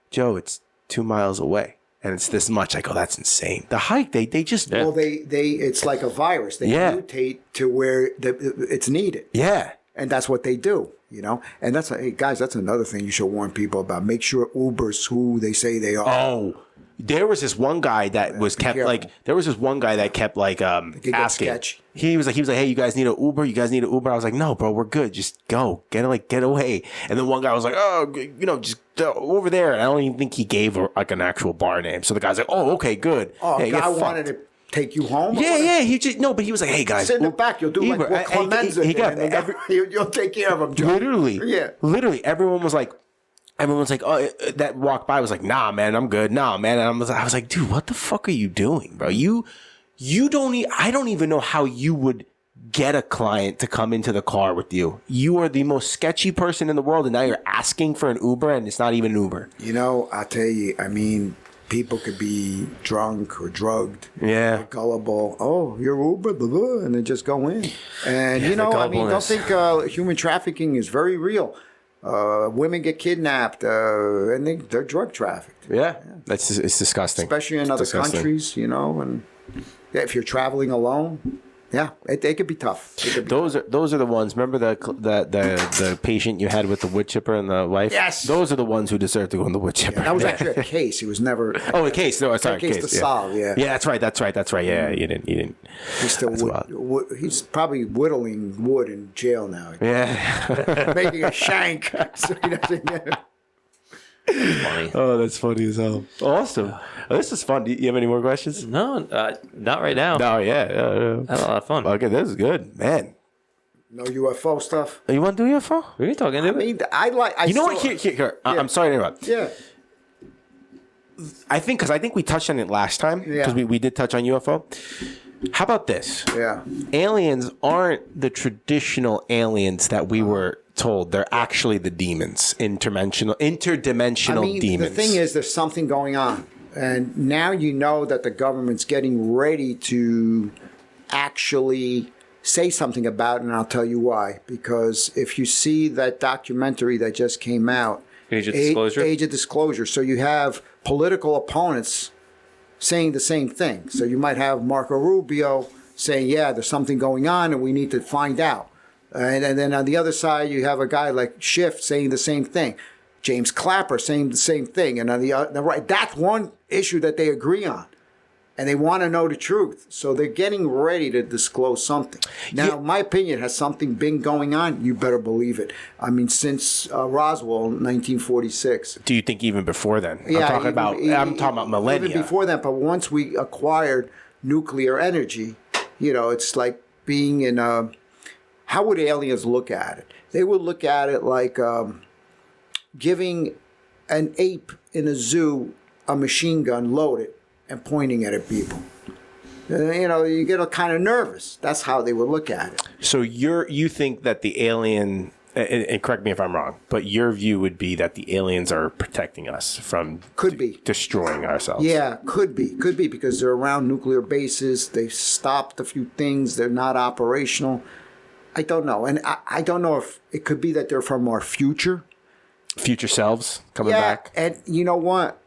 "Joe, it's 2 miles away, and it's this much." I go, "That's insane." The hike, they just Well, they it's like a virus. They mutate to where it's needed. yeah. And that's what they do, you know. And hey guys, that's another thing you should warn people about. Make sure Uber's who they say they are. Oh, there was this one guy that was kept careful. like. There was this one guy that kept like get asking. sketchy. He was like, "Hey, you guys need an Uber? You guys need an Uber?" I was like, "No, bro, we're good. Just go, get away." And then one guy was like, "Oh, just over there." And I don't even think he gave like an actual bar name. So the guy's like, "Oh, okay, good." Oh, hey, guy get wanted fucked. to take you home? Or Yeah, what? yeah. He just but he was like, "Hey guys, Sit in the back. You'll do like Uber." what Clemenza he did, got and then you'll take care of him, Joe. literally, Yeah. literally. Everyone's like, "Oh," that walked by was like, "Nah, man, I'm good. Nah, man." And I was like, "Dude, what the fuck are you doing, bro? You don't. I don't even know how you would get a client to come into the car with you. You are the most sketchy person in the world, and now you're asking for an Uber, and it's not even an Uber." You know, I'll tell you, I mean, people could be drunk or drugged. Yeah. Or gullible. Oh, you're Uber, blah, blah, and they just go in. And, the I mean, don't gullibleness. think human trafficking is very real. Women get kidnapped, and they're drug trafficked. Yeah, it's disgusting, Especially in other countries, and if you're traveling alone. Yeah, it could be tough. Those are the ones. Remember the patient you had with the wood chipper and the wife? Yes. Those are the ones who deserve to go in the wood chipper. That was actually a case. He was never. Oh, a case. No, sorry, a case to yeah. solve. Yeah. Yeah, that's right. Yeah, you didn't. He's still he's probably whittling wood in jail now. Yeah. Making a shank so he doesn't get it. Funny. Oh, that's funny as hell. Awesome. Oh, this is fun. Do you have any more questions? No, not right now. No, yeah. I had a lot of fun. Okay, this is good, man. No UFO stuff. You want to do UFO? We can talk into I it. mean, I like. You know what? Here. I'm sorry to interrupt. Yeah. I think we touched on it last time because Yeah. we did touch on UFO. How about this? Yeah. Aliens aren't the traditional aliens that we were told. They're actually the demons, interdimensional demons. The thing is, there's something going on, and now you know that the government's getting ready to actually say something about it, and I'll tell you why. Because if you see that documentary that just came out, Age of Disclosure? Age of Disclosure. So you have political opponents saying the same thing. So you might have Marco Rubio saying, yeah, there's something going on and we need to find out. And then on the other side, you have a guy like Schiff saying the same thing. James Clapper saying the same thing. And on the right, that's one issue that they agree on. and they want to know the truth. So they're getting ready to disclose something. Now, in my opinion, has something been going on? You better believe it. I mean, since Roswell, 1946. Do you think even before then? Yeah, I'm talking about millennia. Even before that, but once we acquired nuclear energy, it's like being in a... How would aliens look at it? They would look at it like giving an ape in a zoo a machine gun loaded and pointing it at people. You get kind of nervous. That's how they would look at it. So you think that the alien, and correct me if I'm wrong, but your view would be that the aliens are protecting us from destroying ourselves. Yeah, could be because they're around nuclear bases. They've stopped a few things. They're not operational. I don't know, and I don't know if it could be that they're from our future selves coming back. And you know what?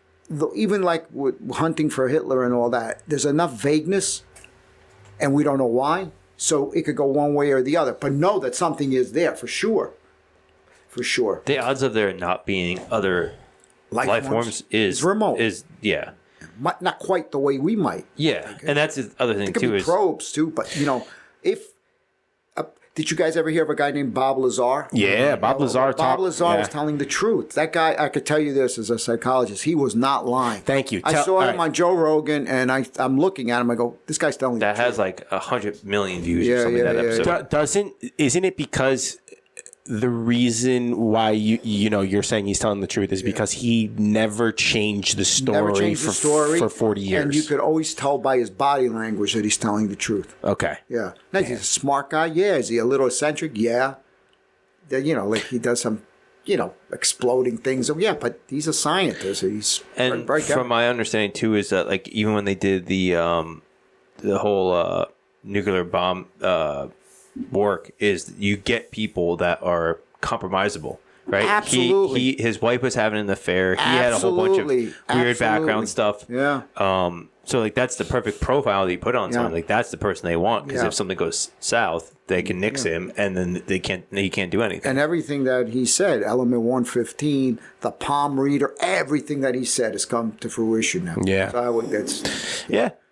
Even like with hunting for Hitler and all that, there's enough vagueness, and we don't know why. So it could go one way or the other. But know that something is there for sure. For sure. The odds of there not being other life forms is remote. Not quite the way we might. Yeah, and that's the other thing it could too. Be probes too, but if. Did you guys ever hear of a guy named Bob Lazar? Yeah, Bob Lazar. Bob Lazar was telling the truth. That guy, I could tell you this as a psychologist, he was not lying. Thank you. I saw him on Joe Rogan, and I'm looking at him. I go, this guy's telling the truth. That has like 100 million views or something. That episode isn't it because the reason why you're saying he's telling the truth is because he never changed the story for 40 years, and you could always tell by his body language that he's telling the truth. Okay, yeah. Now, he's a smart guy. Yeah, is he a little eccentric? Yeah. Like he does some, exploding things. Yeah, but he's a scientist. He's and from my understanding too is that like even when they did the whole nuclear bomb work is you get people that are compromisable, right? Absolutely. His wife was having an affair. He had a whole bunch of weird background stuff. Yeah. So like that's the perfect profile that you put on someone. Like that's the person they want because if something goes south, they can nix him, and then he can't do anything. And everything that he said, Element 115, the palm reader, everything that he said has come to fruition now. Yeah. So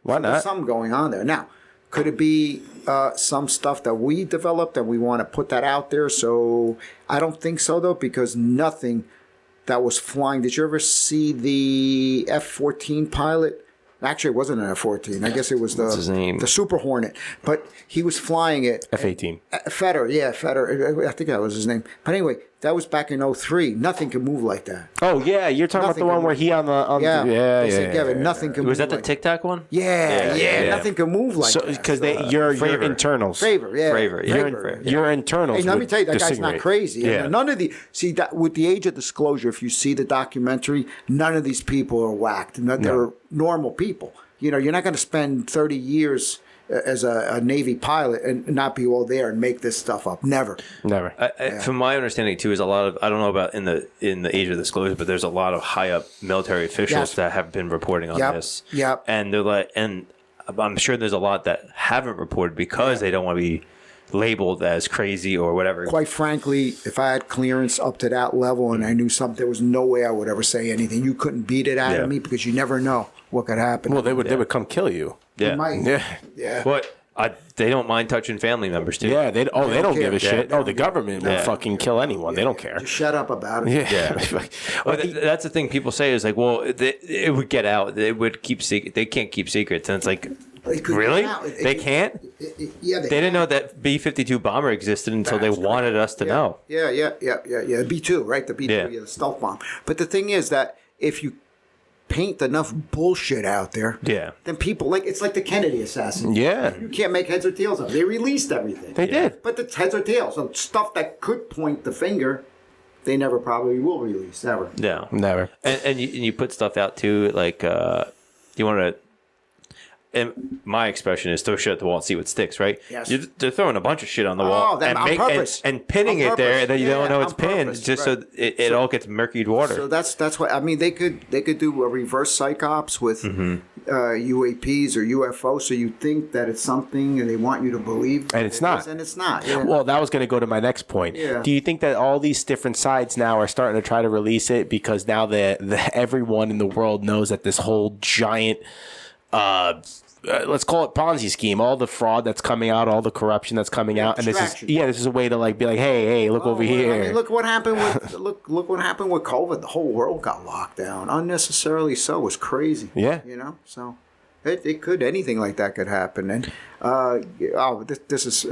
why not? There's something going on there now. Could it be some stuff that we developed and we want to put that out there? So I don't think so, though, because nothing that was flying. Did you ever see the F-14 pilot? Actually, it wasn't an F-14. I guess it was the Super Hornet. But he was flying it. F-18. Fetter. I think that was his name. But anyway, that was back in 2003. Nothing can move like that. Oh, yeah. You're talking about the one where he on the... nothing can move. Was that the Tic Tac one? Yeah. Nothing can move like that. Because your internals. Fravor. Your internals. Hey, let me tell you, that guy's not crazy. Yeah. None of the... See, that with the age of disclosure, if you see the documentary, none of these people are whacked. They're normal people. You're not going to spend 30 years as a Navy pilot and not be all there and make this stuff up. Never. From my understanding too, is a lot of I don't know about in the age of disclosure, but there's a lot of high up military officials that have been reporting on this. Yep. And they're like, and I'm sure there's a lot that haven't reported because they don't want to be labeled as crazy or whatever. Quite frankly, if I had clearance up to that level and I knew something, there was no way I would ever say anything. You couldn't beat it out of me because you never know what could happen. Well, they would come kill you. They might. Yeah. But they don't mind touching family members too. Yeah, they don't give a shit. The government will fucking kill anyone. They don't care. Just shut up about it. Yeah. Well, that's the thing people say is like, well, it would get out. They would keep secret. They can't keep secrets, and it's like, really? They can't? Yeah, they didn't know that B-52 bomber existed until they wanted us to know. Yeah. B-2, right? The B-2, the stealth bomb. But the thing is that if you paint enough bullshit out there, then people it's like the Kennedy assassin. Yeah, you can't make heads or tails of it. They released everything. They did, but the heads or tails, so stuff that could point the finger, they never probably will release ever. Yeah, never. And you put stuff out too, like you want to. And my expression is throw shit at the wall and see what sticks, right? Yes. They're throwing a bunch of shit on the wall on purpose. And pinning it there, and then you don't know it's pinned, just so it all gets murkied water. So that's what I mean. They could do a reverse psychops with UAPs or UFOs. So you think that it's something, and they want you to believe, and it's not. And it's not. Yeah. Well, that was going to go to my next point. Yeah. Do you think that all these different sides now are starting to try to release it because now everyone in the world knows that this whole giant let's call it Ponzi scheme, all the fraud that's coming out, all the corruption that's coming out, and this is a way to like be like, hey, look over here. I mean, look what happened with look what happened with COVID. The whole world got locked down unnecessarily. So it was crazy. Yeah, so it could anything like that could happen. And this is.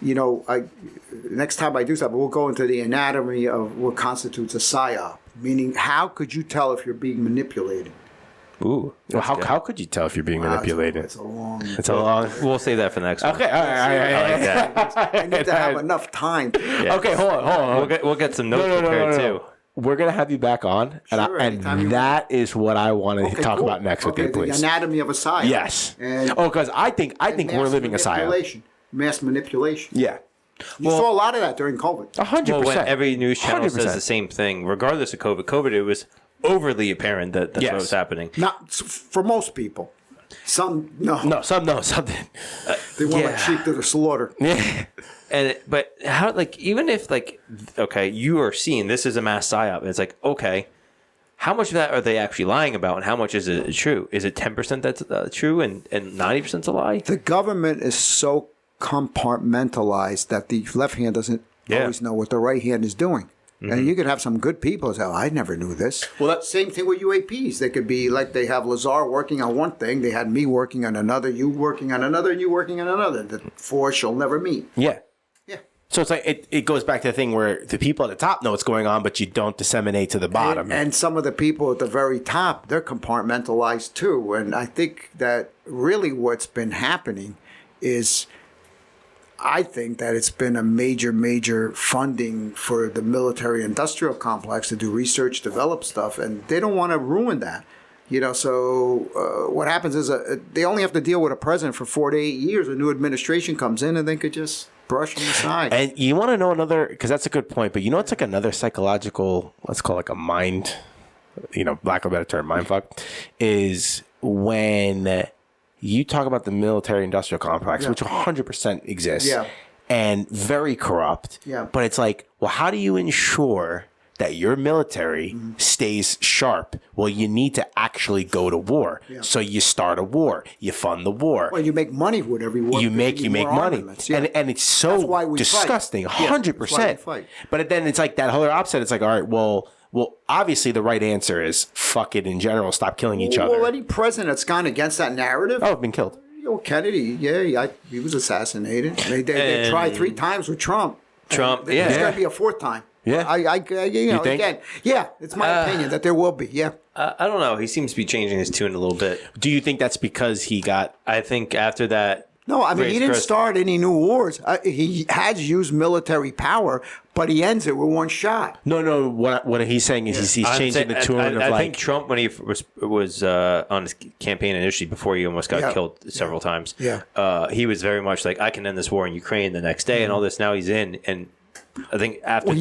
Next time I do something, we'll go into the anatomy of what constitutes a psyop. Meaning, how could you tell if you're being manipulated? Ooh. Well, how could you tell if you're being manipulated? It's a long... We'll save that for the next one. Okay, all right. I like that. I need to have enough time. Yeah. Okay, hold on. We'll get some notes prepared, too. Wewe're going to have you back on, and that is what I want to talk about next with you, please. The anatomy of a psyop. Yes. Because I think we're living a psyop. Mass manipulation. Yeah. You saw a lot of that during COVID. 100%. Well, when every news channel 100%. says the same thing, regardless of COVID, it was overly apparent that that's what was happening. Not for most people. Some no. Some didn't. They want like sheep to the slaughter. Yeah. But how, like, even if, like, okay, you are seeing this is a mass psyop, it's like, okay, how much of that are they actually lying about, and how much is it true? Is it 10% that's true and 90% is a lie? The government is so compartmentalized that the left hand doesn't always know what the right hand is doing. Mm-hmm. And you could have some good people say, I never knew this. Well, that's same thing with UAPs. They could be like they have Lazar working on one thing, they had me working on another, you working on another, and you working on another. The four shall never meet. Yeah. Yeah. So it's like it goes back to the thing where the people at the top know what's going on, but you don't disseminate to the bottom. And some of the people at the very top, they're compartmentalized too. And I think that really what's been happening is I think that it's been a major funding for the military-industrial complex to do research, develop stuff, and they don't want to ruin that. So what happens is they only have to deal with a president for 4 to 8 years. A new administration comes in, and they could just brush them aside. And you want to know another, because that's a good point, but it's like another psychological, let's call it like a mind, lack of a better term, mind fuck, is when you talk about the military-industrial complex, which 100% exists, and very corrupt. Yeah. But it's like, well, how do you ensure that your military stays sharp? Well, you need to actually go to war. Yeah. So you start a war. You fund the war. Well, you make money with every war. You make money. Yeah. And it's so disgusting, 100%. But then it's like that whole opposite. It's like, all right, well, obviously the right answer is fuck it in general. Stop killing each other. Well, any president that's gone against that narrative. Oh, been killed. Kennedy, he was assassinated. They tried 3 times with Trump. There's got to be a 4th time. Yeah. Again, it's my opinion that there will be. Yeah. I don't know. He seems to be changing his tune a little bit. Do you think that's because he got... I think after that... No, I mean, he didn't start any new wars. He has used military power, but he ends it with one shot. No. What he's saying is he's changing the tune of I think Trump, when he was on his campaign initially, before he almost got killed several times, he was very much like, I can end this war in Ukraine the next day and all this. Now he's in, and I think after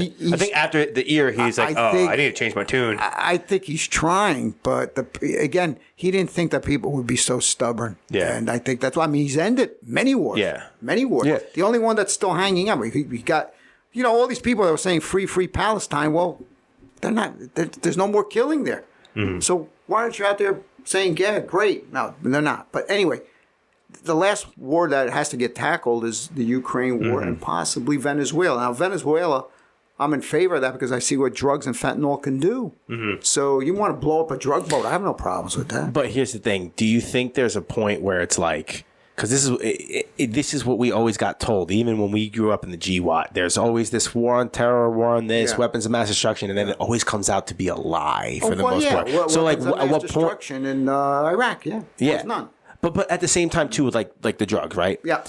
after the year, he's like, I need to change my tune. I think he's trying, but again, he didn't think that people would be so stubborn. Yeah, and I think that's why. I mean, he's ended many wars. Yeah, many wars. Yeah. The only one that's still hanging out, we got, all these people that were saying free Palestine. Well, they're not. There's no more killing there. Mm-hmm. So why aren't you out there saying, yeah, great? No, they're not. But anyway. The last war that has to get tackled is the Ukraine war and possibly Venezuela. Now, Venezuela, I'm in favor of that because I see what drugs and fentanyl can do. Mm-hmm. So you want to blow up a drug boat, I have no problems with that. But here's the thing. Do you think there's a point where it's like, because this is what we always got told, even when we grew up in the GWAT, there's always this war on terror, war on this, weapons of mass destruction, and then it always comes out to be a lie for the most part. So like, at what destruction in Iraq, there's none. But at the same time, too, with like the drugs, right? Yeah.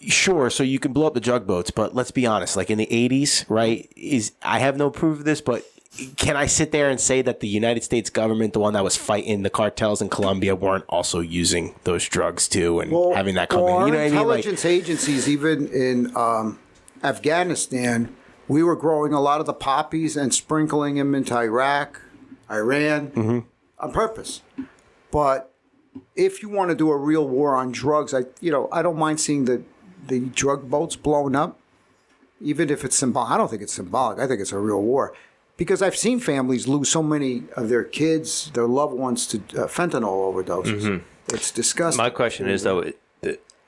Sure, so you can blow up the drug boats, but let's be honest, like in the 80s, right, I have no proof of this, but can I sit there and say that the United States government, the one that was fighting the cartels in Colombia, weren't also using those drugs, too, and having that come in? Intelligence agencies, even in Afghanistan, we were growing a lot of the poppies and sprinkling them into Iraq, Iran, on purpose. But if you want to do a real war on drugs, I don't mind seeing the drug boats blown up, even if it's symbolic. I don't think it's symbolic. I think it's a real war, because I've seen families lose so many of their kids, their loved ones, to fentanyl overdoses. Mm-hmm. It's disgusting. My question is though,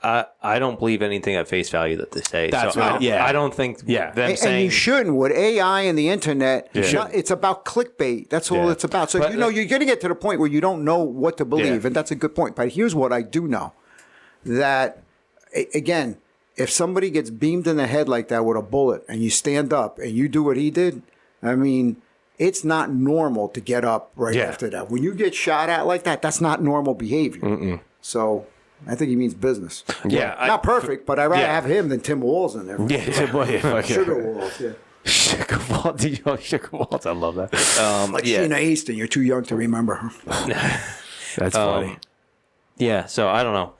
I don't believe anything at face value that they say. That's right. I don't think them and saying. you shouldn't. With AI and the internet, it's about clickbait. That's all it's about. So, you're going to get to the point where you don't know what to believe. And that's a good point. But here's what I do know. That, again, if somebody gets beamed in the head like that with a bullet and you stand up and you do what he did, I mean, it's not normal to get up right after that. When you get shot at like that, that's not normal behavior. So I think he means business. Yeah. Not perfect, but I'd rather have him than Tim Walz in there. Yeah, Tim Walz. Sugar Walz, Sugar Walz. Sugar Walz. I love that. Like Sheena Easton, you're too young to remember her. That's funny. Yeah, so I don't know.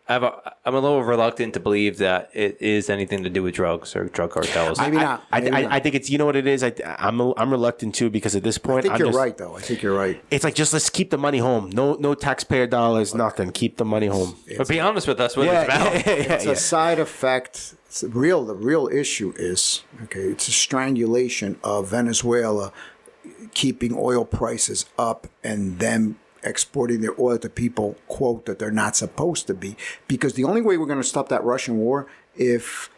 I'm a little reluctant to believe that it is anything to do with drugs or drug cartels. Maybe not. I think it's, you know what it is? I'm reluctant too, because at this point, I think you're right, though. I think you're right. It's like, just let's keep the money home. No taxpayer dollars, nothing. Keep the money home. But be honest with us, what it's about. It's a side effect. The real issue is, it's a strangulation of Venezuela keeping oil prices up and them exporting their oil to people, quote, that they're not supposed to be. Because the only way we're going to stop that Russian war, if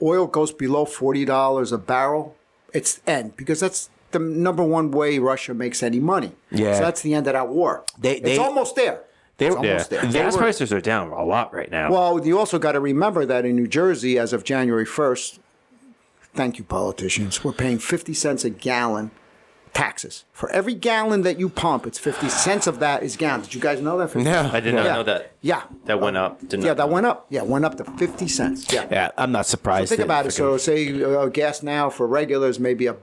oil goes below $40 a barrel, it's the end. Because that's the number one way Russia makes any money. Yeah. So that's the end of that war. It's almost there. It's almost there. Gas prices are down a lot right now. Well, you also got to remember that in New Jersey, as of January 1st, thank you, politicians, we're paying 50 cents a gallon taxes. For every gallon that you pump, it's 50 cents of that is gallon. Did you guys know that? No. I did not know that. Yeah. That went up. That went up. Yeah, went up to 50 cents. Yeah. Yeah, I'm not surprised. So think about it. So say gas now for regulars maybe a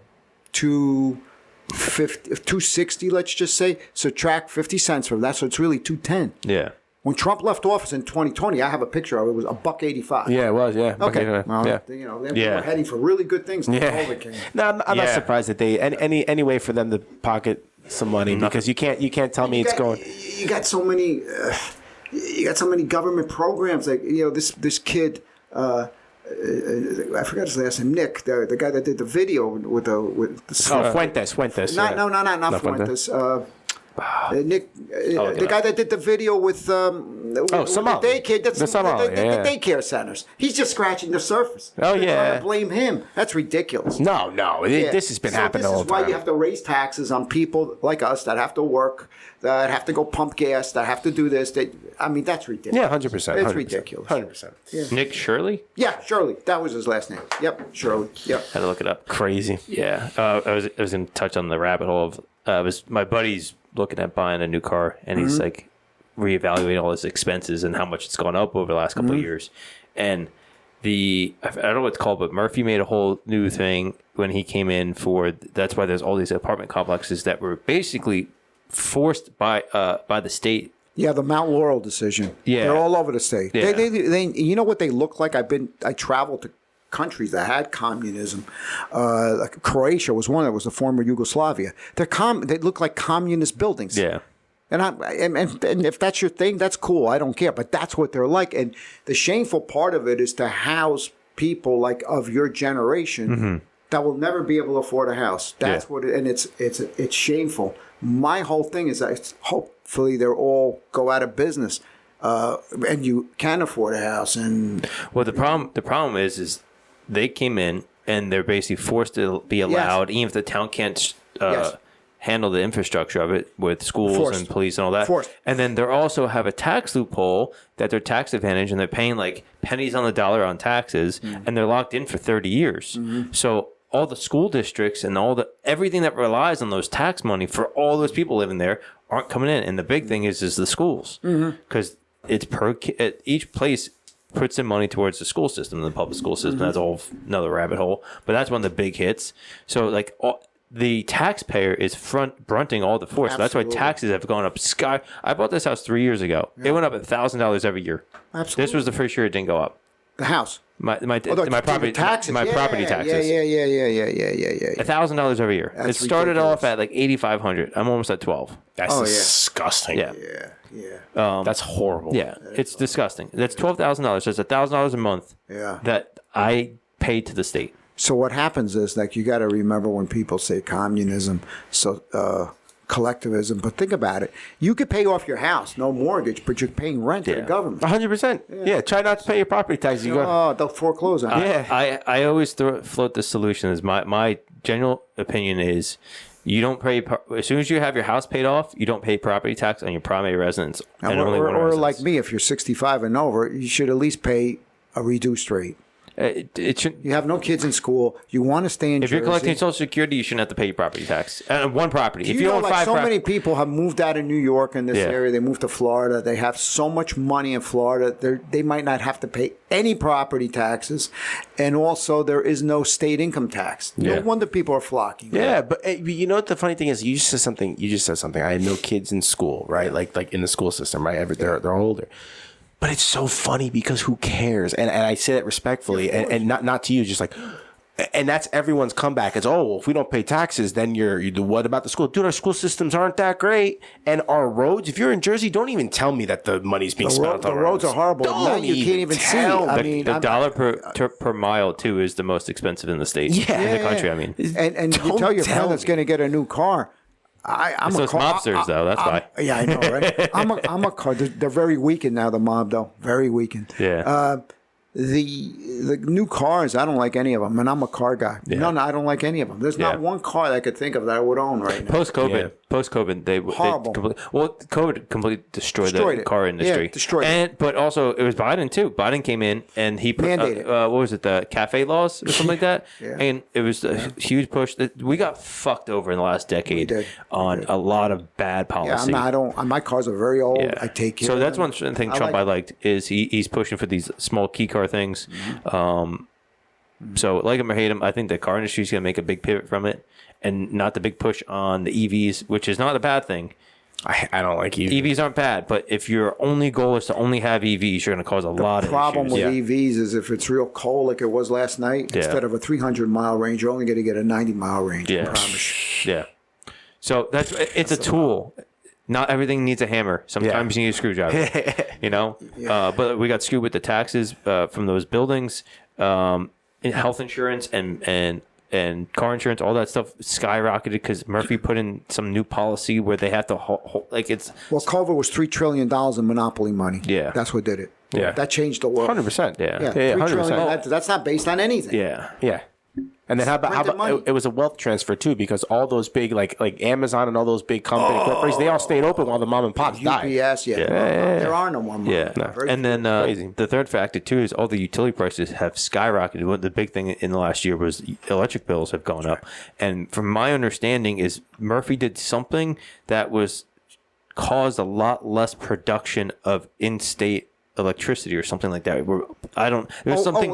$2.60, let's just say. Subtract 50 cents from that, so it's really $2.10. Yeah. When Trump left office in 2020, I have a picture of it. It was $1.85. Yeah, it was. Yeah. Okay. Well, they were heading for really good things. COVID came. No, I'm not surprised that they any way for them to pocket some money, because you can't tell me it's going. You got so many. You got so many government programs. Like this kid. I forgot his last name. Nick, the guy that did the video with the Fuentes. Not Fuentes. Nick, the guy that did the video with the daycare, the daycare centers. He's just scratching the surface. Oh, They're trying to blame him. That's ridiculous. No, this has been happening all the time. This is why you have to raise taxes on people like us that have to work, that have to go pump gas, that have to do this. That's ridiculous. Yeah, 100%. It's ridiculous. 100%. Yeah. Nick Shirley? Yeah, Shirley. That was his last name. Yep, Shirley. Yep. Had to look it up. Crazy. Yeah. I was going to touch on the rabbit hole of my buddy's looking at buying a new car, and he's like reevaluating all his expenses and how much it's gone up over the last couple of years. And I don't know what it's called, but Murphy made a whole new thing when he came in that's why there's all these apartment complexes that were basically forced by the state. Yeah, the Mount Laurel decision. Yeah. They're all over the state. Yeah. They you know what they look like? I traveled to countries that had communism. Like Croatia was one that was the former Yugoslavia. They look like communist buildings. Yeah. And if that's your thing, that's cool. I don't care. But that's what they're like. And the shameful part of it is to house people like of your generation that will never be able to afford a house. That's what and it's shameful. My whole thing is that hopefully they'll all go out of business. And you can afford a house. And well, the problem is they came in and they're basically forced to be allowed, even if the town can't handle the infrastructure of it with schools and police and all that. And then they also have a tax loophole that they're tax advantage, and they're paying like pennies on the dollar on taxes, and they're locked in for 30 years. So all the school districts and everything that relies on those tax money for all those people living there aren't coming in. And the big thing is the schools, because it's each place puts in money towards the school system, the public school system. That's a whole another rabbit hole, but that's one of the big hits. So like the taxpayer is fronting all the force. So that's why taxes have gone up sky. I bought this house 3 years ago. It went up $1,000 every year. Absolutely. This was the first year it didn't go up. The house. My property taxes. My property taxes. Yeah. $1,000 every year. It started off at like $8,500. I'm almost at $12,000. That's disgusting. Yeah. That's horrible. Yeah, it's disgusting. That's $12,000. That's $1,000 a month. Yeah. That I paid to the state. So what happens is, like, you got to remember when people say communism. So collectivism. But think about it. You could pay off your house, no mortgage, but you're paying rent to the government. 100%. Yeah, try not to pay your property taxes. They'll foreclose on it. Yeah. I always float the solution as my general opinion is you don't pay, as soon as you have your house paid off, you don't pay property tax on your primary residence. Or like me, if you're 65 and over, you should at least pay a reduced rate. It should. You have no kids in school. You want to stay in If Jersey. you're collecting Social Security, you shouldn't have to pay your property tax. One property. Do if you you know, own like five, many people have moved out of New York in this area. They moved to Florida. They have so much money in Florida. They might not have to pay any property taxes, and also there is no state income tax. No wonder people are flocking. Yeah, but you know what the funny thing is? You just said something. I had no kids in school, right? Like in the school system, right? They're older. But it's so funny because who cares? And I say that respectfully, and not to you, just like, and that's everyone's comeback. It's, well, if we don't pay taxes, then you're what about the school? Dude, our school systems aren't that great. And our roads, if you're in Jersey, don't even tell me that the money's being spent on the roads are horrible. Now you can't even see. I mean, the dollar per mile, too, is the most expensive in the state. In the country, I mean. And you tell your friend that's going to get a new car, I'm it's those mobsters, though. That's why. Yeah, I know, right? I'm a car. They're very weakened now. The mob, though, very weakened. Yeah. The new cars, I don't like any of them, and I'm a car guy. Yeah. No, I don't like any of them. There's not one car that I could think of that I would own right now. Post-COVID, they COVID completely destroyed the car industry. Yeah, destroyed it. But also, it was Biden, too. Biden came in, and he mandated. What was it, the cafe laws or something like that? Yeah. And it was a huge push. We got fucked over in the last decade on a lot of bad policy. Yeah, my cars are very old. Yeah. I take care So of that's them. one thing Trump I liked is he's pushing for these small key car things. So like him or hate him, I think the car industry is going to make a big pivot from it, and not the big push on the EVs, which is not a bad thing. I don't like EVs. EVs aren't bad, but if your only goal is to only have EVs, you're going to cause a lot of issues. The problem with EVs is if it's real cold like it was last night, instead of a 300-mile range, you're only going to get a 90-mile range. I promise. Yeah. So it's a tool. Not everything needs a hammer. Sometimes you need a screwdriver. But we got screwed with the taxes from those buildings, health insurance and car insurance. All that stuff skyrocketed because Murphy put in some new policy where they have to COVID was $3 trillion in monopoly money. Yeah, that's what did it. Yeah, that changed the world. 100%. Yeah, $3 trillion. That's not based on anything. Yeah. And then how about it was a wealth transfer too, because all those big like Amazon and all those big corporations, they all stayed open while the mom and pops died. UPS, there are no more. And then the third factor too is all the utility prices have skyrocketed. The big thing in the last year was electric bills have gone up. And from my understanding is Murphy did something that caused a lot less production of in-state electricity or something like that.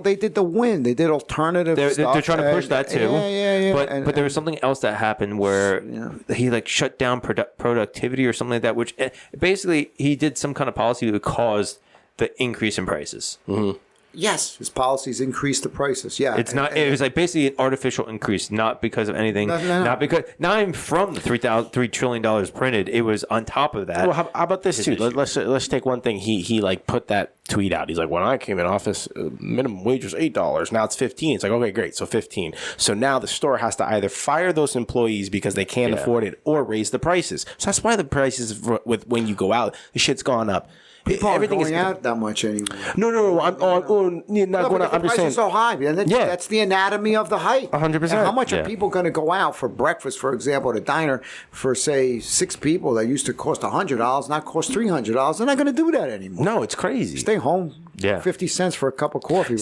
They did the wind. They did alternative stuff. They're trying to push that too. Yeah. But there was something else that happened where he shut down productivity or something like that, which basically he did some kind of policy that caused the increase in prices. Mm-hmm. Yes, his policies increased the prices. Yeah, it's not. It was basically an artificial increase, not because of anything. Not because not even from the $3 trillion printed. It was on top of that. Well, how about this too? Let's take one thing. He put that tweet out. He's like, when I came in office, minimum wage was $8. Now it's $15. It's like, okay, great. So 15. So now the store has to either fire those employees because they can't afford it, or raise the prices. So that's why the prices when you go out, the shit's gone up. People aren't going out that much anymore. No. I'm not going to. The price is so high. That's the anatomy of the height. 100%. How much are people going to go out for breakfast, for example, at a diner for, say, 6 people that used to cost $100, now cost $300? They're not going to do that anymore. No, it's crazy. Stay home. 50 cents for a cup of coffee.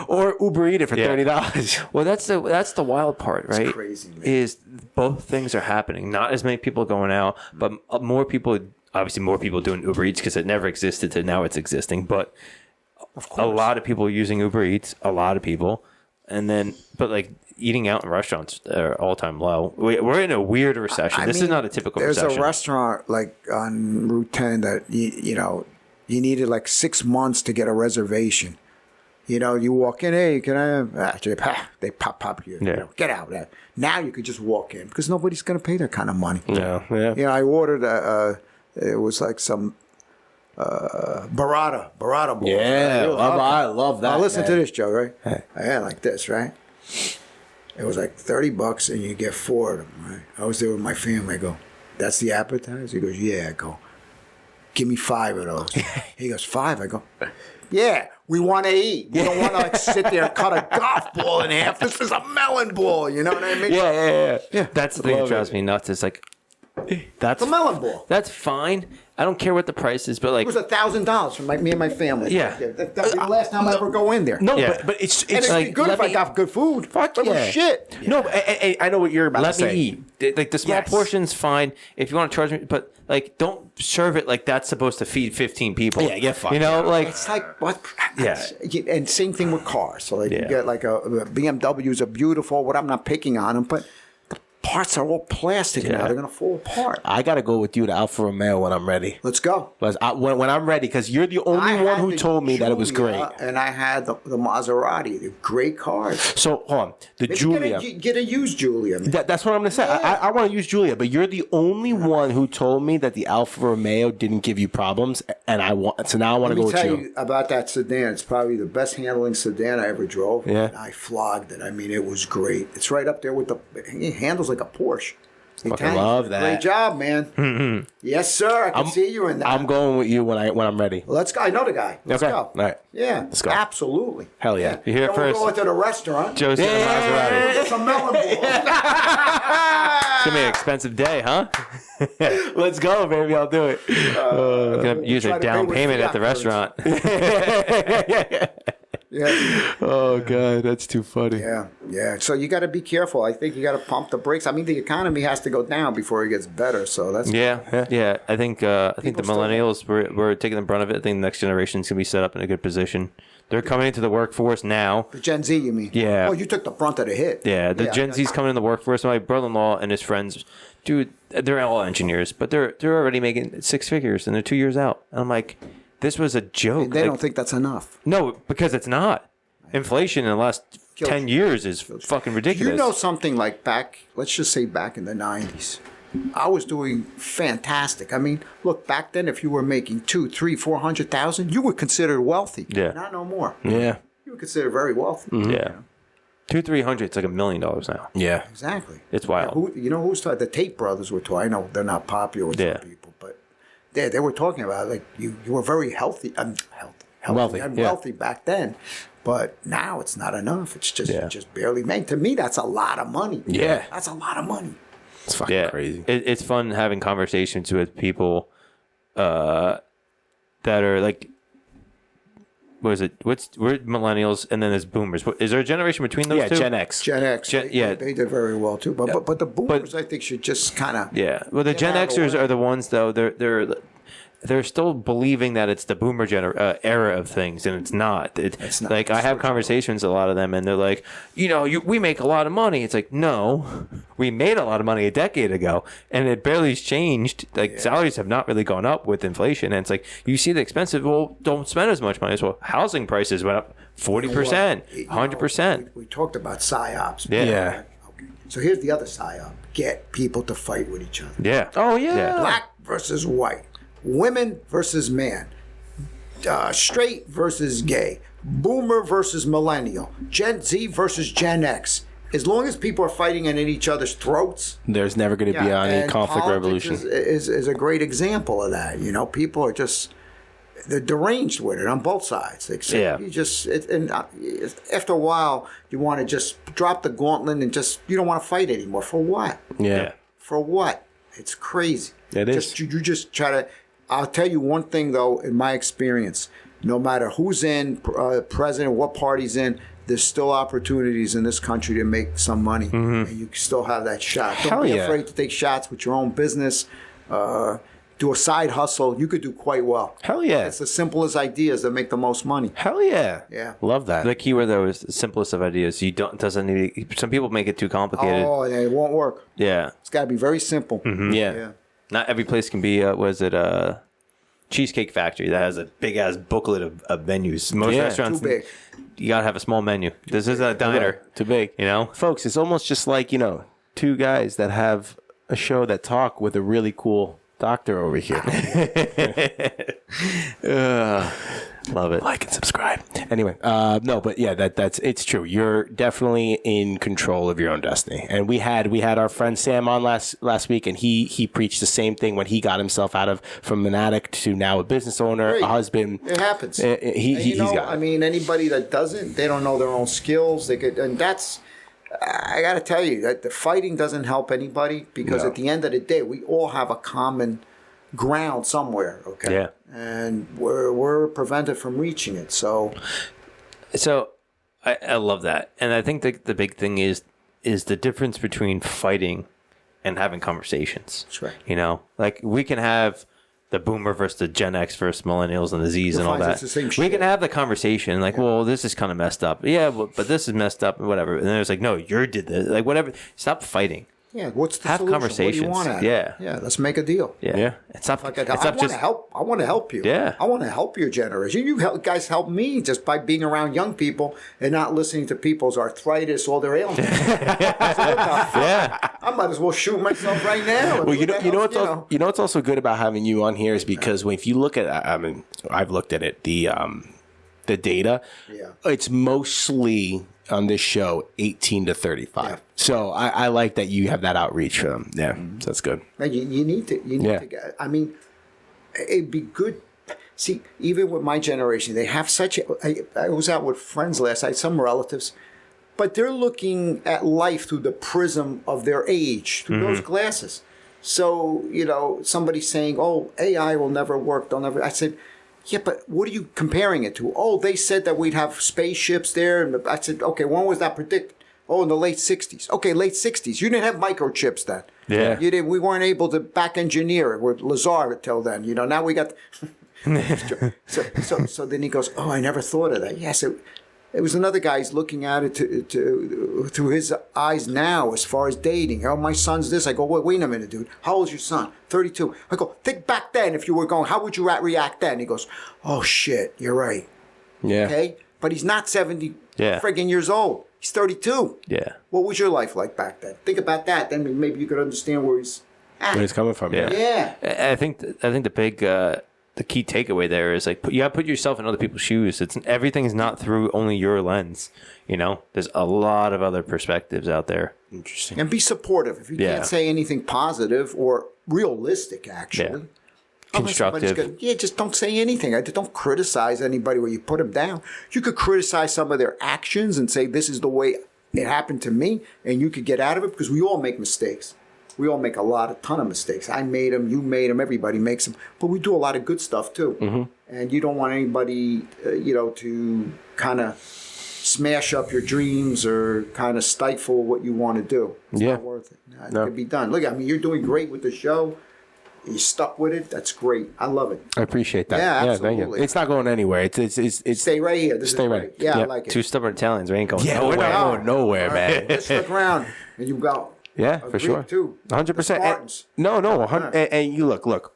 Or Uber Eat it for $30. Well, that's the wild part, right? It's crazy, man. Is both things are happening. Not as many people going out, but more people. Obviously, more people doing Uber Eats because it never existed to now it's existing. But a lot of people using Uber Eats, a lot of people. And then, but eating out in restaurants are all-time low. We're in a weird recession. This is not a typical recession. There's a restaurant on Route 10 that, you needed 6 months to get a reservation. You walk in, hey, can I have... they pop you. Get out. Now you could just walk in because nobody's going to pay that kind of money. Yeah. I ordered it was some burrata bowl. Yeah, I love that. Now listen to this, Joe, right? I had like this, right? It was like $30 and you get 4 of them, right? I was there with my family. I go, that's the appetizer? He goes, yeah. I go, give me 5 of those. He goes, 5? I go, yeah, we want to eat. We don't want to like sit there and cut a golf ball in half. This is a melon ball. You know what I mean? Yeah. That's the thing that drives me nuts. It's like, that's a melon ball. That's fine. I don't care what the price is, but like it was $1,000 for me and my family. Yeah, that was the last time I ever go in there. No, Yeah. but it's And it'd like be good if I got good food. Fuck but yeah. shit. No, I know what you're about let to say. me eat. Like the small Yes. portions, fine. If you want to charge me, but like don't serve it like that's supposed to feed 15 people. Yeah, get fucked. You know, like It's like what? Yeah. And same thing with cars. So like you Yeah. get like a BMWs are beautiful. What I'm not picking on them, but the parts are all plastic now. They're gonna fall apart. I gotta go with you to Alfa Romeo when I'm ready. Let's go. When I'm ready, because you're the only I one had who the told me that it was great. Giulia, and I had the Maserati. They're great cars. So hold on, the Maybe Giulia. get a used Giulia. Man. That's what I'm gonna say. Yeah. I want to use Giulia, but you're the only one who told me that the Alfa Romeo didn't give you problems, and so now I want to go Let with me tell you. you about that sedan. It's probably the best handling sedan I ever drove. Yeah. And I flogged it. I mean, it was great. It's right up there with it handles like a Porsche. Fucking love that. Great job, man. Yes, sir. I can see you in that. I'm going with you when I'm ready. Let's go. I know the guy. Let's Okay. go. All right. Yeah. Let's go. Absolutely. Hell yeah. You hear it Then first. We'll go to the restaurant. Joe's in a Maserati. Get some melon balls. It's gonna be an expensive day, huh? Let's go, baby. I'll do it. I'm gonna use try a to pay down with payment at fiat the currency. restaurant. Yeah. Oh god, that's too funny. Yeah. So you got to be careful. I think you got to pump the brakes. I mean, the economy has to go down before it gets better. So that's Yeah. I think the People still- millennials we're taking the brunt of it. I think the next generation's gonna be set up in a good position. They're coming into the workforce now. the Gen Z. You mean? Yeah. Oh, you took the brunt of the hit. Yeah, the Gen I- Z's coming in the workforce. My brother-in-law and his friends, dude, they're all engineers, but they're already making 6 figures and they're 2 years out. And I'm like, this was a joke. They Like, don't think that's enough. no, because it's not. Inflation in the last Killed 10 you. years is fucking ridiculous. You know something like let's just say back in the 90s, I was doing fantastic. I mean, look, back then, if you were making 200,000, 300,000, 400,000, you were considered wealthy. Yeah. Not no more. Yeah. You were considered very wealthy. Yeah. 200-300, it's like $1 million now. Yeah. Exactly. It's wild. Who's talking? The Tate brothers were talking. I know they're not popular with Yeah. some people, but they were talking about like you were very healthy. Wealthy, and yeah. wealthy back then. But now it's not enough. It's just Yeah. just barely made. To me, that's a lot of money. Yeah. That's a lot of money. It's fucking Yeah, crazy. It's fun having conversations with people that are like, what is it? We're millennials, and then there's boomers. Is there a generation between those Yeah, two? Gen X. Gen X, yeah. they did very well too. But the boomers, I think, should just kind of Yeah. Well, the Get Gen out of the Xers way. are the ones though. They're still believing that it's the boomer era of things, and it's not. It's not. like I have conversations with a lot of them, and they're like, we make a lot of money. It's like, no, we made a lot of money a decade ago, and it barely's changed. Like salaries have not really gone up with inflation, and it's like you see the expensive. Well, don't spend as much money. So housing prices went up 40%, 100%. We talked about psyops. Yeah. Yeah. Okay. So here's the other psyop: get people to fight with each other. Yeah. Oh yeah. Black versus white, women versus man, straight versus gay, boomer versus millennial, Gen Z versus Gen X. As long as people are fighting at each other's throats, There's never going to be any and conflict politics revolution. is a great example of that. You know, people are just they're deranged with it on both sides. Yeah. You just after a while, you want to just drop the gauntlet and you don't want to fight anymore. For what? Yeah. For what? It's crazy. It is. You just try to. I'll tell you one thing though, in my experience, no matter who's in president, what party's in, there's still opportunities in this country to make some money, and you still have that shot. Don't Hell be yeah. afraid to take shots with your own business. Do a side hustle. You could do quite well. Hell yeah. It's the simplest ideas that make the most money. Hell yeah. Yeah. Love that. The key word though is the simplest of ideas. Doesn't need. Some people make it too complicated. Oh, and it won't work. Yeah. It's got to be very simple. yeah. Not every place can be. Cheesecake Factory that has a big ass booklet of menus. Most Yeah, restaurants, too big. you gotta have a small menu. This is a diner. Too big. You know? Folks, it's almost just like, two guys that have a show that talk with a really cool doctor over here. Love it. Like and subscribe. Anyway, no, but yeah, it's true. You're definitely in control of your own destiny. And we had our friend Sam on last week, and he preached the same thing when he got himself from an addict to now a business owner, a husband. It happens. He's got it. I mean, anybody that doesn't, they don't know their own skills. And that's, I got to tell you, that the fighting doesn't help anybody, because at the end of the day, we all have a common ground somewhere. Okay. Yeah. And we're prevented from reaching it. So I love that. And I think the big thing is the difference between fighting and having conversations. That's right. You know, like we can have the boomer versus the Gen X versus millennials and the Z's and all that. It's the same We shit. can have the conversation like, well, this is kind of messed up. Yeah, but this is messed up and whatever. And then it's like, no, you did this. Like, whatever. Stop fighting. Yeah, what's the Have solution? conversations. What do you want Yeah. let's make a deal. Yeah. It's not, Like, it's I not want just to help. I want to help you. Yeah. I want to help your generation. You guys help me just by being around young people and not listening to people's arthritis, all their ailments. yeah. I might as well shoot myself right now. Well, you know what's also good about having you on here is because if you look at, I mean, I've looked at it, the data, it's mostly on this show 18 to 35. Yeah. So I like that you have that outreach for them. Yeah, so that's good. Man, you need to get. I mean, it'd be good. See, even with my generation, they have such. I was out with friends last night, some relatives, but they're looking at life through the prism of their age, through those glasses. So, somebody's saying, "Oh, AI will never work. They'll never." I said, "Yeah, but what are you comparing it to?" "Oh, they said that we'd have spaceships there." And I said, "Okay, when was that predicted?" "Oh, in the late 60s." "Okay, late 60s. You didn't have microchips then." Yeah. You didn't. We weren't able to back engineer it with Lazar till then. Now we got. So then he goes, "Oh, I never thought of that." Yes, it was another guy's looking at it through his eyes now as far as dating. "Oh, my son's this." I go, wait a minute, dude. How old's your son? 32. I go, think back then if you were going, how would you react then? He goes, "Oh, shit, you're right." Yeah. Okay? But he's not 70 friggin' years old. He's 32. Yeah. What was your life like back then? Think about that. Then maybe you could understand where he's at. Where he's coming from. Yeah. I think the big the key takeaway there is like you got to put yourself in other people's shoes. Everything's not through only your lens. There's a lot of other perspectives out there. Interesting. And be supportive. If you can't say anything positive or realistic, actually. Constructive. Just don't say anything. Don't criticize anybody where you put them down. You could criticize some of their actions and say, this is the way it happened to me, and you could get out of it, because we all make mistakes. We all make a ton of mistakes. I made them, you made them, everybody makes them. But we do a lot of good stuff too. Mm-hmm. And you don't want anybody, to kind of smash up your dreams or kind of stifle what you want to do. It's not worth it. It could be done. Look, you're doing great with the show. You stuck with it. That's great. I love it. I appreciate that. Yeah, absolutely. Thank you. It's not going anywhere. It's stay right here. Stay right. Yeah, I like it. Two stubborn Italians. We ain't going nowhere. nowhere. We're not going nowhere, man. Let's look around, and you go. Yeah, for sure. Too. 100%. No, 100. And you look.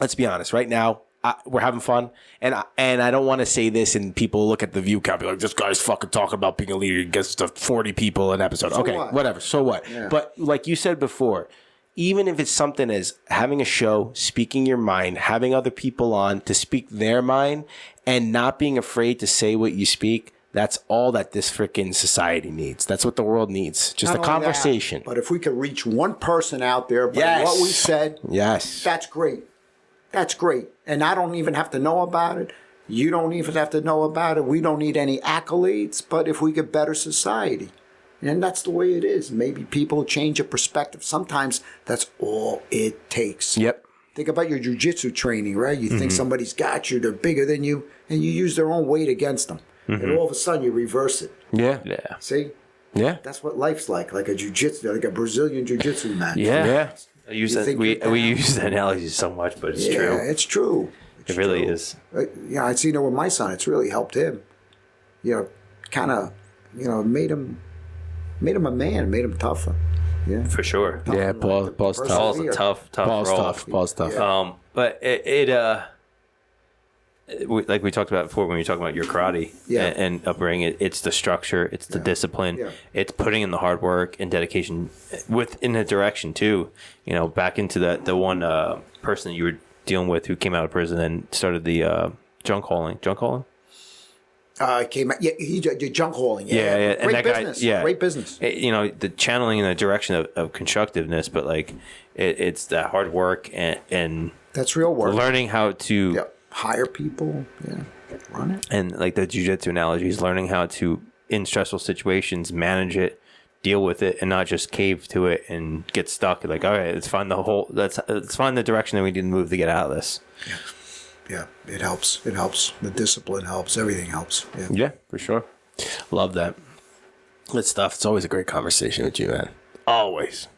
Let's be honest. Right now, we're having fun, and I don't want to say this, and people look at the view count, be like, "This guy's fucking talking about being a leader against 40 people an episode." So okay, whatever. So what? Yeah. But like you said before, even if it's something as having a show, speaking your mind, having other people on to speak their mind, and not being afraid to say what you speak. That's all that this freaking society needs. That's what the world needs. Just a conversation. But if we could reach one person out there by what we said, that's great. That's great. And I don't even have to know about it. You don't even have to know about it. We don't need any accolades. But if we could better society, and that's the way it is. Maybe people change a perspective. Sometimes that's all it takes. Yep. Think about your jiu-jitsu training, right? You think somebody's got you, they're bigger than you, and you use their own weight against them. And all of a sudden you reverse it. Yeah. See? Yeah. That's what life's like a jiu-jitsu, like a Brazilian jiu-jitsu match. Yeah. We use that analogy so much, but it's true. Yeah, it's true. It really is. I've seen it with my son. It's really helped him. Kind of, made him a man, made him tougher. Yeah. For sure. Yeah, Paul's tough. Paul's a tough role. Paul's tough. Yeah. But like we talked about before when we were talking about your karate and upbringing, it's the structure, it's the discipline, it's putting in the hard work and dedication within a direction too. Back into the one person that you were dealing with who came out of prison and started the Junk hauling. Came out, he did junk hauling. Yeah. Great And that business. guy, Great business. The channeling in the direction of constructiveness, but like it's that hard work and That's real work. learning how to hire people. Yeah, run it. and like the jiu-jitsu analogy is learning how to in stressful situations manage it, deal with it, and not just cave to it and get stuck. Like, all right, let's find the direction that we need to move to get out of this. Yeah, it helps. It helps. The discipline helps. Everything helps. Yeah, for sure. Love that. Good stuff. It's always a great conversation with you, man. Always.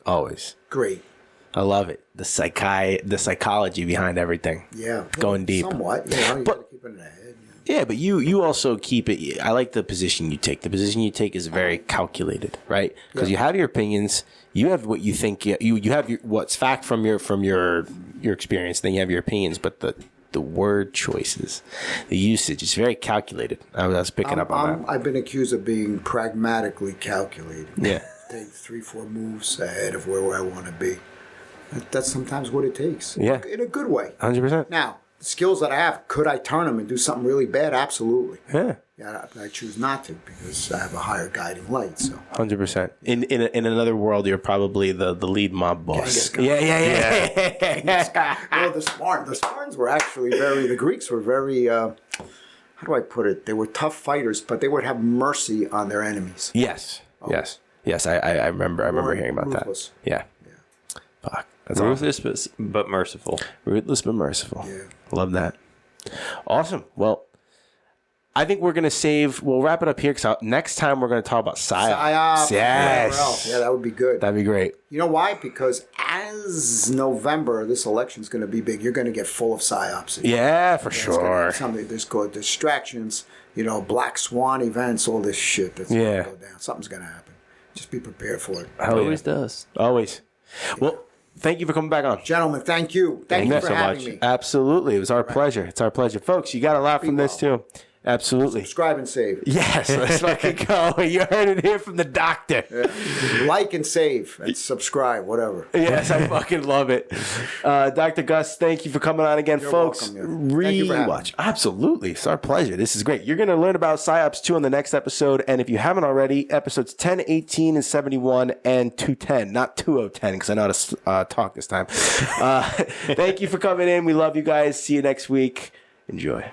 Always. Great. I love it. The psychology behind everything. Yeah. Going deep. Somewhat. You got to keep it in the head. Yeah, but you also keep it. I like the position you take. The position you take is very calculated, right? Because you have your opinions. You have what you think. You have what's fact from your experience. Then you have your opinions. But the word choices, the usage is very calculated. I was picking up on that. I've been accused of being pragmatically calculated. Yeah. Take 3-4 moves ahead of where I want to be. That's sometimes what it takes. Yeah. In a good way. 100%. Now, the skills that I have, could I turn them and do something really bad? Absolutely. Yeah. I choose not to because I have a higher guiding light. So 100%. In another world, you're probably the lead mob boss. Yeah. Yeah. Well, the Spartans were actually the Greeks were very, how do I put it? They were tough fighters, but they would have mercy on their enemies. Yes. Yes. I remember hearing about ruthless. that. Yeah. Fuck. That's Ruthless, awesome. but merciful. Ruthless but merciful. Yeah. Love that. Awesome. Well, I think we'll wrap it up here because next time we're going to talk about PSYOPs. Yes. Yeah, that would be good. That'd be great. You know why? Because as November, this election's going to be big. You're going to get full of PSYOPs. Yeah, for sure. There's called distractions, black swan events, all this shit that's going to go down. Something's going to happen. Just be prepared for it. It always does. Always. Well, thank you for coming back on. Gentlemen, thank you. Thank you for having me. Absolutely. It was our pleasure. It's our pleasure. Folks, you got a lot from this too. Absolutely. Subscribe and save. Yes, let's fucking go. You heard it here from the doctor. Like and save and subscribe, whatever. Yes, I fucking love it. Dr. Gus, thank you for coming on again, folks. Welcome, thank you for having me. Absolutely. It's our pleasure. This is great. You're going to learn about PSYOPs 2 on the next episode. And if you haven't already, episodes 10, 18, and 71, and 210, not 2010, because I know how to talk this time. Thank you for coming in. We love you guys. See you next week. Enjoy.